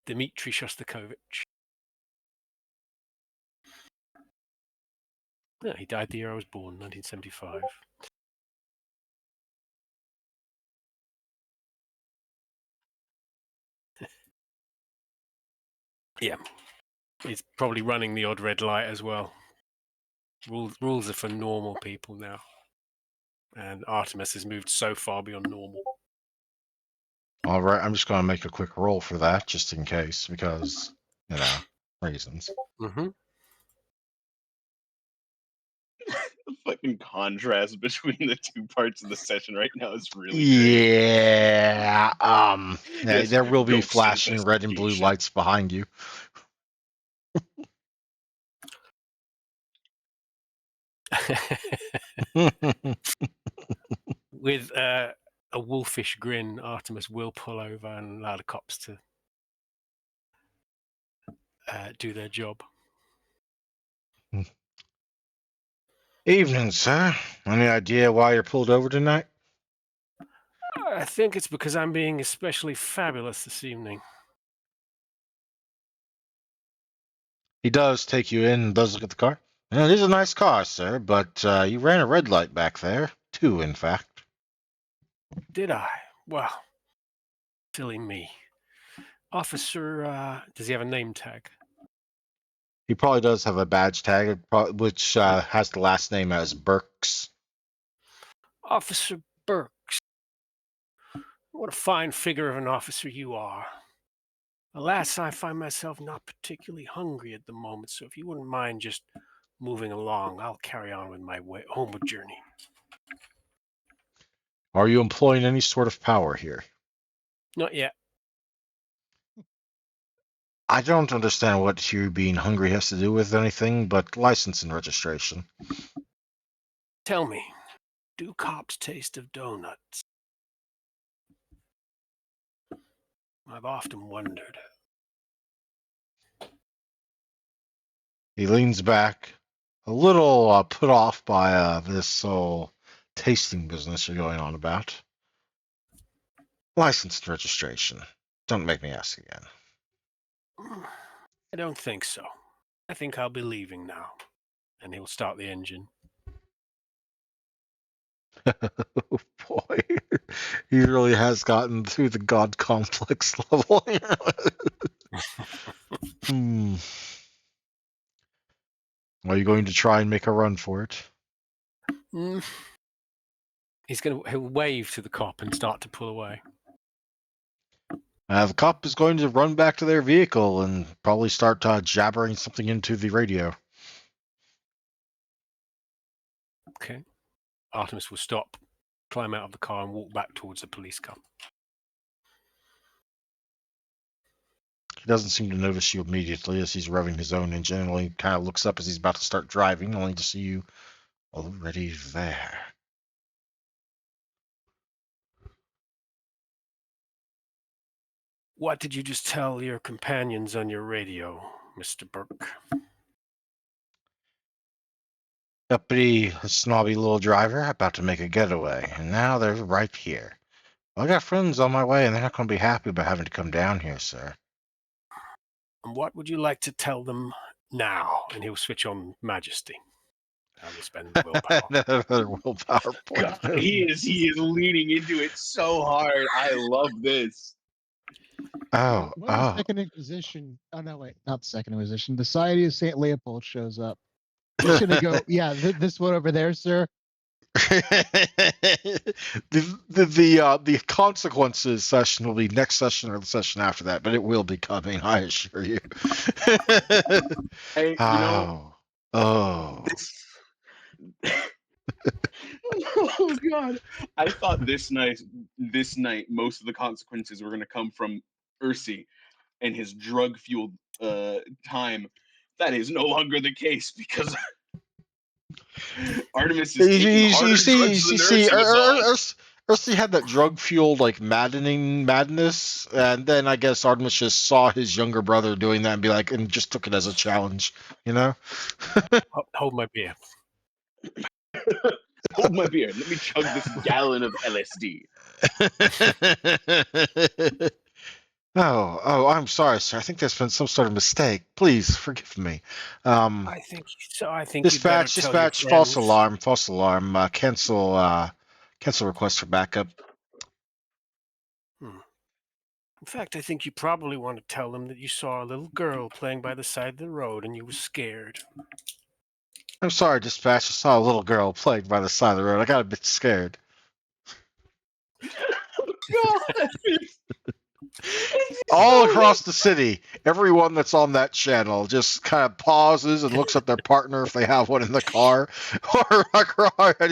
B: Dmitri Shostakovich. Yeah, he died the year I was born, 1975. Yeah, he's probably running the odd red light as well. Rules are for normal people now, and Artemis has moved so far beyond normal.
A: All right, I'm just going to make a quick roll for that, just in case, because, reasons.
B: Mm-hmm.
C: The fucking contrast between the two parts of the session right now is really great.
A: Yeah,
C: Yes,
A: there will be
C: ghost
A: flashing red and blue
C: investigation.
A: lights behind you.
B: With a wolfish grin, Artemis will pull over and allow the cops to do their job.
A: Evening, sir. Any idea why you're pulled over tonight?
B: I think it's because I'm being especially fabulous this evening.
A: He does take you in and does look at the car. It is a nice car, sir, but you ran a red light back there. 2, in fact.
B: Did I? Well, silly me. Officer, does he have a name tag?
A: He probably does have a badge tag, which has the last name as Burks.
B: Officer Burks. What a fine figure of an officer you are. Alas, I find myself not particularly hungry at the moment, so if you wouldn't mind just moving along, I'll carry on with my homeward journey.
A: Are you employing any sort of power here?
B: Not yet.
A: I don't understand what you being hungry has to do with anything but license and registration.
B: Tell me, do cops taste of donuts? I've often wondered.
A: He leans back, a little put off by this whole tasting business you're going on about. License and registration. Don't make me ask again.
B: I don't think so. I think I'll be leaving now. And he'll start the engine.
A: Oh boy, he really has gotten through the god complex level. Are you going to try and make a run for it?
B: He'll wave to the cop and start to pull away.
A: The cop is going to run back to their vehicle and probably start jabbering something into the radio.
B: Okay. Artemis will stop, climb out of the car, and walk back towards the police car.
A: He doesn't seem to notice you immediately as he's revving his own engine, and only kind of looks up as he's about to start driving, only to see you already there.
B: What did you just tell your companions on your radio, Mr. Burke?
A: Uppity, snobby little driver about to make a getaway, and now they're right here. Well, I got friends on my way, and they're not going to be happy about having to come down here, sir.
B: And what would you like to tell them now? And he'll switch on Majesty. And we'll spend willpower.
A: Another willpower point.
C: God, he is leaning into it so hard. I love this.
A: Oh,
D: When the Second Inquisition, oh no, wait, not the Second Inquisition, the Society of Saint Leopold shows up. He's gonna go, yeah, this one over there, sir.
A: the consequences session will be next session or the session after that, but it will be coming, I assure you.
C: Hey,
A: Oh.
C: Oh God! I thought this night, most of the consequences were going to come from Ursi and his drug-fueled time. That is no longer the case because Artemis is taking harder drugs than Ursi was on.
A: Ursi had that drug-fueled, like, madness, and then I guess Artemis just saw his younger brother doing that and be like, and just took it as a challenge, you know?
B: Hold my beer.
C: Hold my beer. Let me chug this gallon of LSD.
A: Oh, I'm sorry, sir. I think there's been some sort of mistake. Please forgive me.
B: I think so. I think
A: Dispatch,
B: you'd better tell your
A: false
B: friends.
A: alarm. Cancel request for backup.
B: In fact, I think you probably want to tell them that you saw a little girl playing by the side of the road and you were scared.
A: I'm sorry, dispatch. I saw a little girl playing by the side of the road. I got a bit scared.
C: God.
A: All across the city, everyone that's on that channel just kind of pauses and looks at their partner if they have one in the car, or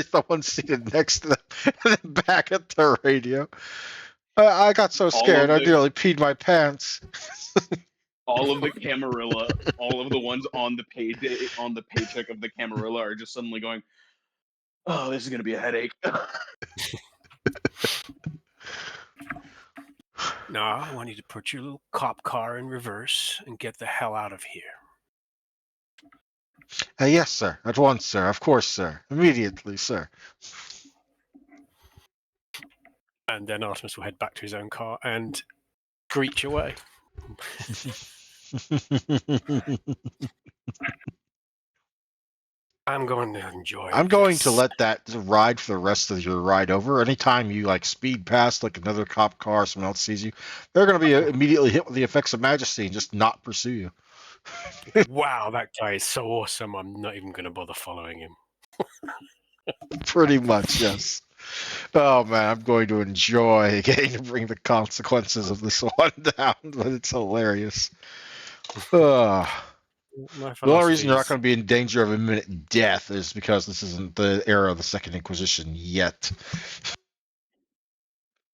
A: someone seated next to them, and then back at their radio. I got so scared, I nearly peed my pants.
C: All of the Camarilla, all of the ones on the paycheck of the Camarilla are just suddenly going, "Oh, this is gonna be a headache."
B: Now, I want you to put your little cop car in reverse and get the hell out of here.
A: Yes, sir. At once, sir. Of course, sir. Immediately, sir.
B: And then Artemis will head back to his own car and screech away. I'm going to enjoy
A: I'm going
B: this.
A: to let that ride for the rest of your ride over. Anytime you like speed past like another cop car, or someone else sees you, they're going to be immediately hit with the effects of majesty and just not pursue you.
B: Wow, that guy is so awesome. I'm not even going to bother following him.
A: Pretty much, yes. Oh man, I'm going to enjoy getting to bring the consequences of this one down, but it's hilarious.
B: My
A: The only reason you're not
B: philosophy
A: going to be in danger of imminent death is because this isn't the era of the Second Inquisition yet.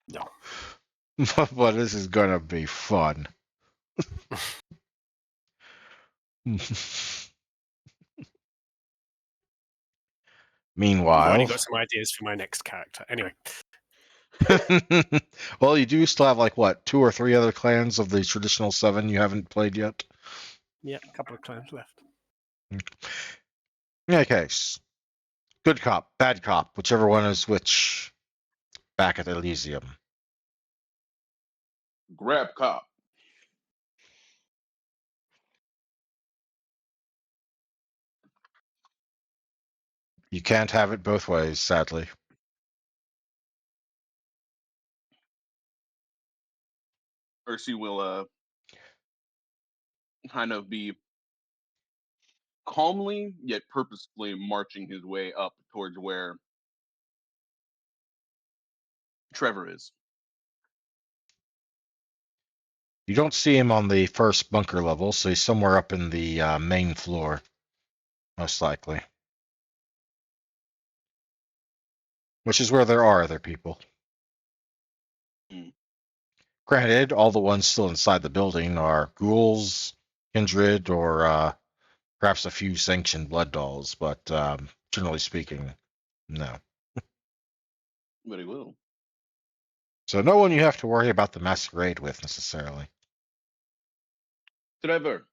B: No.
A: But this is going to be fun.
B: I've
A: Meanwhile,
B: already got some ideas for my next character. Anyway,
A: well, you do still have like what, 2 or 3 other clans of the traditional 7 you haven't played yet.
B: yeah, a couple of clans left.
A: In any case, good cop, bad cop, whichever one is which. Back at Elysium.
C: Grab cop.
A: You can't have it both ways, sadly.
C: Ursi will kind of be calmly yet purposefully marching his way up towards where Trevor is.
A: You don't see him on the first bunker level, so he's somewhere up in the main floor, most likely. Which is where there are other people. Granted, all the ones still inside the building are ghouls, kindred, or perhaps a few sanctioned blood dolls, but generally speaking, no.
C: Very well.
A: So no one you have to worry about the masquerade with necessarily.
C: Trevor.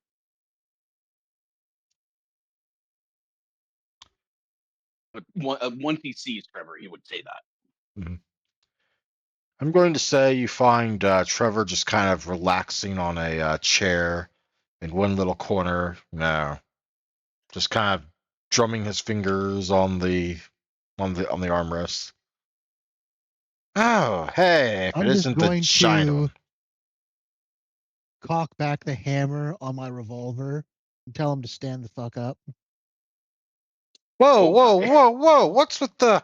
C: But once he sees Trevor, he would say that.
A: Mhm. I'm going to say you find Trevor just kind of relaxing on a chair in one little corner. No, just kind of drumming his fingers on the armrest. Oh, hey! If it
D: I'm just
A: isn't the
D: going
A: giant
D: to
A: one.
D: cock back the hammer on my revolver and tell him to stand the fuck up.
A: Whoa,
C: Oh,
A: whoa,
C: hi.
A: whoa, whoa! What's with the?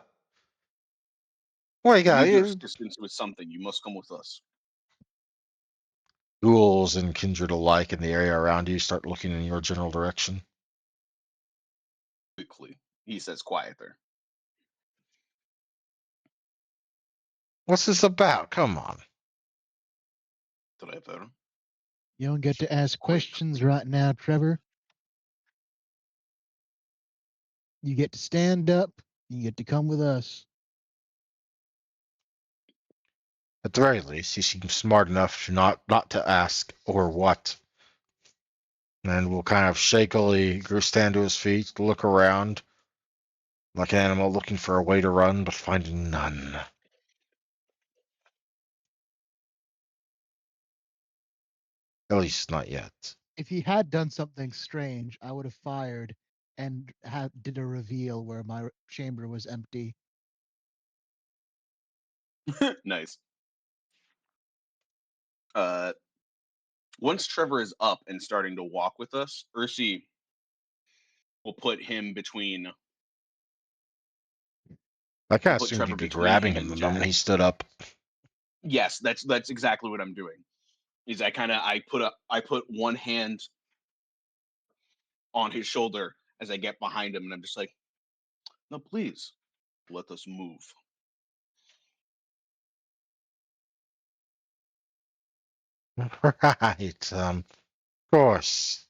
A: What you got?
C: Use your assistance with something. You must come with us.
A: Ghouls and kindred alike in the area around you start looking in your general direction.
C: Quickly, he says quieter.
A: What's this about? Come on.
C: Trevor.
D: You don't get to ask
C: Quick.
D: questions right now, Trevor. You get to stand up. You get to come with us.
A: At the very least, he seems smart enough to not to ask or what. And will kind of shakily stand to his feet, look around like an animal looking for a way to run, but finding none. At least not yet.
D: If he had done something strange, I would have fired and did a reveal where my chamber was empty.
C: Nice. Once Trevor is up and starting to walk with us, Ursi will put him between.
A: I kind
C: We'll
A: of
C: put
A: assumed
C: Trevor
A: you'd be
C: between
A: grabbing
C: him
A: him
C: and
A: the moment
C: Jack.
A: he stood up.
C: Yes, that's exactly what I'm doing. Is I put one hand on his shoulder as I get behind him, and I'm just like, no, please, let us move.
A: Right. Of course.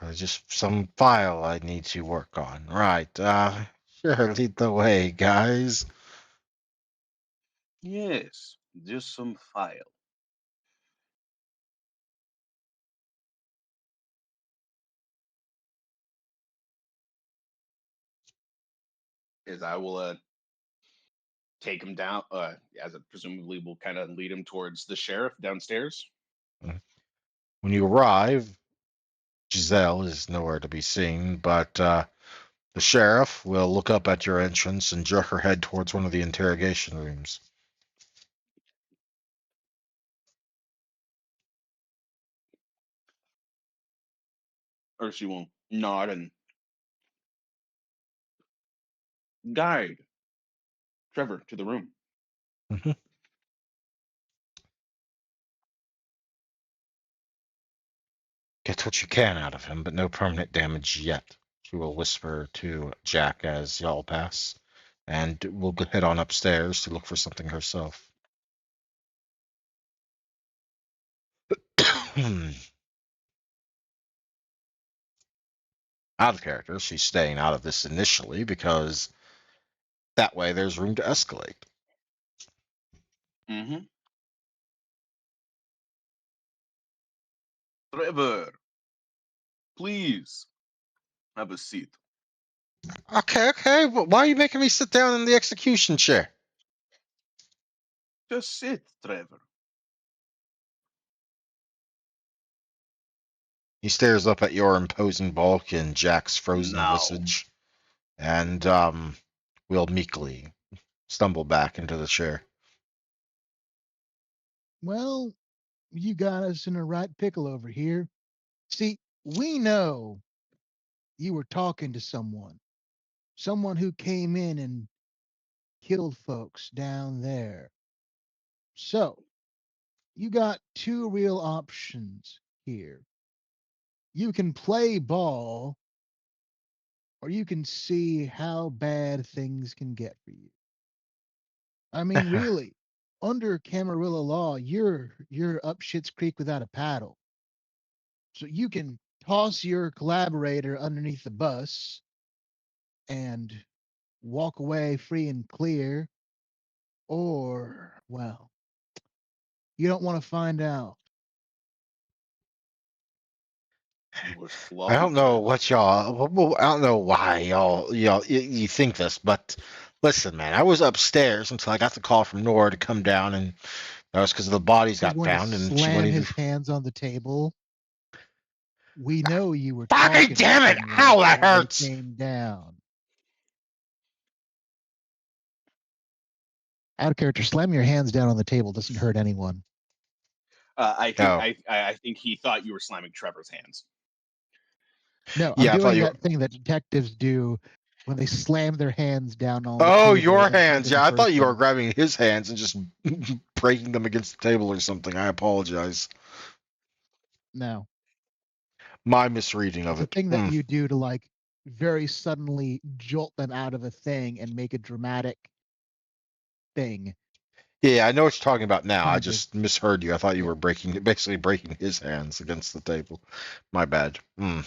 A: There's just some file I need to work on. Right. Sure, lead the way, guys.
C: Yes, just some file. Is I will take him down, as it presumably will kind of lead him towards the sheriff downstairs.
A: When you arrive, Giselle is nowhere to be seen, but the sheriff will look up at your entrance and jerk her head towards one of the interrogation rooms.
C: Or she will nod and guide Trevor to the room.
A: Mhm. Get what you can out of him, but no permanent damage yet. She will whisper to Jack as y'all pass, and will head on upstairs to look for something herself. Out of character, she's staying out of this initially because that way there's room to escalate.
C: Mm-hmm. Trevor, please have a seat.
A: Okay, but why are you making me sit down in the execution chair?
C: Just sit, Trevor.
A: He stares up at your imposing bulk and Jack's frozen
C: Now.
A: visage, and will meekly stumble back into the chair.
D: Well, you got us in a right pickle over here. See, we know you were talking to someone who came in and killed folks down there. So, you got two real options here. You can play ball, or you can see how bad things can get for you. I mean, really, under Camarilla law, you're up Shit's Creek without a paddle. So you can toss your collaborator underneath the bus and walk away free and clear, or, well, you don't want to find out.
E: You were
A: I
E: sloppy,
A: don't know
E: Trevor.
A: what y'all. I don't know why you think this, but listen, man. I was upstairs until I got the call from Nora to come down, and that was because the bodies
D: He's
A: got
D: going to
A: found, and she
D: slam
A: wanted
D: his
A: to.
D: hands on the table. We know you were
A: Fucking
D: talking to
A: damn it!
D: someone
A: Ow, that
D: before they
A: hurts.
D: came down. Out of character, slamming your hands down on the table doesn't hurt anyone.
C: I think
A: Oh,
C: I think he thought you were slamming Trevor's hands.
D: No, I'm
A: yeah. I thought
D: doing
A: you were.
D: that thing that detectives do when they slam their hands down on the
A: Oh,
D: table
A: your
D: in front
A: hands.
D: of the
A: Yeah, I thought you were
D: person.
A: grabbing his hands and just breaking them against the table or something. I apologize.
D: No,
A: My misreading of
D: it's a
A: it.
D: thing that
A: Hmm.
D: you do to like very suddenly jolt them out of a thing and make a dramatic thing.
A: Yeah, I know what you're talking about now. I
D: Kind of.
A: just misheard you. I thought you
D: Yeah.
A: were basically breaking his hands against the table. My bad. Hmm.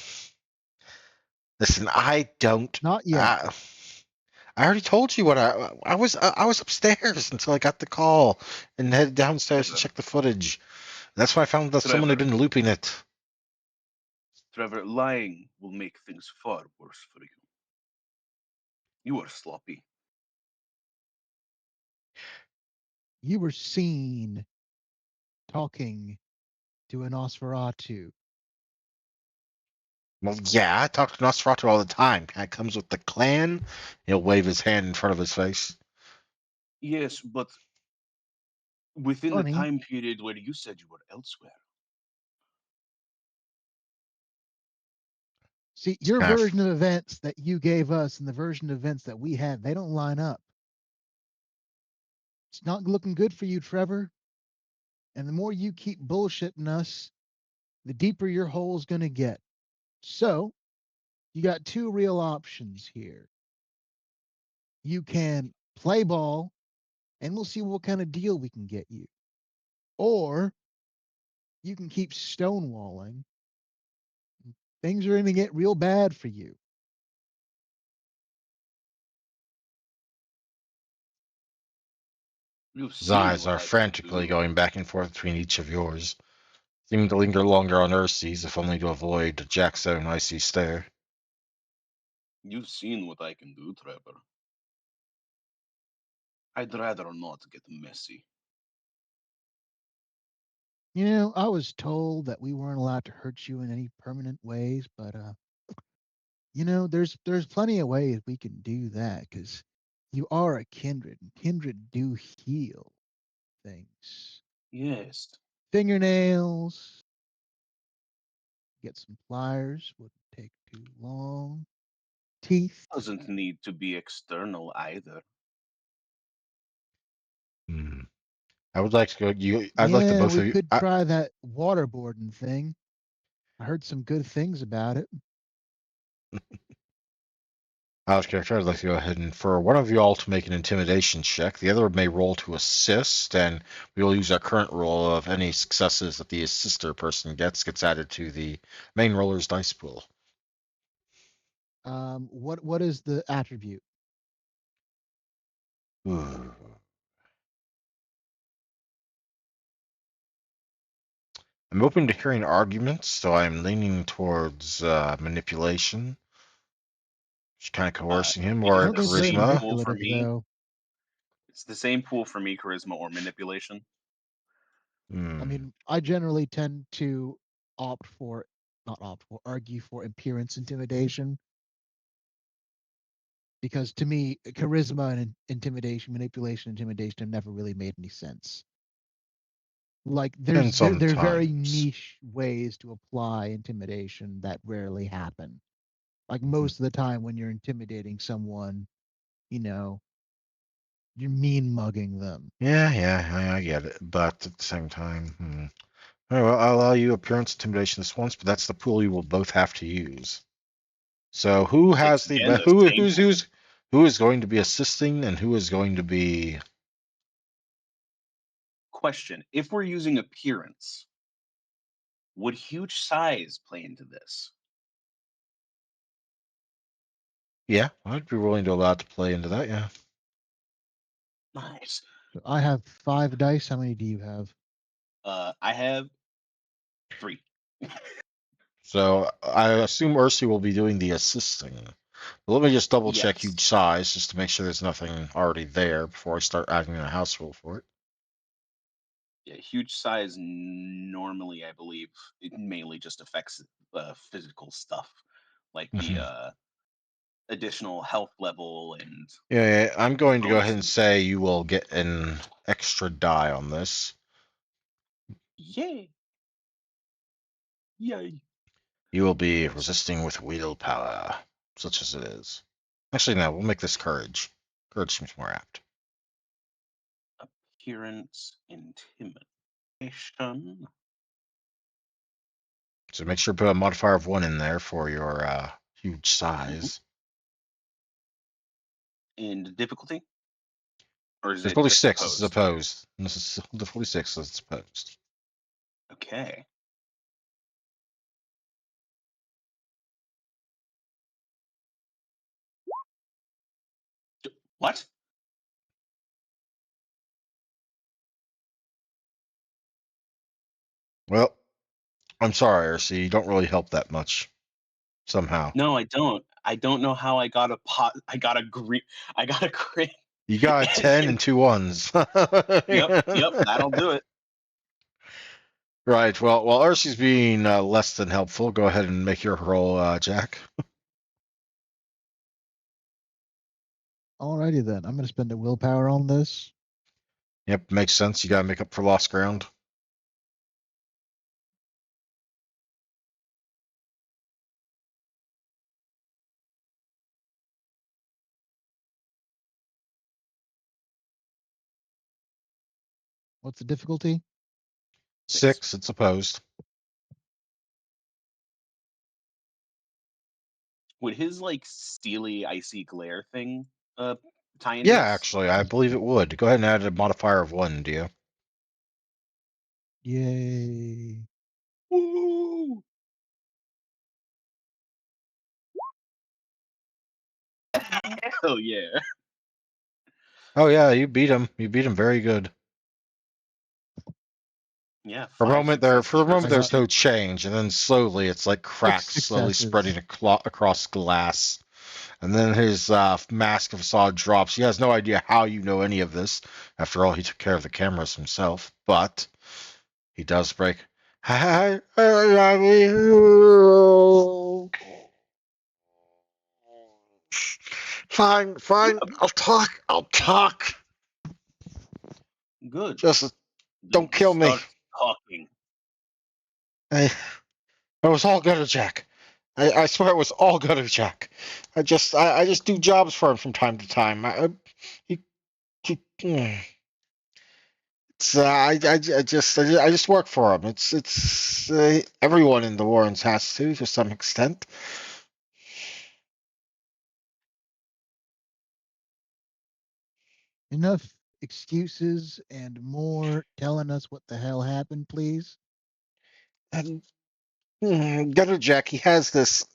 A: Listen, I don't.
D: Not yet.
A: I already told you what I was upstairs until I got the call and headed downstairs to
E: Trevor,
A: check the footage. That's when I found that someone had
E: Trevor,
A: been looping it.
E: Trevor, lying will make things far worse for you. You are sloppy.
D: You were seen talking to an Nosferatu.
A: Well, yeah, I talk to Nosferatu all the time. Guy comes with the clan. He'll wave his hand in front of his face.
E: Yes, but within the
D: Funny.
E: time period where you said you were elsewhere.
D: See,
A: It's
D: your
A: kind of
D: version of events that you gave us and the version of events that we had, they don't line up. It's not looking good for you, Trevor. And the more you keep bullshitting us, the deeper your hole's going to get. So, you got two real options here. You can play ball, and we'll see what kind of deal we can get you. Or you can keep stonewalling. Things are going to get real bad for you.
E: You've
A: his
E: seen
A: eyes
E: what
A: are
E: I can
A: frantically
E: do.
A: going back and forth between each of yours, seeming to linger longer on Ursi's, if only to avoid Jack's own icy stare.
E: You've seen what I can do, Trevor. I'd rather not get messy.
D: You know, I was told that we weren't allowed to hurt you in any permanent ways, but you know, there's plenty of ways we can do that because you are a kindred, and kindred do heal things.
E: Yes,
D: Fingernails, get some pliers, wouldn't take too long. Teeth.
E: doesn't need to be external either.
A: Hmm. I would like to go. I'd like the
D: Yeah,
A: both
D: we
A: of you.
D: could try that waterboarding thing. I heard some good things about it.
A: Out of character, I'd like to go ahead and for one of you all to make an intimidation check. The other may roll to assist, and we will use our current roll of any successes that the assister person gets added to the main roller's dice pool.
D: What is the attribute?
A: Ooh. I'm open to hearing arguments, so I'm leaning towards manipulation, just kind of coercing him,
E: It
D: I
E: is
A: or
D: don't
E: the
D: think very
E: same
A: charisma.
E: pool for
D: manipulative
E: me.
D: though.
E: It's the same pool for me, charisma or manipulation.
D: I
A: Hmm.
D: mean, I generally tend to opt for, not opt for, argue for appearance intimidation because to me, charisma and intimidation, manipulation, intimidation have never really made any sense. Like
A: And
D: they're very
A: sometimes.
D: niche ways to apply intimidation that rarely happen. Like
A: Mhm.
D: most of the time when you're intimidating someone, you know, you're mean mugging them.
A: Yeah, I get it. But at the same time, All right, well, I'll allow you appearance intimidation this once, but that's the pool you will both have to use. So who
E: It's
A: has the
E: again the same pool.
A: who is going to be assisting and who is going to be
C: question: if we're using appearance, would huge size play into this?
A: Yeah, I'd be willing to allow it to play into that. Yeah.
C: Nice.
D: So I have 5 dice. How many do you have?
C: I have 3.
A: So I assume Ursi will be doing the assisting. But let me just double check
C: Yes.
A: huge size just to make sure there's nothing already there before I start adding in a house rule for it.
C: Yeah, huge size normally, I believe, it mainly just affects physical stuff like the additional health level and
A: Yeah, I'm going to go ahead and
C: bonuses.
A: say you will get an extra die on this.
C: Yay! Yay!
A: You will be resisting with willpower, such as it is. Actually, no, we'll make this courage. Courage seems more apt.
C: Appearance intimidation.
A: So make sure to put a modifier of 1 in there for your huge size.
C: And difficulty? Or is it
A: Difficulty
C: just
A: 6 is
C: opposed?
A: opposed. This is difficulty 6 is opposed.
C: Okay. What?
A: Well, I'm sorry, RC. You don't really help that much. Somehow.
C: No, I don't. I don't know how I got a pot. I got a green. I got a crit.
A: You got a 10 and 2 ones.
C: Yep, that'll do it.
A: Right. Well, while RC's being less than helpful, go ahead and make your roll, Jack.
D: Alrighty then. I'm going to spend a willpower on this.
A: Yep, makes sense. You got to make up for lost ground.
D: What's the difficulty?
A: 6, it's opposed.
C: Would his like steely icy glare thing tie into
A: Yeah,
C: this?
A: actually, I believe it would. Go ahead and add a modifier of 1, do you?
D: Yay.
C: Woo! Hell yeah!
A: Oh, yeah, you beat him. You beat him very good.
C: Yeah,
A: For a
C: 5
A: moment there, for
C: successes
A: a moment,
D: I
A: there's
D: got
C: versus
A: no change, and then slowly it's like
D: 6
A: cracks slowly spreading
D: successes.
A: across glass. And then his mask of facade drops. He has no idea how you know any of this. After all, he took care of the cameras himself. But he does break. I love you. Fine, fine.
C: Yeah,
A: I'll talk. I'll talk.
C: good.
A: Just don't
C: Then
A: kill me.
C: start talking.
A: I, it was all gutter Jack. I swear it was all gutter Jack. I just do jobs for him from time to time. He, it's, I just work for him. It's everyone in the Warrens has to some extent.
D: Enough excuses and more telling us what the hell happened, please.
A: And Gutter Jack, he has these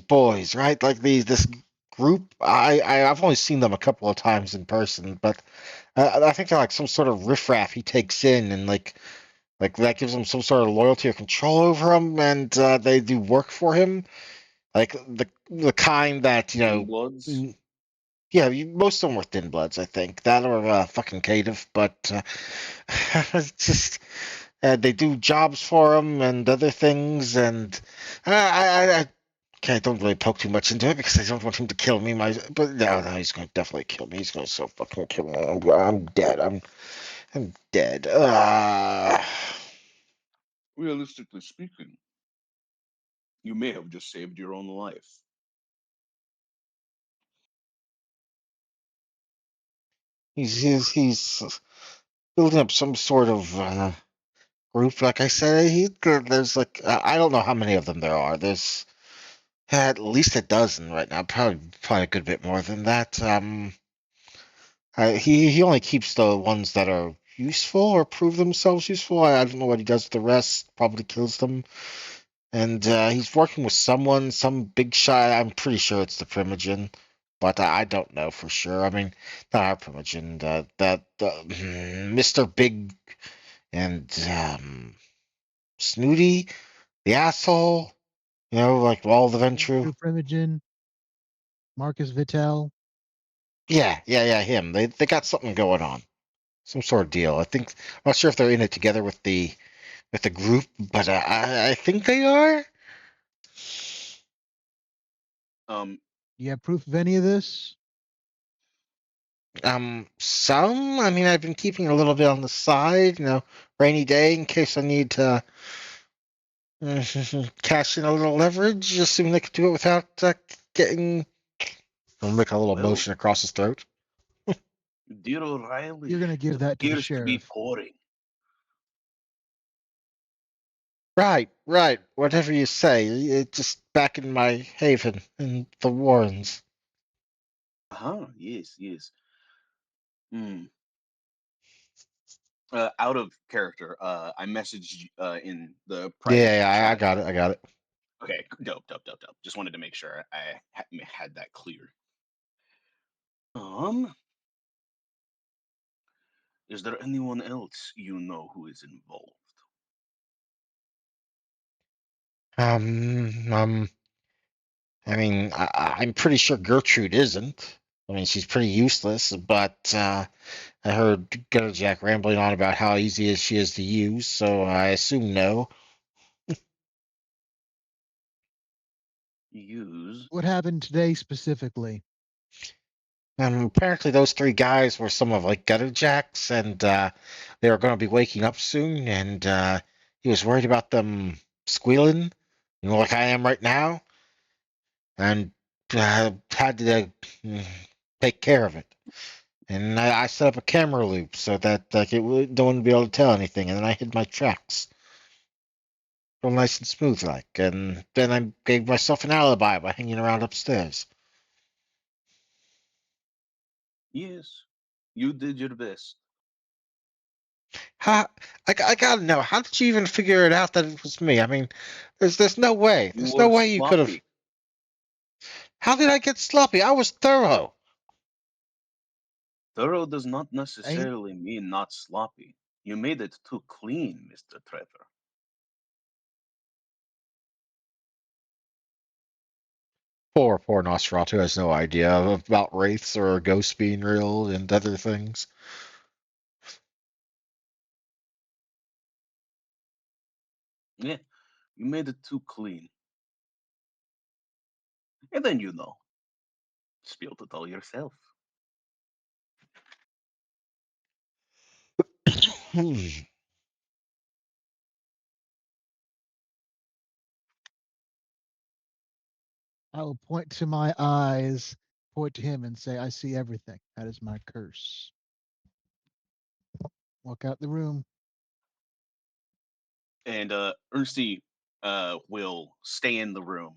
A: boys, right? Like this group. I've only seen them a couple of times in person, but I think they're like some sort of riffraff he takes in, and like that gives him some sort of loyalty or control over him, and they do work for him, like the kind that
C: Thin bloods.
A: Yeah, most of them were thin bloods, I think. That or fucking cative, but it's just they do jobs for him and other things, and I okay, I don't really poke too much into it because I don't want him to kill me. But no, he's going to definitely kill me. He's going to so fucking kill me. I'm dead. I'm dead.
C: Realistically speaking, you may have just saved your own life.
A: He's building up some sort of group. Like I said, there's like I don't know how many of them there are. There's at least a dozen right now. Probably a good bit more than that. He only keeps the ones that are useful or prove themselves useful. I don't know what he does with the rest. Probably kills them. And he's working with someone, some big shot. I'm pretty sure it's the Primogen, but I don't know for sure. I mean, not our Primogen, Mr. Big and Snooty, the asshole. You know, like all the Ventru.
D: Andrew Primogen, Marcus Vittel.
A: Yeah, him. They got something going on, some sort of deal. I think I'm not sure if they're in it together with the group, but I think they are.
C: Um,
D: You have proof of any of this?
A: Some. I mean, I've been keeping a little bit on the side, rainy day in case I need to cash in a little leverage, assuming they could do it without getting. I'll make a little
E: Well,
A: motion across his throat.
E: dear O'Reilly,
D: You're going to
E: it
D: give that to the
E: appears to be
D: sheriff.
E: pouring.
A: Right. Whatever you say. Just back in my haven in the Warrens.
E: Yes. Hmm. Out of character, I messaged in the private
A: Yeah, I
E: chat.
A: got it. I got it.
C: okay, dope. Just wanted to make sure I had that clear.
E: Um, is there anyone else you know who is involved?
A: Um, I mean, I'm pretty sure Gertrude isn't. I mean, she's pretty useless, but I heard Gutter Jack rambling on about how easy she is to use, so I assume no.
E: Use.
D: What happened today specifically?
A: Apparently those three guys were some of like Gutter Jack's, and they were going to be waking up soon, and he was worried about them squealing, like I am right now, and had to take care of it. And I set up a camera loop so that like no one would be able to tell anything, and then I hid my tracks, real nice and smooth like, and then I gave myself an alibi by hanging around upstairs.
E: Yes, you did your best.
A: How I gotta know, how did you even figure it out that it was me? I mean, there's no way.
E: You
A: There's no
E: were
A: way you could have.
E: sloppy.
A: How did I get sloppy? I was thorough.
E: Thorough does not
D: Ain't
E: necessarily mean not sloppy. You made it too clean, Mr. Trevor.
A: Poor Nosferatu has no idea about wraiths or ghosts being real and other things.
E: Yeah, you made it too clean. And then spilled it all yourself.
D: I will point to my eyes, point to him, and say, I see everything. That is my curse. Walk out the room.
C: And Ernesty will stay in the room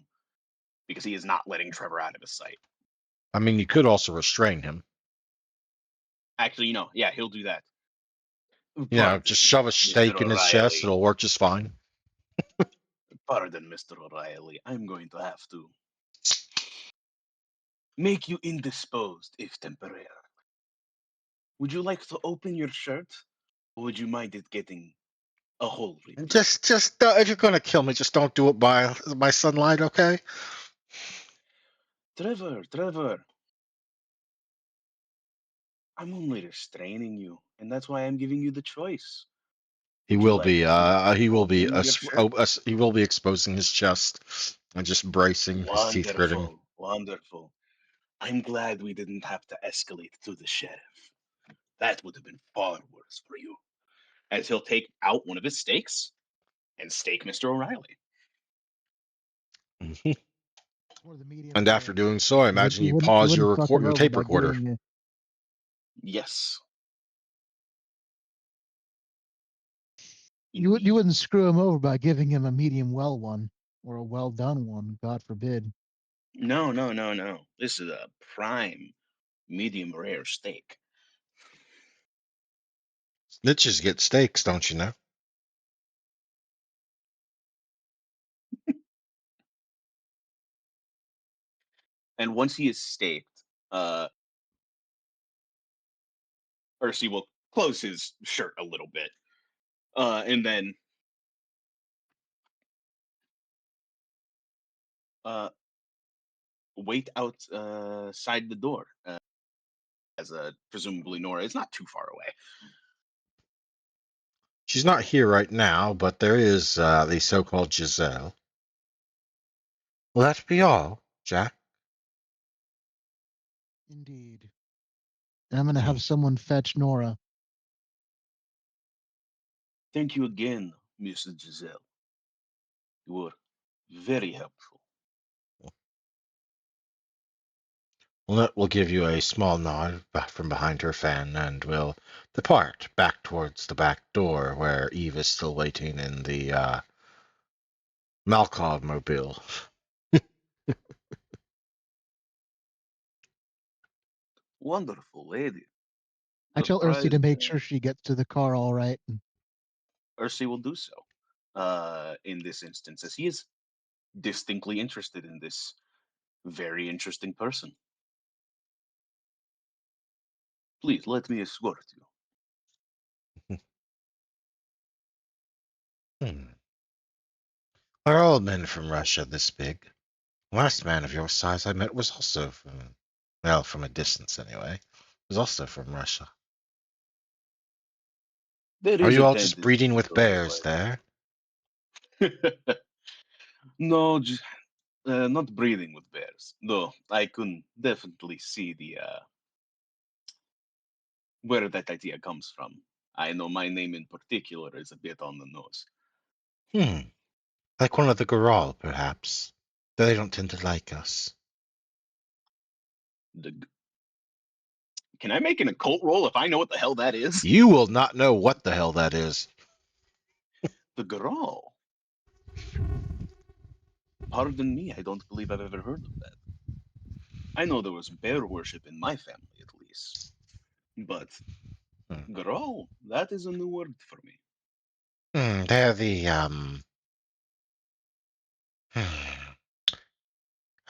C: because he is not letting Trevor out of his sight.
A: I mean, you could also restrain him.
C: Actually, yeah, he'll do that.
A: Just
E: Pardon,
A: shove a
E: Mr.
A: stake in his chest.
E: O'Reilly.
A: It'll work just fine.
E: Pardon, Mr. O'Reilly. I'm going to have to make you indisposed, if temporary. Would you like to open your shirt, or would you mind it getting a hole ripped in it?
A: Just if you're gonna kill me, just don't do it by sunlight, okay?
E: Trevor, I'm only restraining you, and that's why I'm giving you the choice.
A: He
E: Would you
A: will
E: like
A: be.
E: to
A: He will be.
E: open your shirt?
A: He will be exposing his chest and just bracing, his teeth gritting.
E: Wonderful. I'm glad we didn't have to escalate to the sheriff. That would have been far worse for you.
C: As he'll take out one of his stakes and stake Mr. O'Reilly.
D: Or the medium
A: And after
D: rare.
A: doing so, I imagine you
D: You
A: pause
D: wouldn't fuck him
A: your
D: over
A: tape
D: by
A: recorder.
D: giving
C: Yes.
D: you
C: Indeed.
D: wouldn't screw him over by giving him a medium well one or a well done one. God forbid.
C: No. This is a prime medium rare steak.
A: Snitches get steaks, don't you know?
C: And once he is staked, Ursi will close his shirt a little bit, and then wait outside the door. As presumably Nora is not too far away.
A: She's not here right now, but there is the so-called Giselle. Will that be all, Jack?
D: Indeed. And I'm going to have someone fetch Nora.
E: Thank you again, Mrs. Giselle. You were very helpful.
A: We'll give you a small nod from behind her fan, and we'll depart back towards the back door where Eve is still waiting in the Malkov mobile.
E: Wonderful lady.
D: I tell Ursi to
E: Surprised,
D: make sure she gets to the car all right.
E: Ursi will do so in this instance, as he is distinctly interested in this very interesting person. Please let me escort you.
A: Are all men from Russia this big? The last man of your size I met was also from, well, from a distance anyway, was also from Russia.
E: There
A: Are
E: is
A: you
E: a
A: all just
E: tendency
A: breeding with
E: to
A: bears there?
E: No, not breeding with bears. Though I can definitely see the where that idea comes from. I know my name in particular is a bit on the nose.
A: Like one of the Goral, perhaps. Though they don't tend to like us.
C: Can I make an occult roll if I know what the hell that is?
A: You will not know what the hell that is.
E: The Graal. Pardon me, I don't believe I've ever heard of that. I know there was bear worship in my family, at least. But Graal, that is a new word for me.
A: They're the,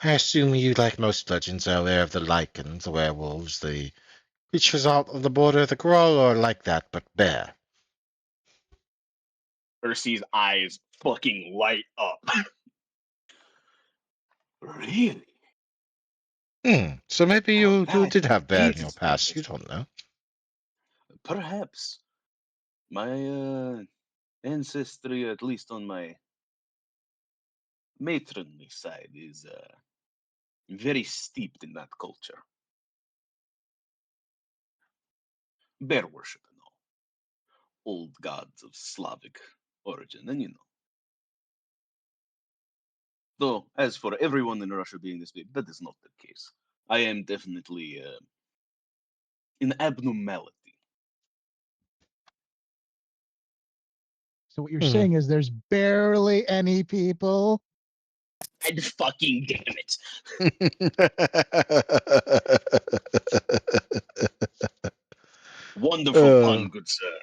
A: I assume you, like most legends, are aware of the Lycans, the werewolves, the creatures out on the border of the Goral, or like that, but bear.
C: Ursi's eyes fucking light up.
E: Really?
A: So maybe
E: Oh,
A: you
E: that
A: did have bear in your
E: is
A: past. You
E: interesting.
A: don't know.
E: Perhaps. My ancestry, at least on my matronly side, is very steeped in that culture. Bear worship and all. Old gods of Slavic origin, and you know. Though, as for everyone in Russia being this big, that is not the case. I am definitely an abnormality.
D: So what you're saying is there's barely any people.
C: God fucking damn it. Wonderful pun, good sir.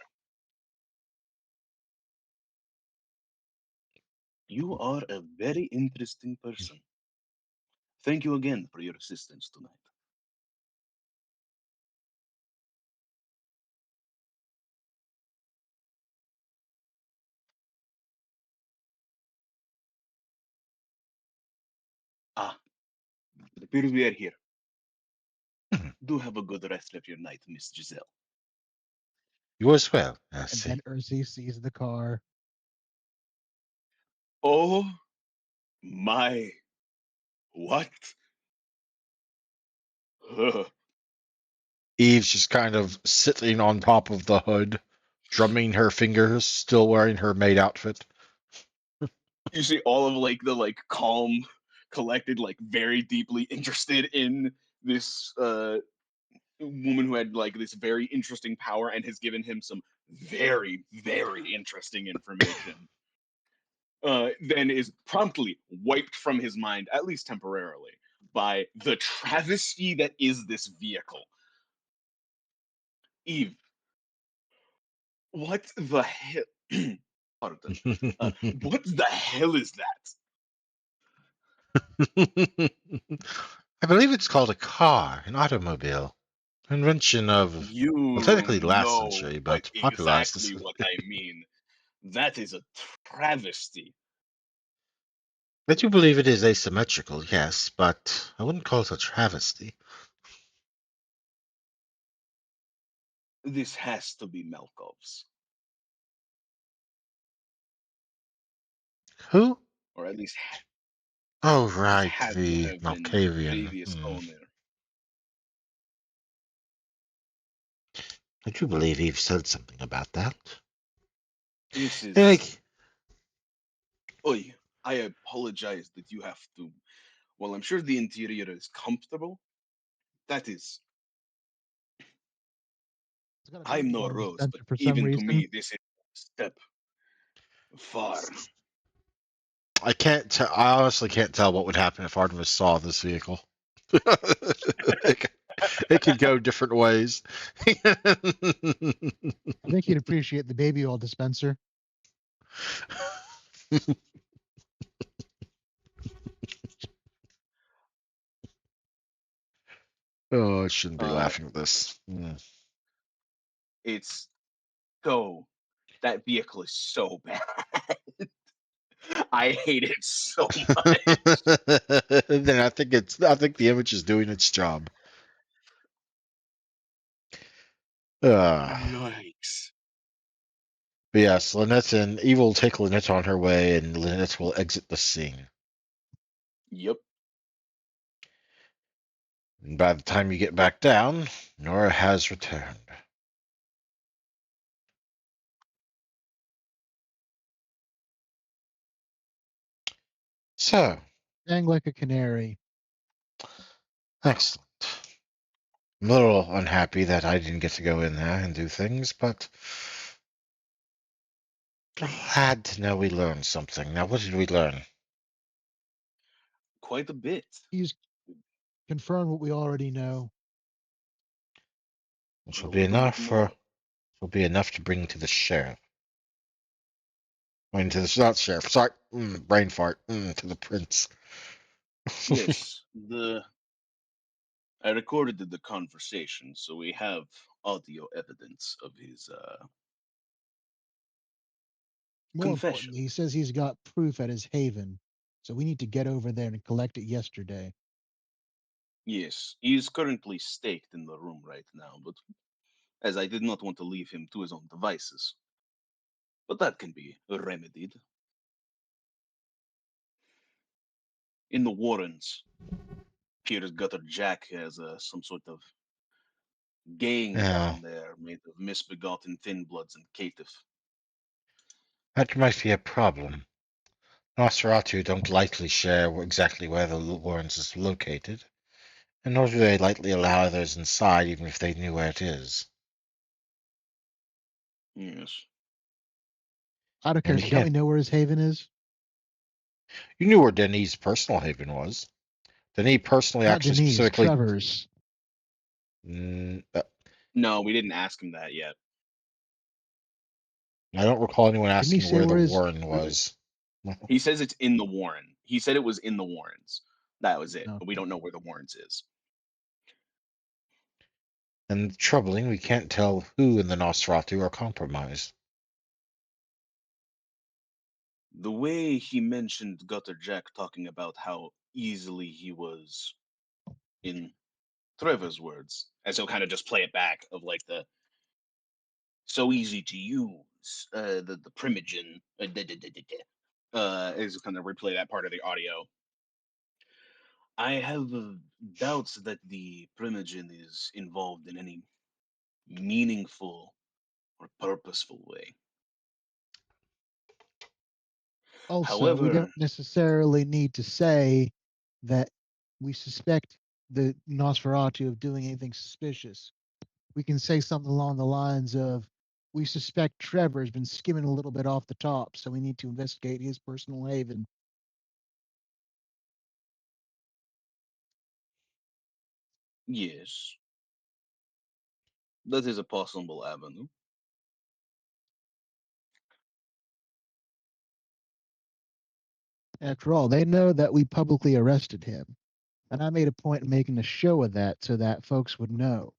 E: You are a very interesting person. Thank you again for your assistance tonight. Ah, it appears we are here. Do have a good rest of your night, Miss Giselle.
A: You as well, I
D: And
A: see.
D: then Ursi sees the car.
C: Oh my. What?
A: Eve's just kind of sitting on top of the hood, drumming her fingers, still wearing her maid outfit.
C: You see all of like the like calm, collected, like very deeply interested in this woman who had like this very interesting power and has given him some very, very interesting information. Then is promptly wiped from his mind, at least temporarily, by the travesty that is this vehicle. Eve, What the hell? Pardon. What the hell is that?
A: I believe it's called a car, an automobile. Invention of, well,
C: You
A: technically last
C: know
A: century,
C: what
A: but popularized
C: exactly
A: this.
C: what I mean. That is a travesty.
A: I do believe it is asymmetrical, yes, but I wouldn't call it a travesty.
C: This has to be Melkov's,
A: Who?
C: or at least
A: Oh,
C: this
A: right,
C: had to
A: the
C: have been the
A: Malkavian.
C: previous owner.
A: I do believe you've said something about that.
C: This is.
A: Like,
C: Oi, I apologize that you have to. Well, I'm sure the interior is comfortable. That is.
D: It's got a
C: I'm
D: baby
C: no
D: oil
C: rose, but
D: dispenser for some
C: even to
D: reason.
C: me, this is a step far.
A: I can't tell. I honestly can't tell what would happen if Artemis saw this vehicle. It could go different ways.
D: I think he'd appreciate the baby oil dispenser.
A: Oh, I shouldn't be
C: Uh,
A: laughing at this.
C: it's so. That vehicle is so bad. I hate it so much.
A: Then I think the image is doing its job. Uh,
C: Yikes.
A: but yes, Lynette and Eve will take Lynette on her way, and Lynette will exit the scene.
C: Yep.
A: And by the time you get back down, Nora has returned. So,
D: Sang like a canary.
A: excellent. I'm a little unhappy that I didn't get to go in there and do things, but glad to know we learned something. Now, what did we learn?
C: Quite a bit.
D: He's confirmed what we already know.
A: Which
C: And
A: will
C: a
A: be
C: little bit
A: enough
C: more.
A: to bring to the sheriff. I mean, to the not sheriff. Sorry, brain fart. To the prince.
C: Yes, the I recorded the conversation, so we have audio evidence of his
D: More
C: confession.
D: importantly, he says he's got proof at his haven. So we need to get over there and collect it yesterday.
C: Yes, he is currently staked in the room right now, but as I did not want to leave him to his own devices. But that can be remedied. In the Warrens, Peter's Gutter Jack has some sort of gang
A: Yeah,
C: down there made of misbegotten thin bloods and caitiff.
A: that might be a problem. Nosferatu don't lightly share exactly where the Warrens is located, and nor do they lightly allow others inside, even if they knew where it is.
C: Yes.
D: Out of
A: And we
D: curiosity, don't we
A: can't.
D: know where his haven is?
A: You knew where Denis' personal haven was. Denis personally,
D: Not
A: actually,
D: Denise,
A: specifically.
D: Trevor's.
A: Mm,
C: No, we didn't ask him that yet.
A: I don't recall anyone
D: Didn't he
A: asking
D: say
A: where the
D: where his?
A: Warren was.
C: He says it's in the Warren. He said it was in the Warrens. That was it.
D: No.
C: But we don't know where the Warrens is.
A: And troubling, we can't tell who in the Nosferatu are compromised.
C: The way he mentioned Gutter Jack talking about how easily he was, in Trevor's words, as he'll kind of just play it back of like the so easy to use, the primogen, is kind of replay that part of the audio. I have doubts that the primogen is involved in any meaningful or purposeful way.
D: Also, we
C: However,
D: don't necessarily need to say that we suspect the Nosferatu of doing anything suspicious. We can say something along the lines of, we suspect Trevor's been skimming a little bit off the top, so we need to investigate his personal haven.
C: yes, that is a possible avenue.
D: After all, they know that we publicly arrested him, and I made a point of making a show of that so that folks would know.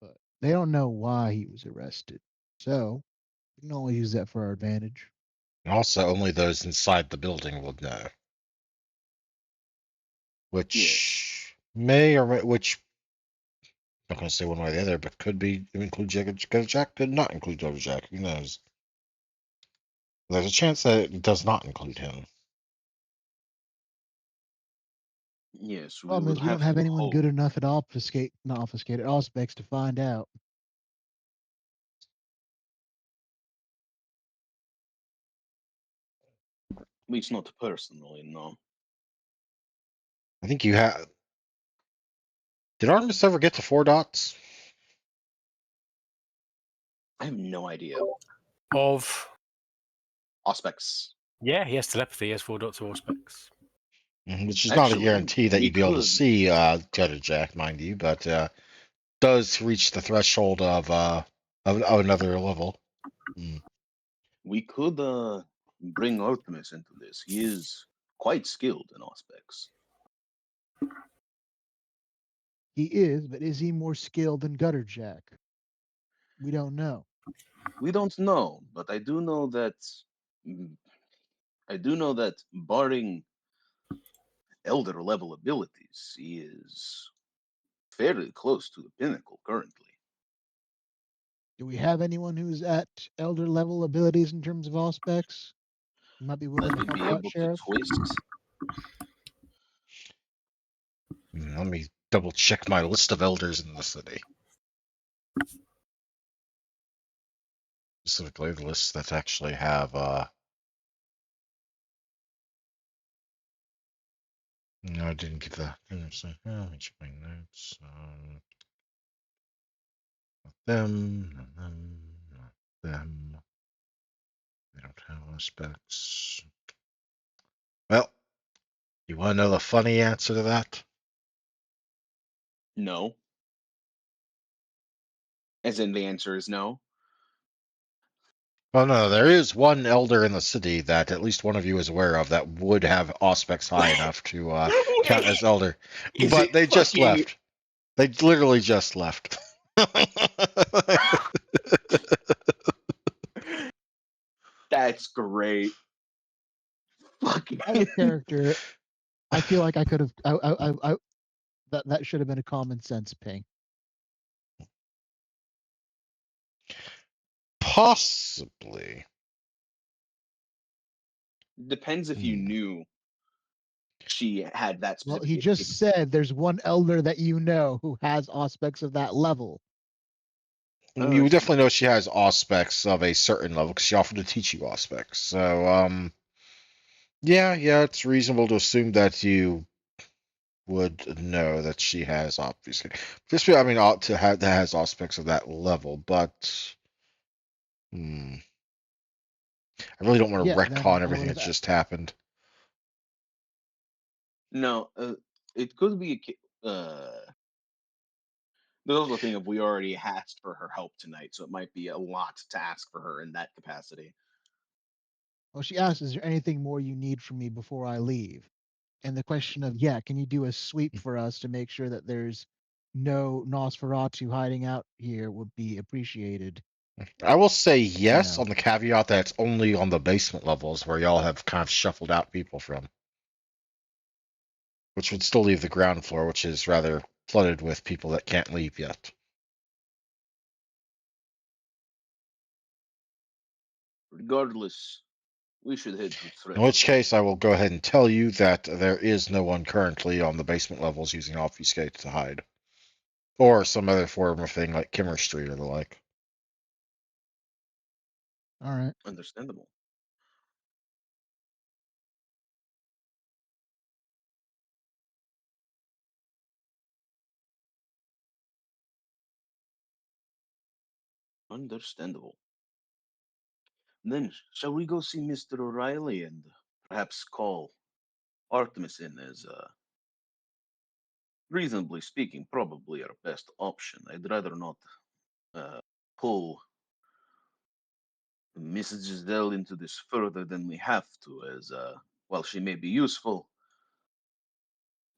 D: But they don't know why he was arrested, so we can only use that for our advantage.
A: And also, only those inside the building will know. Which may or may, which I'm not going to say one way or the other, but could be include Jack, could not include Jack. Who knows? There's a chance that it does not include him.
E: Yes, we
D: Problem
E: will
D: is, we don't
E: have
D: have
E: to
D: anyone
E: hope.
D: good enough at not obfuscated, Auspex to find out.
E: At least not personally, no.
A: I think you have. Did Artemis ever get to 4 dots?
E: I have no idea.
B: Of
E: Auspex.
B: yeah, he has telepathy. He has 4 dots of Auspex.
A: Which is not a
E: Actually,
A: guarantee that
E: we
A: you'd be able to
E: could.
A: see Jack, mind you, but does reach the threshold of another level.
E: We could bring Artemis into this. He is quite skilled in Auspex.
D: He is, but is he more skilled than Gutter Jack? We don't know.
E: We don't know, but I do know that barring elder level abilities, he is fairly close to the pinnacle currently.
D: Do we have anyone who's at elder level abilities in terms of all specs? You might be willing
E: That
D: to
E: we'd
D: help
E: be
D: out,
E: able to
D: Sheriff?
E: twist.
A: Let me double check my list of elders in the city. Specifically, the lists that actually have. No, I didn't give that. Let me check my notes. Not them, not them, not them. They don't have specs. Well, you want to know the funny answer to that?
E: No. As in, the answer is no.
A: Oh no, there is one elder in the city that at least one of you is aware of that would have aspects high enough to count as elder,
E: Is
A: but
E: it
A: they just
E: fucking?
A: left. They literally just left.
E: That's great. Fucking.
D: Out of character, I feel like I could have. That should have been a common sense ping.
A: Possibly.
E: Depends if you knew she had that
D: Well,
E: specific.
D: he just said there's one elder that you know who has aspects of that level.
A: You definitely know she has aspects of a certain level because she offered to teach you aspects. So, yeah, it's reasonable to assume that you would know that she has obviously. Just, I mean, ought to have that has aspects of that level, but I really don't want to
D: Yeah,
A: retcon
D: then I
A: everything
D: would
A: that's
D: have.
A: just happened.
E: No, it could be there's also a thing of we already asked for her help tonight, so it might be a lot to ask for her in that capacity.
D: Well, she asked, "Is there anything more you need from me before I leave?" And the question of, yeah, can you do a sweep for us to make sure that there's no Nosferatu hiding out here would be appreciated.
A: I will say yes
D: No.
A: on the caveat that it's only on the basement levels where y'all have kind of shuffled out people from. Which would still leave the ground floor, which is rather flooded with people that can't leave yet.
E: Regardless, we should head to
A: In
E: threat.
A: which case, I will go ahead and tell you that there is no one currently on the basement levels using obfuscate to hide. Or some other form of thing like chemistry or the like.
D: All right.
E: Understandable. Understandable. Then, shall we go see Mr. O'Reilly and perhaps call Artemis in as, reasonably speaking, probably our best option? I'd rather not pull Messages delve into this further than we have to, as while she may be useful,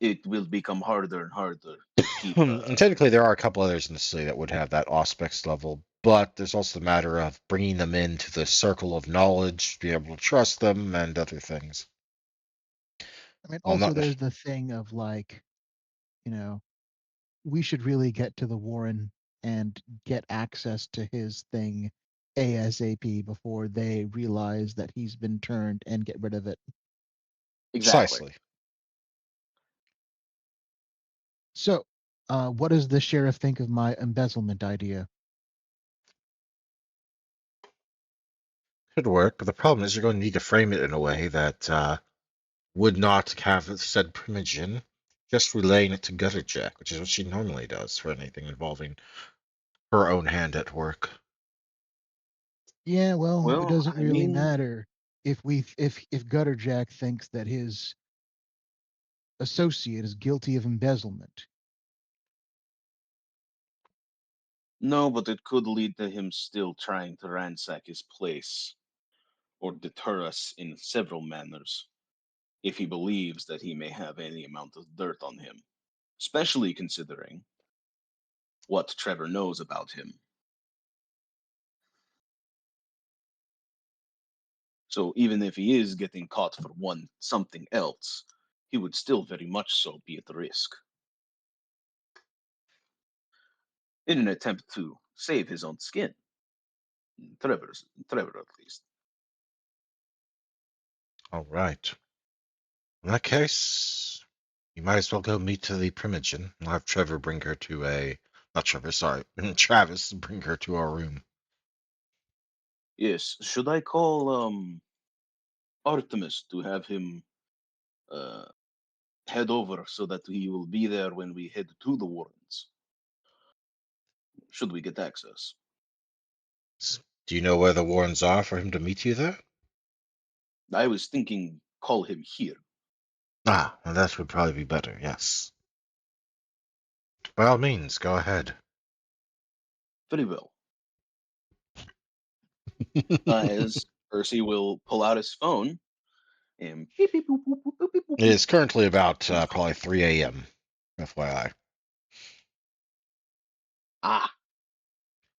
E: it will become harder and harder to keep.
A: And technically, there are a couple others in the city that would have that Auspex level, but there's also the matter of bringing them into the circle of knowledge, be able to trust them, and other things.
D: I mean,
A: Well,
D: also
A: not
D: there's the thing of like, we should really get to the Warren and get access to his thing ASAP before they realize that he's been turned and get rid of it.
C: Exactly.
A: precisely.
D: So, what does the sheriff think of my embezzlement idea?
A: Could work, but the problem is you're going to need to frame it in a way that would not have said Primogen, just relaying it to Gutterjack, which is what she normally does for anything involving her own hand at work.
D: Yeah, well, it
E: Well,
D: doesn't
E: I
D: really
E: mean,
D: matter if Gutterjack thinks that his associate is guilty of embezzlement.
E: no, but it could lead to him still trying to ransack his place or deter us in several manners if he believes that he may have any amount of dirt on him, especially considering what Trevor knows about him. So even if he is getting caught for something else, he would still very much so be at risk. In an attempt to save his own skin. Trevor at least.
A: All right. In that case, you might as well go meet to the Primogen. I'll have Trevor bring her to not Trevor, sorry, Travis bring her to our room.
E: Yes, should I call Artemis to have him uh, head over so that he will be there when we head to the Warrens? Should we get access?
A: Do you know where the Warrens are for him to meet you there?
E: I was thinking call him here.
A: Ah, well, that would probably be better, yes. By all means, go ahead.
E: Very well. As Percy will pull out his phone and beep, beep, boop, boop, boop, boop, beep, boop,
A: It
E: boop.
A: is currently about probably 3 a.m., FYI.
E: Ah,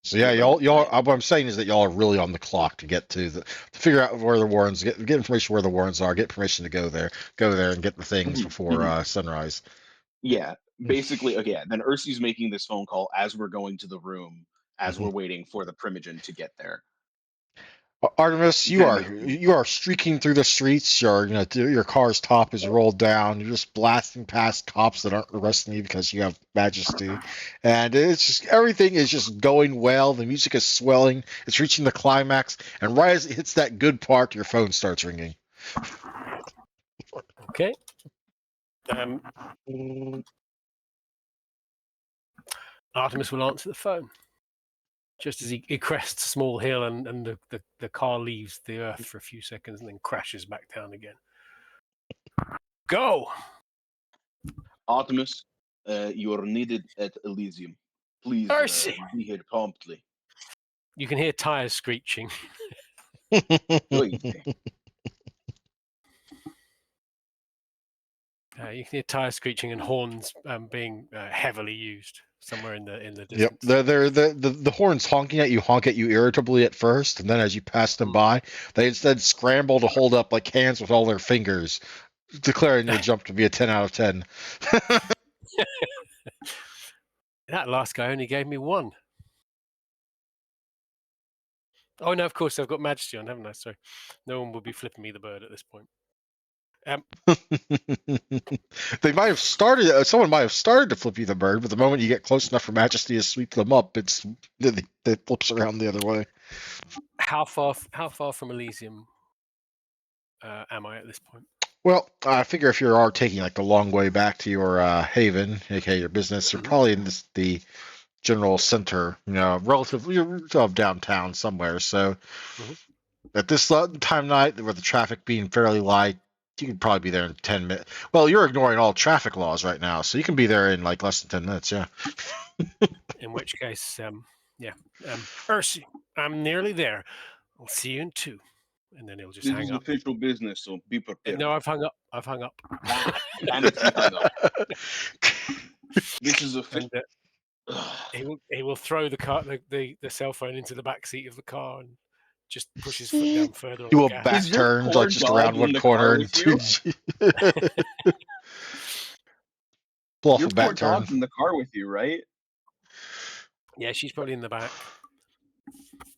A: So yeah,
E: relevant
A: y'all.
E: time.
A: What I'm saying is that y'all are really on the clock to get to figure out where the Warrens get information where the Warrens are, get permission to go there, and get the things
E: Mhm,
A: before
E: mhm.
A: sunrise.
E: Yeah, basically, okay. Then Ursi's making this phone call as we're going to the room, as we're
A: Mhm.
E: waiting for the Primogen to get there.
A: Artemis, you
E: Kind
A: are
E: of,
A: streaking through the streets. Your car's top is rolled down. You're just blasting past cops that aren't arresting you because you have majesty, and it's just everything is just going well. The music is swelling. It's reaching the climax, and right as it hits that good part, your phone starts ringing.
B: Okay. Artemis will answer the phone just as he crests a small hill and the car leaves the earth for a few seconds and then crashes back down again. Go!
E: Artemis, you are needed at Elysium. Please
B: Percy!
E: be here promptly.
B: You can hear tires screeching.
E: Oy.
B: You can hear tires screeching and horns being heavily used somewhere in the
A: Yep,
B: distance.
A: the horns honk at you irritably at first, and then as you pass them by, they instead scramble to hold up like hands with all their fingers, declaring your jump to be a 10 out of 10.
B: That last guy only gave me 1. Oh no, of course I've got Majesty on, haven't I? So no one will be flipping me the bird at this point.
A: They might have started. Someone might have started to flip you the bird, but the moment you get close enough for Majesty to sweep them up, it flips around the other way.
B: How far from Elysium am I at this point?
A: Well, I figure if you are taking like the long way back to your haven, aka your business, you're
E: Mhm.
A: probably in the general center, relatively of downtown somewhere. So
B: Mhm.
A: at this time of night, with the traffic being fairly light, you can probably be there in 10 minutes. Well, you're ignoring all traffic laws right now, so you can be there in like less than 10 minutes. Yeah.
B: In which case, yeah. Percy, I'm nearly there. I'll see you in 2. And then he'll just
E: This
B: hang
E: is
B: up.
E: official business, so be prepared.
B: No, I've hung up.
E: Ah, damn it, you hung up. This is
B: And
E: official.
B: he will throw the cell phone into the back seat of the car and just push his foot down further on
A: Do
B: the
A: a
B: gas.
A: back
E: Is your
A: turn,
E: poor
A: like just
E: dog
A: around
E: in
A: one
E: the
A: corner
E: car
A: and
E: with you?
A: pull off
E: Your
A: a
E: poor
A: back turn.
E: dog's in the car with you, right?
B: Yeah, she's probably in the back.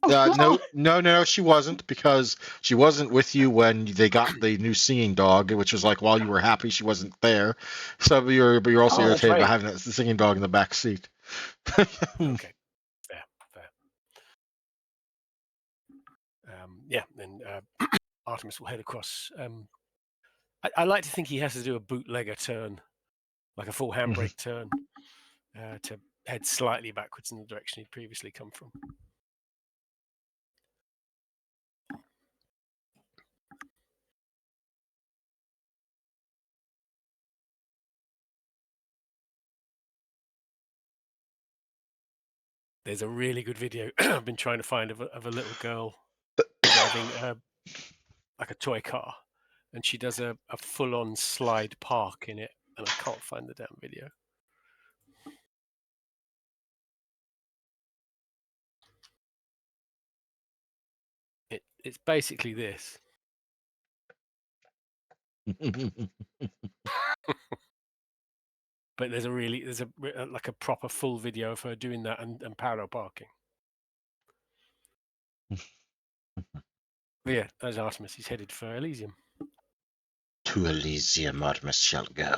A: No, she wasn't, because she wasn't with you when they got the new singing dog, which was like while you were happy she wasn't there. So you're also
E: Oh, that's
A: irritated by
E: right.
A: having the singing dog in the back seat.
B: Okay, fair. Yeah, then Artemis will head across. I like to think he has to do a bootlegger turn, like a full handbrake turn, to head slightly backwards in the direction he'd previously come from. There's a really good video I've been trying to find of a little girl driving like a toy car, and she does a full-on slide park in it, and I can't find the damn video. It's basically this. But there's like a proper full video of her doing that and parallel parking. But yeah, there's Artemis. He's headed for Elysium.
A: To Elysium Artemis shall go.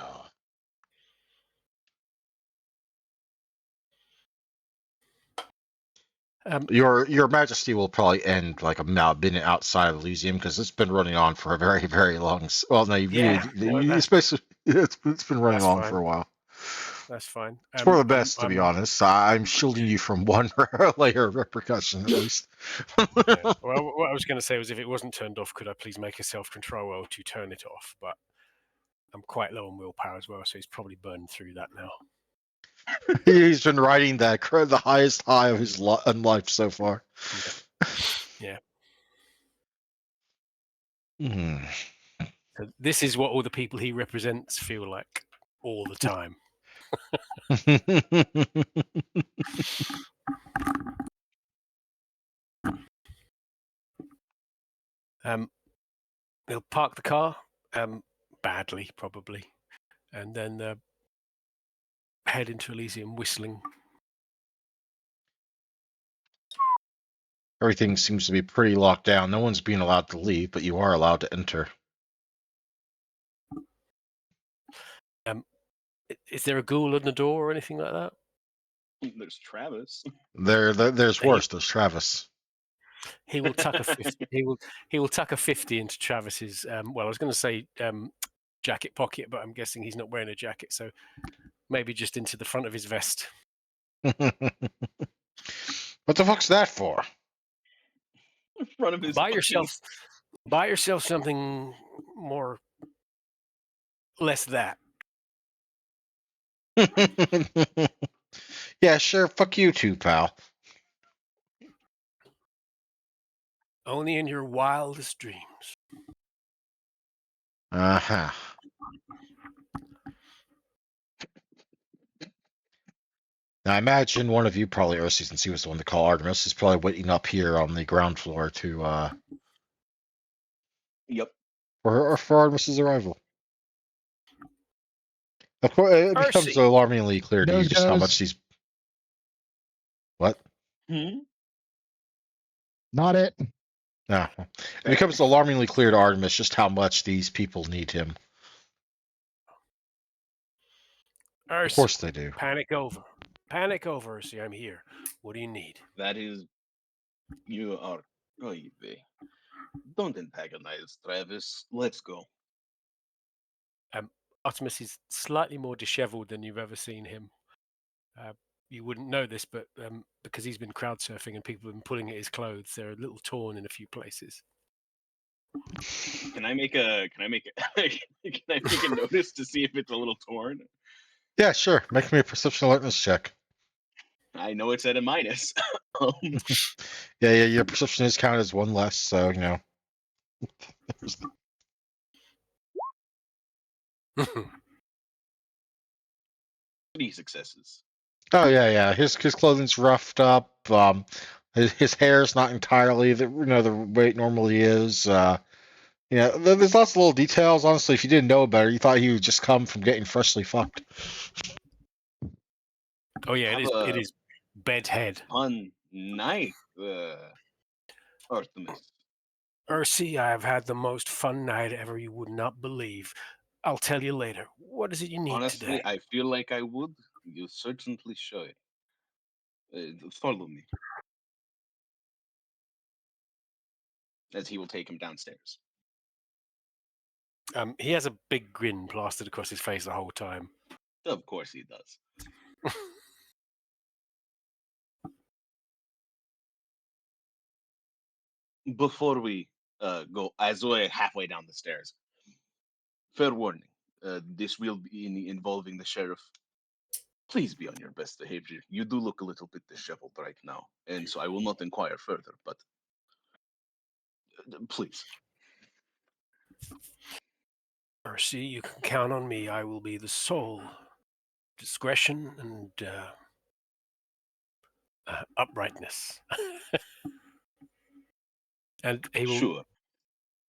A: Your Majesty will probably end like a minute outside of Elysium, because it's been running on for a very, very long. Well, no, it's basically it's been running on for a while.
B: That's fine.
A: It's for the best, to be honest. I'm shielding you from one layer of repercussion, at least.
B: Yeah. Well, what I was going to say was, if it wasn't turned off, could I please make a self-control roll to turn it off? But I'm quite low on willpower as well, so he's probably burned through that now.
A: He's been riding the highest high of his life so far.
B: Yeah.
A: Mm.
B: So this is what all the people he represents feel like all the time. He'll park the car, badly probably, and then head into Elysium whistling.
A: Everything seems to be pretty locked down. No one's being allowed to leave, but you are allowed to enter.
B: Is there a ghoul on the door or anything like that?
E: There's Travis.
A: There's worse. There's Travis.
B: He will tuck a 50. He will tuck a 50 into Travis's. Well, I was going to say jacket pocket, but I'm guessing he's not wearing a jacket, so maybe just into the front of his vest.
A: What the fuck's that for?
E: In front of his
B: Buy yourself something more, less that.
A: Yeah, sure. Fuck you too, pal.
B: Only in your wildest dreams.
A: Uh-huh. Now, I imagine one of you, probably Ursi, since he was the one to call Artemis, is probably waiting up here on the ground floor to
E: Yep.
A: for Artemis's arrival. Of course, it becomes alarmingly clear to you just how much these. What?
D: Not it.
A: No. It becomes alarmingly clear to Artemis just how much these people need him.
B: Ursi,
A: of course they do.
B: Panic over, Ursi. I'm here. What do you need?
E: That is, you are. Don't antagonize Travis. Let's go.
B: Artemis is slightly more disheveled than you've ever seen him. You wouldn't know this, but because he's been crowd surfing and people have been pulling at his clothes, they're a little torn in a few places.
E: Can I make a notice to see if it's a little torn?
A: Yeah, sure. Make me a perception alertness check.
C: I know it's at a minus. Um,
A: Yeah, your perception is counted as one less, so, you know.
C: 3 successes.
A: Oh, yeah. His clothing's roughed up. His hair's not entirely the way it normally is. There's lots of little details. Honestly, if you didn't know better, you thought he would just come from getting freshly fucked.
B: Oh yeah,
C: Have
B: it
C: a
B: is bedhead.
C: fun night, Artemis.
B: Ursi, I have had the most fun night ever. You would not believe. I'll tell you later. What is it you need
C: Honestly,
B: today?
C: I feel like I would. You certainly should. Follow me. As he will take him downstairs.
B: He has a big grin plastered across his face the whole time.
C: Of course he does. Before we go, as we're halfway down the stairs, fair warning. This will be involving the sheriff. Please be on your best behavior. You do look a little bit disheveled right now, and so I will not inquire further, but please.
B: Ursi, you can count on me. I will be the sole discretion and uprightness. And he will
C: Sure.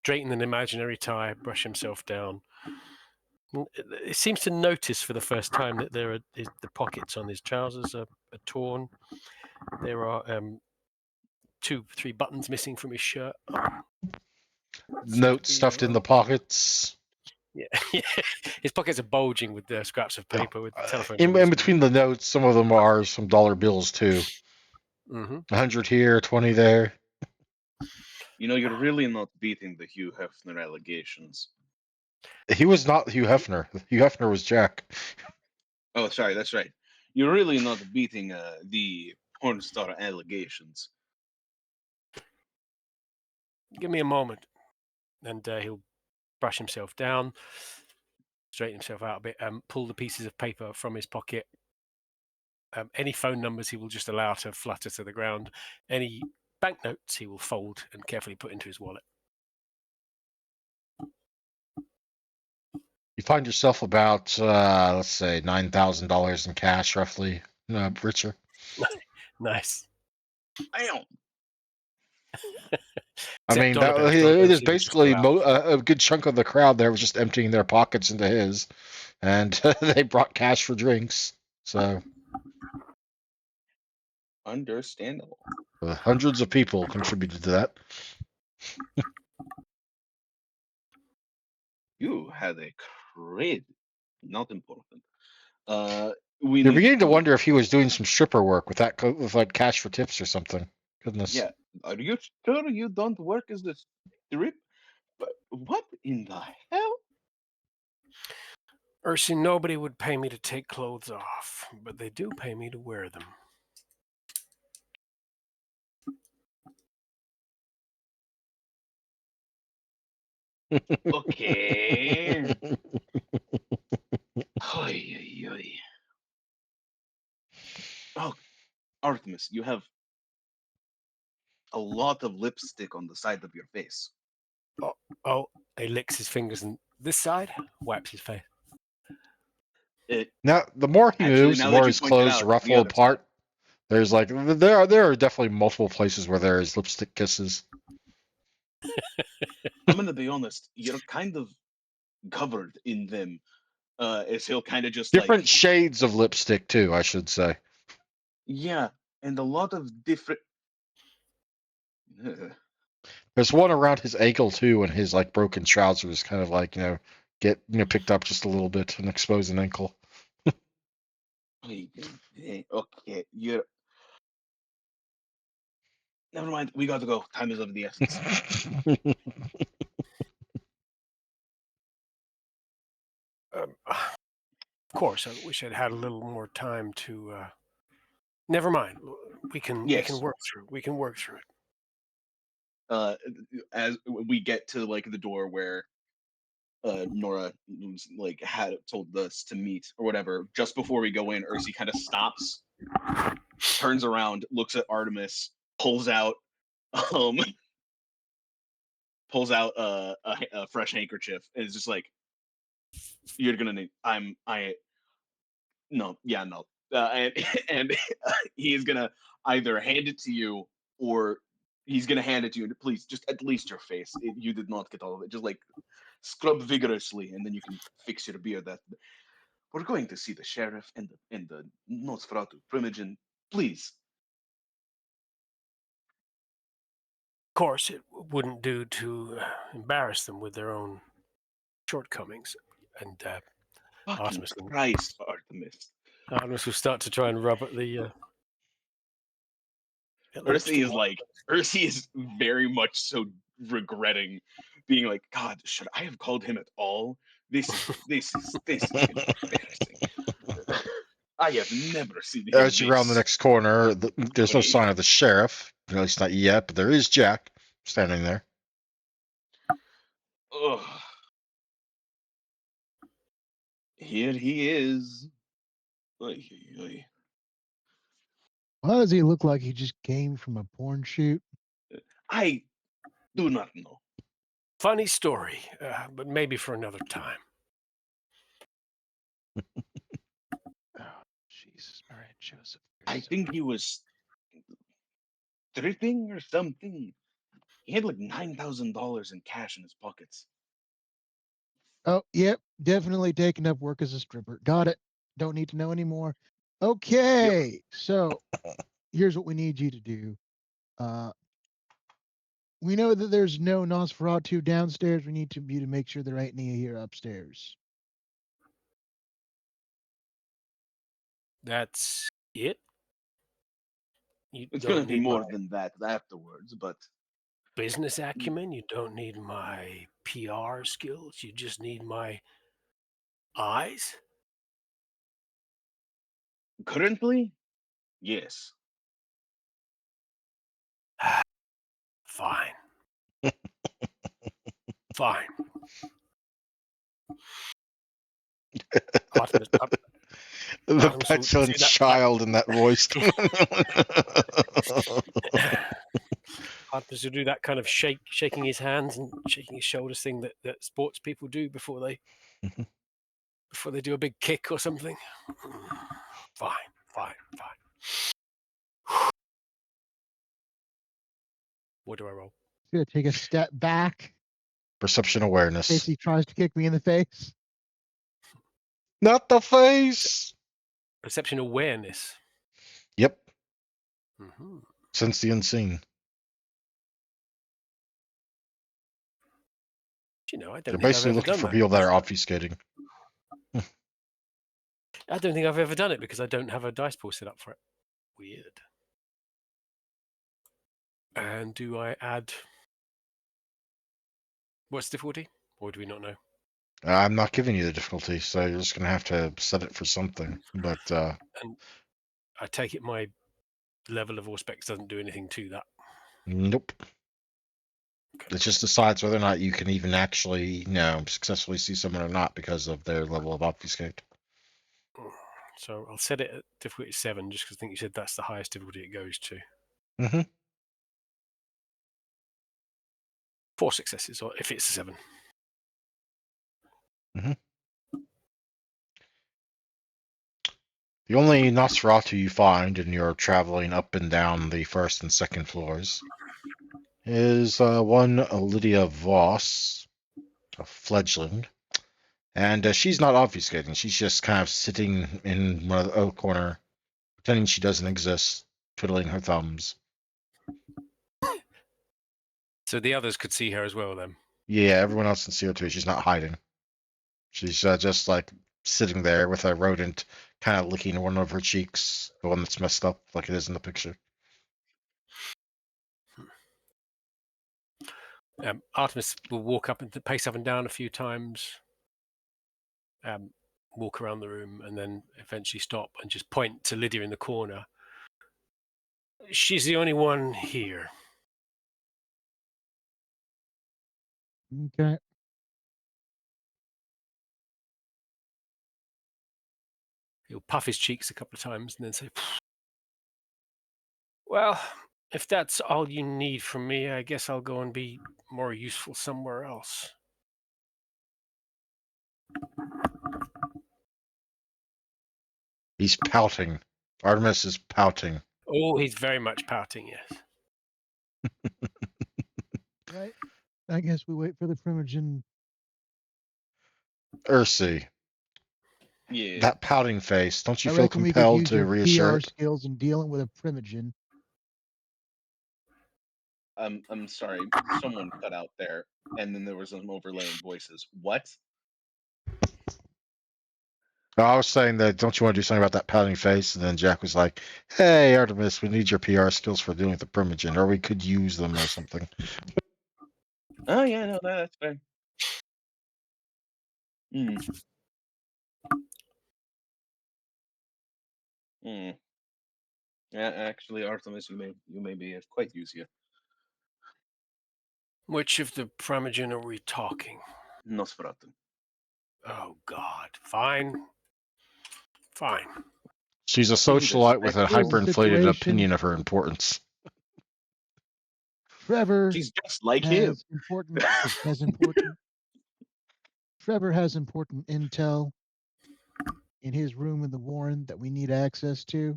B: straighten an imaginary tie, brush himself down. It seems to notice for the first time that the pockets on his trousers are torn. There are 2-3 buttons missing from his shirt.
A: Notes stuffed in the pockets.
B: Yeah, his pockets are bulging with scraps of paper with telephone
A: In
B: numbers.
A: between the notes, some of them are some dollar bills too.
B: Mm-hmm.
A: 100 here, 20 there.
C: You're really not beating the Hugh Hefner allegations.
A: He was not Hugh Hefner. Hugh Hefner was Jack.
C: Oh, sorry, that's right. You're really not beating the porn star allegations.
B: Give me a moment, and he'll brush himself down, straighten himself out a bit, pull the pieces of paper from his pocket. Any phone numbers he will just allow to flutter to the ground. Any banknotes he will fold and carefully put into his wallet.
A: You find yourself about, let's say, $9,000 in cash, roughly, richer.
B: Nice.
C: Damn.
A: I mean,
B: dollar bills.
A: it
B: Dollar bills
A: is
B: he will just
A: basically
B: allow.
A: a good chunk of the crowd there was just emptying their pockets into his, and they brought cash for drinks. So
C: Understandable.
A: hundreds of people contributed to that.
C: You had a crazy, not important. We
A: You're
C: need
A: beginning to
C: to.
A: wonder if he was doing some stripper work with that, with like cash for tips or something. Goodness.
C: Yeah. Are you sure you don't work as a strip? But what in the hell?
B: Ursi, nobody would pay me to take clothes off, but they do pay me to wear them.
C: Okay. Oy, oy, oy. Oh, Artemis, you have a lot of lipstick on the side of your face.
B: Oh, he licks his fingers and this side wipes his face.
A: Now, the more he
C: Actually,
A: moves, the
C: now that
A: more
C: you
A: his
C: point it
A: clothes
C: out, the
A: ruffle
C: other side.
A: apart. There's like there are definitely multiple places where there is lipstick kisses.
C: I'm gonna be honest, you're kind of covered in them. As he'll kind of just
A: Different
C: like,
A: shades of lipstick too, I should say.
C: yeah, and a lot of different.
A: There's one around his ankle too, and his like broken trousers kind of like get picked up just a little bit and expose an ankle.
C: Okay, you're. Never mind. We got to go. Time is of the essence.
B: Of course, I wish I'd had a little more time to. Never mind. We can
C: Yes.
B: work through. We can work through it.
C: As we get to like the door where Nora like had told us to meet or whatever, just before we go in, Ursi kind of stops turns around, looks at Artemis, pulls out um a fresh handkerchief, and is just like, "You're gonna need. I no, yeah, no." And and he's gonna either hand it to you, or he's gonna hand it to you. And please, just at least your face. You did not get all of it. Just like scrub vigorously, and then you can fix your beard. That we're going to see the sheriff and the Nosferatu Primogen. Please.
B: Of course, it wouldn't do to embarrass them with their own shortcomings. And
C: Fucking
B: Artemis will,
C: Christ, Artemis.
B: Artemis will start to try and rub at the
C: Ursi is very much so regretting being like, God, should I have called him at all? This is embarrassing. I have never seen him
A: As you round the
C: this
A: next corner, there's no
C: way.
A: sign of the sheriff. At least not yet, but there is Jack standing there.
C: Ugh. Here he is. Oy, oy, oy.
D: Why does he look like he just came from a porn shoot?
C: I do not know.
B: funny story, but maybe for another time.
D: Oh, Jesus, Mary and Joseph.
C: I think he was stripping or something. He had like $9,000 in cash in his pockets.
D: Oh, yep, definitely taking up work as a stripper. Got it. Don't need to know anymore. Okay, so here's what we need you to do. We know that there's no Nosferatu downstairs. We need you to make sure there ain't any here upstairs.
B: That's it. You
C: It's
B: don't
C: going to be
B: need
C: more
B: my
C: than that afterwards, but
B: business acumen. You don't need my PR skills. You just need my eyes.
C: currently, yes.
B: Fine. Fine. Artemis,
A: The
B: Artemis will do
A: petulance
B: that-
A: child in that voice.
B: Artemis will do that kind of shaking his hands and shaking his shoulders thing that sports people do before they
A: Mhm.
B: do a big kick or something. Fine. What do I roll?
D: He's gonna take a step back
A: Perception
D: in case
A: awareness.
D: he tries to kick me in the face.
A: Not the face.
B: Perception awareness.
A: Yep.
B: Mm-hmm.
A: Sense the unseen.
B: You know, I don't
A: They're
B: think I've
A: basically
B: ever
A: looking
B: done
A: for
B: that.
A: people that are obfuscating.
B: I don't think I've ever done it because I don't have a dice pool set up for it. Weird. And do I add? What's the difficulty? Or do we not know?
A: I'm not giving you the difficulty, so you're just going to have to set it for something. But
B: And I take it my level of Auspex doesn't do anything to that.
A: nope.
B: Okay.
A: It just decides whether or not you can even actually, successfully see someone or not because of their level of obfuscate.
B: So I'll set it at difficulty 7 just because I think you said that's the highest difficulty it goes to.
A: Mm-hmm.
B: 4 successes, or if it's a 7.
A: The only Nosferatu you find, and you're traveling up and down the first and second floors, is one Lydia Voss, a fledgling. And she's not obfuscating. She's just kind of sitting in one of the corner, pretending she doesn't exist, twiddling her thumbs.
B: So the others could see her as well then.
A: Yeah, everyone else can see her too. She's not hiding. She's just like sitting there with a rodent kind of licking one of her cheeks, the one that's messed up like it is in the picture.
B: Artemis will walk up and pace up and down a few times, walk around the room, and then eventually stop and just point to Lydia in the corner. She's the only one here.
D: Okay.
B: He'll puff his cheeks a couple of times and then say, Well, if that's all you need from me, I guess I'll go and be more useful somewhere else.
A: He's pouting. Artemis is pouting.
B: Oh, he's very much pouting, yes.
D: Right. I guess we wait for the Primogen.
A: Ursi,
C: Yeah.
A: that pouting face, don't you
D: I
A: feel
D: reckon we could
A: compelled
D: use
A: to
D: your
A: reassure
D: PR
A: it?
D: skills in dealing with a Primogen.
C: I'm sorry. Someone cut out there, and then there was some overlaying voices. What?
A: I was saying that, don't you want to do something about that pouting face? And then Jack was like, hey, Artemis, we need your PR skills for dealing with the Primogen, or we could use them or something.
C: Oh yeah, no, that's fair. Hmm. Hmm. Yeah, actually, Artemis, you may be of quite use here.
B: Which of the Primogen are we talking?
C: Nosferatu.
B: Oh, God. Fine. Fine.
A: She's a
C: Seemed
A: socialite with a
C: respectful.
D: Here's the
A: hyperinflated
D: situation.
A: opinion of her importance.
D: Trevor
C: She's just like him.
D: has important. Trevor has important intel in his room in the Warren that we need access to.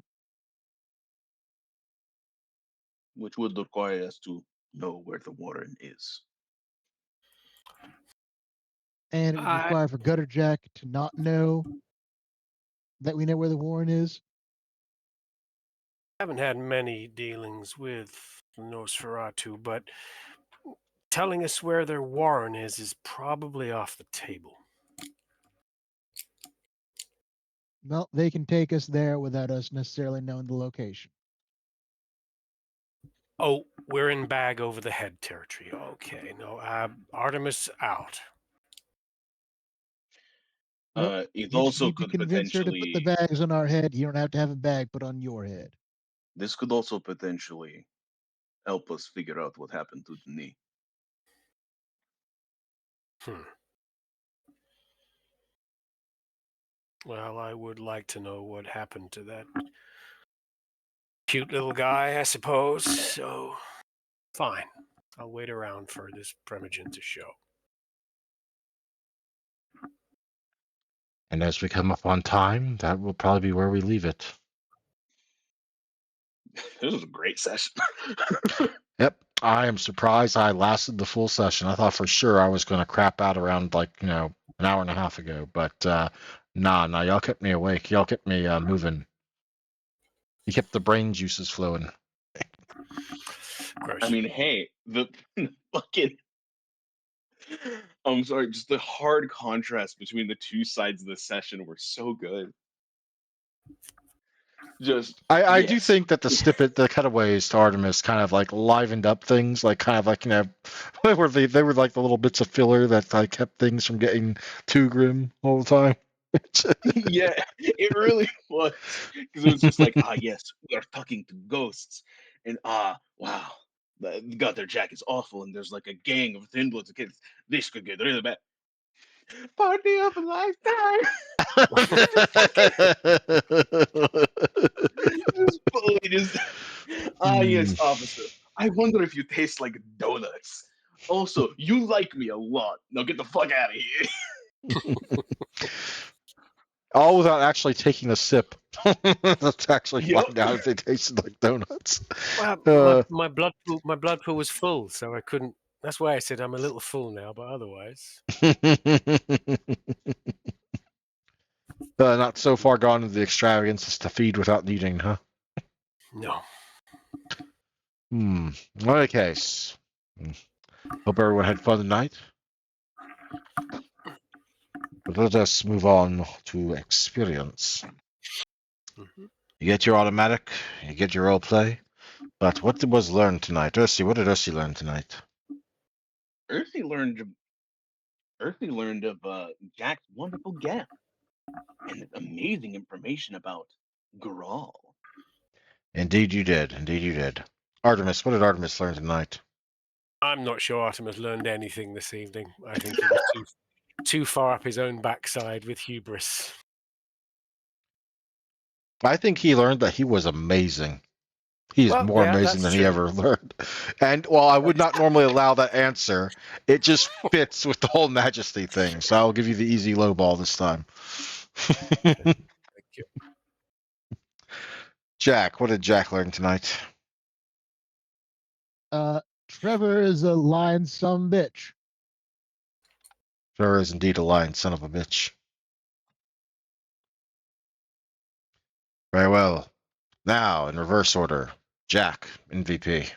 C: Which would require us to know where the Warren is.
D: And it would
B: I
D: require for Gutter Jack to not know that we know where the Warren is.
B: haven't had many dealings with Nosferatu, but telling us where their warren is probably off the table.
D: Well, they can take us there without us necessarily knowing the location.
B: Oh, we're in bag over the head territory. Okay, no, Artemis out.
D: Nope.
C: It
D: You just
C: also
D: need to
C: could
D: convince her to put the
C: potentially.
D: bags on our head. You don't have to have a bag put on your head.
C: This could also potentially help us figure out what happened to the knee.
B: Well, I would like to know what happened to that cute little guy, I suppose. So, fine. I'll wait around for this Primogen to show.
A: And as we come up on time, that will probably be where we leave it.
C: This was a great session.
A: Yep, I am surprised I lasted the full session. I thought for sure I was going to crap out around an hour and a half ago, but nah, y'all kept me awake. Y'all kept me moving. You kept the brain juices flowing.
B: Gross.
C: I mean, hey, the fucking. I'm sorry, just the hard contrast between the two sides of the session were so good. Just
A: I do
C: yes.
A: think that the cutaways to Artemis kind of like livened up things, like kind of like they were like the little bits of filler that like kept things from getting too grim all the time.
C: Yeah, it really was. Because it was just like, yes, we are talking to ghosts. And wow, the Gutter Jack is awful. And there's like a gang of Thin Bloods. This could get really bad. Party of a lifetime. Just fully just, yes, officer. I wonder if you taste like donuts. Also, you like me a lot. Now get the fuck out of here.
A: All without actually taking a sip. Let's actually
C: Yep.
A: find out if they tasted like donuts.
B: Well, my blood pool was full, so I couldn't. That's why I said I'm a little full now, but otherwise,
A: Not so far gone into the extravagance as to feed without needing, huh?
B: no.
A: Okay. Hope everyone had fun tonight. But let us move on to experience.
B: Mhm.
A: You get your automatic, you get your role play. But what was learned tonight? Ursi, what did Ursi learn tonight?
C: Earthy learned of Jack's wonderful gift and amazing information about Grawl.
A: Indeed you did. Indeed you did. Artemis, what did Artemis learn tonight?
B: I'm not sure Artemis learned anything this evening. I think he was too far up his own backside with hubris.
A: I think he learned that he was amazing. He's
B: Well,
A: more
B: yeah,
A: amazing
B: that's
A: than he
B: true.
A: ever learned. And while I would not normally allow that answer, it just fits with the whole majesty thing. So I'll give you the easy low ball this time.
B: Thank you.
A: Jack, what did Jack learn tonight?
D: Trevor is a lying some bitch.
A: Trevor is indeed a lying son of a bitch. Very well. Now, in reverse order, Jack, MVP.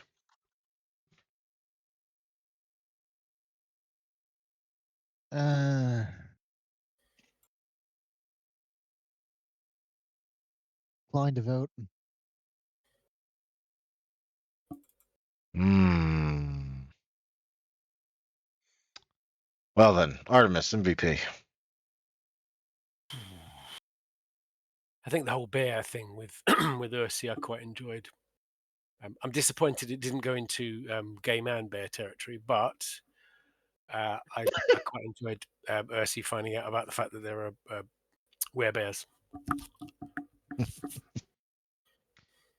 D: Inclined to vote.
A: Well then, Artemis, MVP.
B: I think the whole bear thing with with Ursi I quite enjoyed. I'm disappointed it didn't go into gay man bear territory, but I quite enjoyed Ursi finding out about the fact that there are werebears.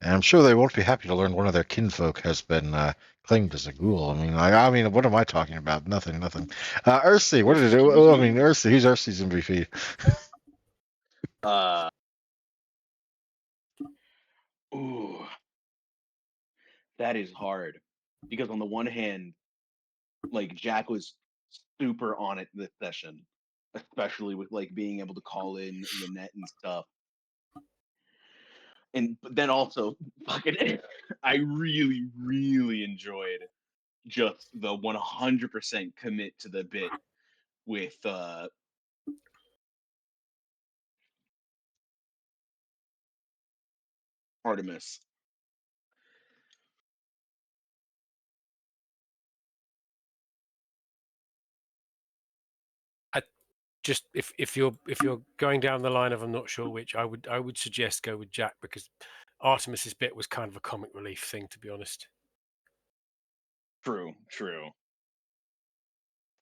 A: And I'm sure they won't be happy to learn one of their kinfolk has been claimed as a ghoul. I mean, what am I talking about? Nothing. Ursi, what did it do?
C: Excuse
A: I
C: me?
A: mean, Ursi, who's Ursi's MVP?
C: Ooh, that is hard because on the one hand, like Jack was super on it this session, especially with like being able to call in Lynette and stuff. And but then also fucking I really enjoyed just the 100% commit to the bit with Artemis.
B: Just if you're going down the line of I'm not sure which, I would suggest go with Jack, because Artemis's bit was kind of a comic relief thing, to be honest.
C: True.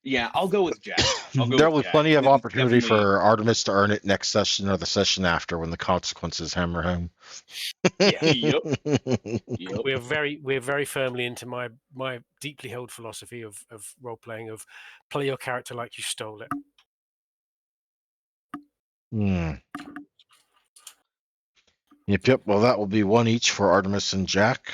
C: Yeah, I'll go with Jack. I'll go
A: There
C: with
A: will be
C: Jack.
A: plenty of
C: This is
A: opportunity
C: definitely
A: for Artemis to earn it next session or the session after when the consequences hammer home.
B: Yeah.
C: Yep.
B: We're very firmly into my deeply held philosophy of role playing, of play your character like you stole it.
A: Yep. Well, that will be one each for Artemis and Jack.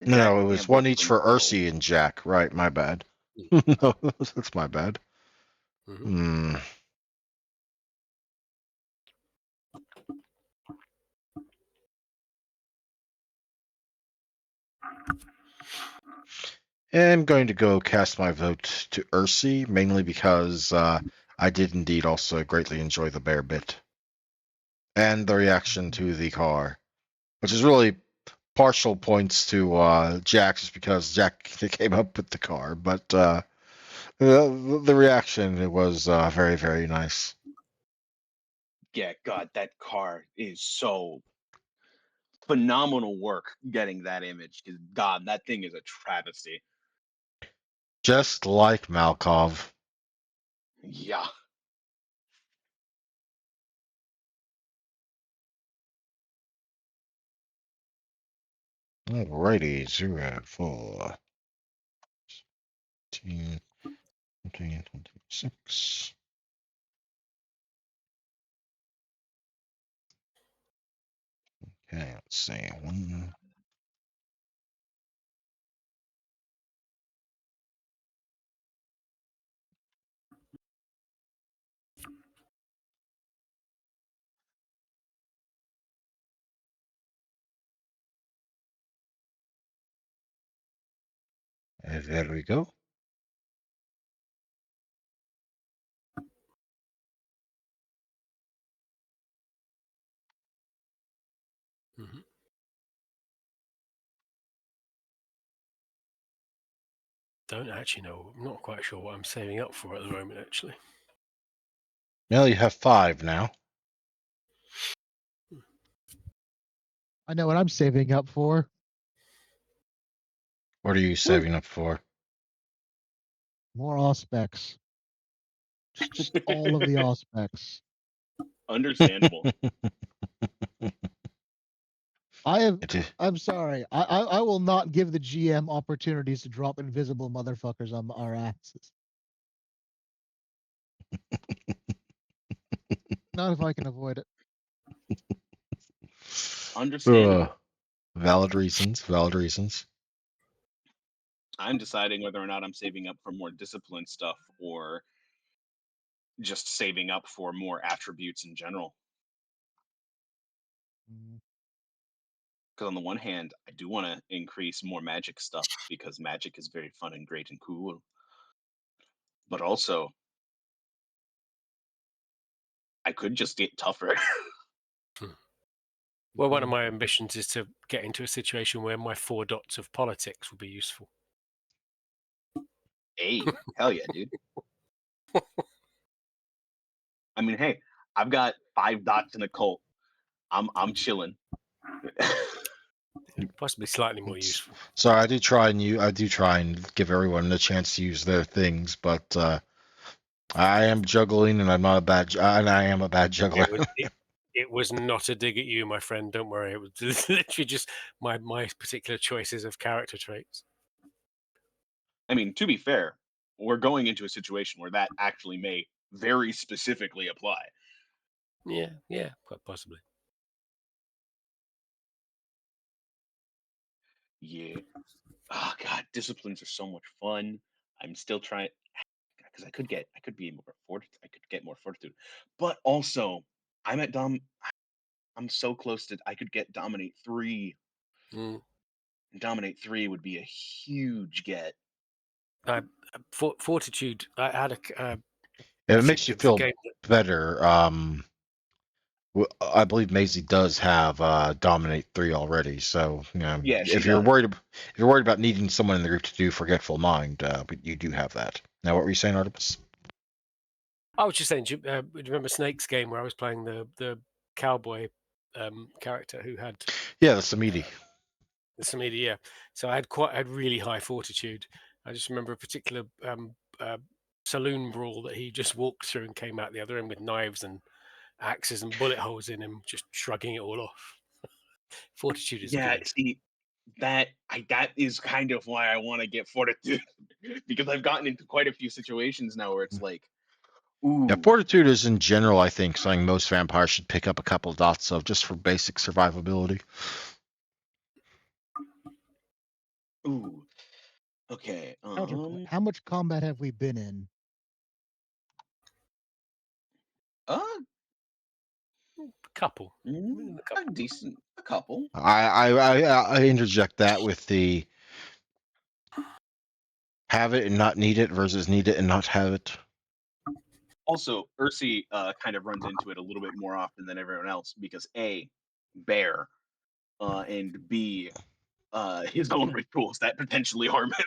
C: Jack
A: No, it
C: can
A: was
C: have both
A: one
C: of
A: each
C: them as
A: for
C: well.
A: Ursi and Jack. Right, my bad. No, that's my bad.
B: Mm-hmm.
A: I'm going to go cast my vote to Ursi, mainly because I did indeed also greatly enjoy the bear bit. And the reaction to the car, which is really partial points to Jack, just because Jack came up with the car. But the reaction, it was very, very nice.
C: Yeah, God, that car is so phenomenal work getting that image. Because God, that thing is a travesty.
A: Just like Malkov.
C: Yeah.
A: Alrighty, 0, 4, 15, 20, 26. Okay, let's see. One. And there we go.
B: Mm-hmm. Don't actually know. I'm not quite sure what I'm saving up for at the moment, actually.
A: Well, you have 5 now.
D: I know what I'm saving up for.
A: What are you saving up for?
D: More auspecs. Just all of the auspecs.
C: Understandable.
D: I'm sorry. I will not give the GM opportunities to drop invisible motherfuckers on our asses. Not if I can avoid it.
C: Understandable.
A: Valid reasons. Valid reasons.
C: I'm deciding whether or not I'm saving up for more discipline stuff or just saving up for more attributes in general.
D: Mm,
C: Because on the one hand, I do want to increase more magic stuff because magic is very fun and great and cool. But also, I could just get tougher.
B: Well, one of my ambitions is to get into a situation where my 4 dots of politics will be useful.
C: Hey, hell yeah, dude. I mean, hey, I've got 5 dots in a cult. I'm chilling.
B: Possibly slightly more useful.
A: Sorry, I do try and give everyone a chance to use their things, but I am juggling, and I am a bad juggler.
B: It was not a dig at you, my friend. Don't worry. It was literally just my particular choices of character traits.
C: I mean, to be fair, we're going into a situation where that actually may very specifically apply.
B: Yeah, quite possibly.
C: Yeah. Oh god, disciplines are so much fun. I'm still trying because I could get more fortitude. But also, I'm at dom I'm so close to I could get dominate 3.
B: Mm.
C: Dominate 3 would be a huge get.
B: Fortitude. I had a.
A: If it makes you
B: it was a
A: feel
B: game that,
A: better, I believe Maisie does have Dominate 3 already. So
C: Yeah, she
A: if you're
C: does.
A: worried about needing someone in the group to do Forgetful Mind, but you do have that. Now, what were you saying, Artemis?
B: I was just saying. Do you remember Snake's game where I was playing the cowboy character who had
A: Yeah, the Samidi.
B: the Samidi? Yeah. So I had really high fortitude. I just remember a particular saloon brawl that he just walked through and came out the other end with knives and axes and bullet holes in him, just shrugging it all off. Fortitude is
C: Yeah,
B: good.
C: see, that is kind of why I want to get fortitude because I've gotten into quite a few situations now where it's like,
A: Yeah,
C: ooh,
A: Fortitude is in general, I think, something most vampires should pick up a couple dots of just for basic survivability.
C: ooh. Okay.
D: Counterpoint. How much combat have we been in?
C: Uh,
B: Couple.
C: a couple.
A: I interject that with the have it and not need it versus need it and not have it.
C: Also, Ursi kind of runs into it a little bit more often than everyone else because A, bear, and B, his own rituals that potentially harm him.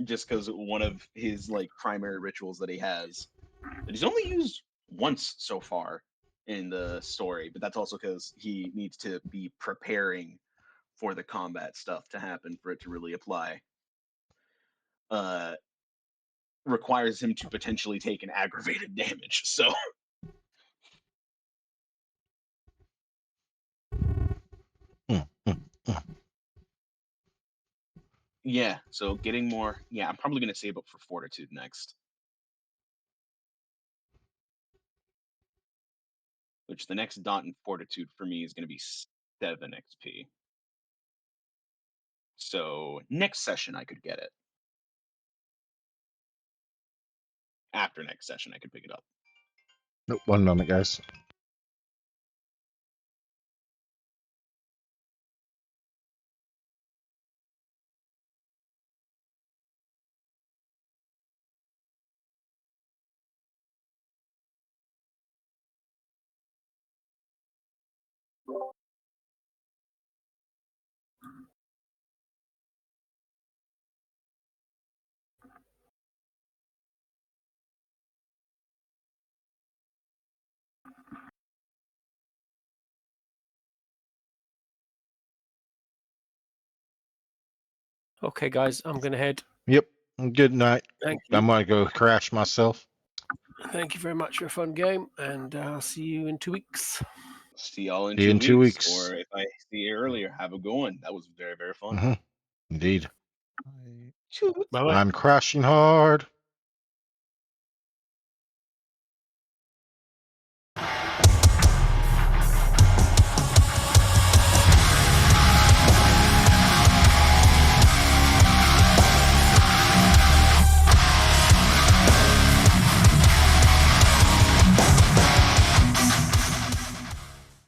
C: Just because one of his like primary rituals that he has that he's only used once so far in the story, but that's also because he needs to be preparing for the combat stuff to happen for it to really apply. Uh, requires him to potentially take an aggravated damage. So yeah, so getting more. Yeah, I'm probably gonna save up for fortitude next. Which the next dot in fortitude for me is gonna be 7 XP. So next session I could get it. After next session I could pick it up.
A: Nope, one moment, guys.
B: Okay, guys, I'm going to head.
A: Yep. Good night.
B: Thank you.
A: I'm gonna go crash myself.
B: Thank you very much for a fun game, and I'll see you in 2 weeks.
C: See y'all in
A: See you
C: 2
A: in 2
C: weeks.
A: weeks.
C: Or if I see you earlier, have a good one. That was very, very fun.
A: Mhm. Indeed.
D: I
C: Shoot.
B: Bye bye.
A: I'm crashing hard.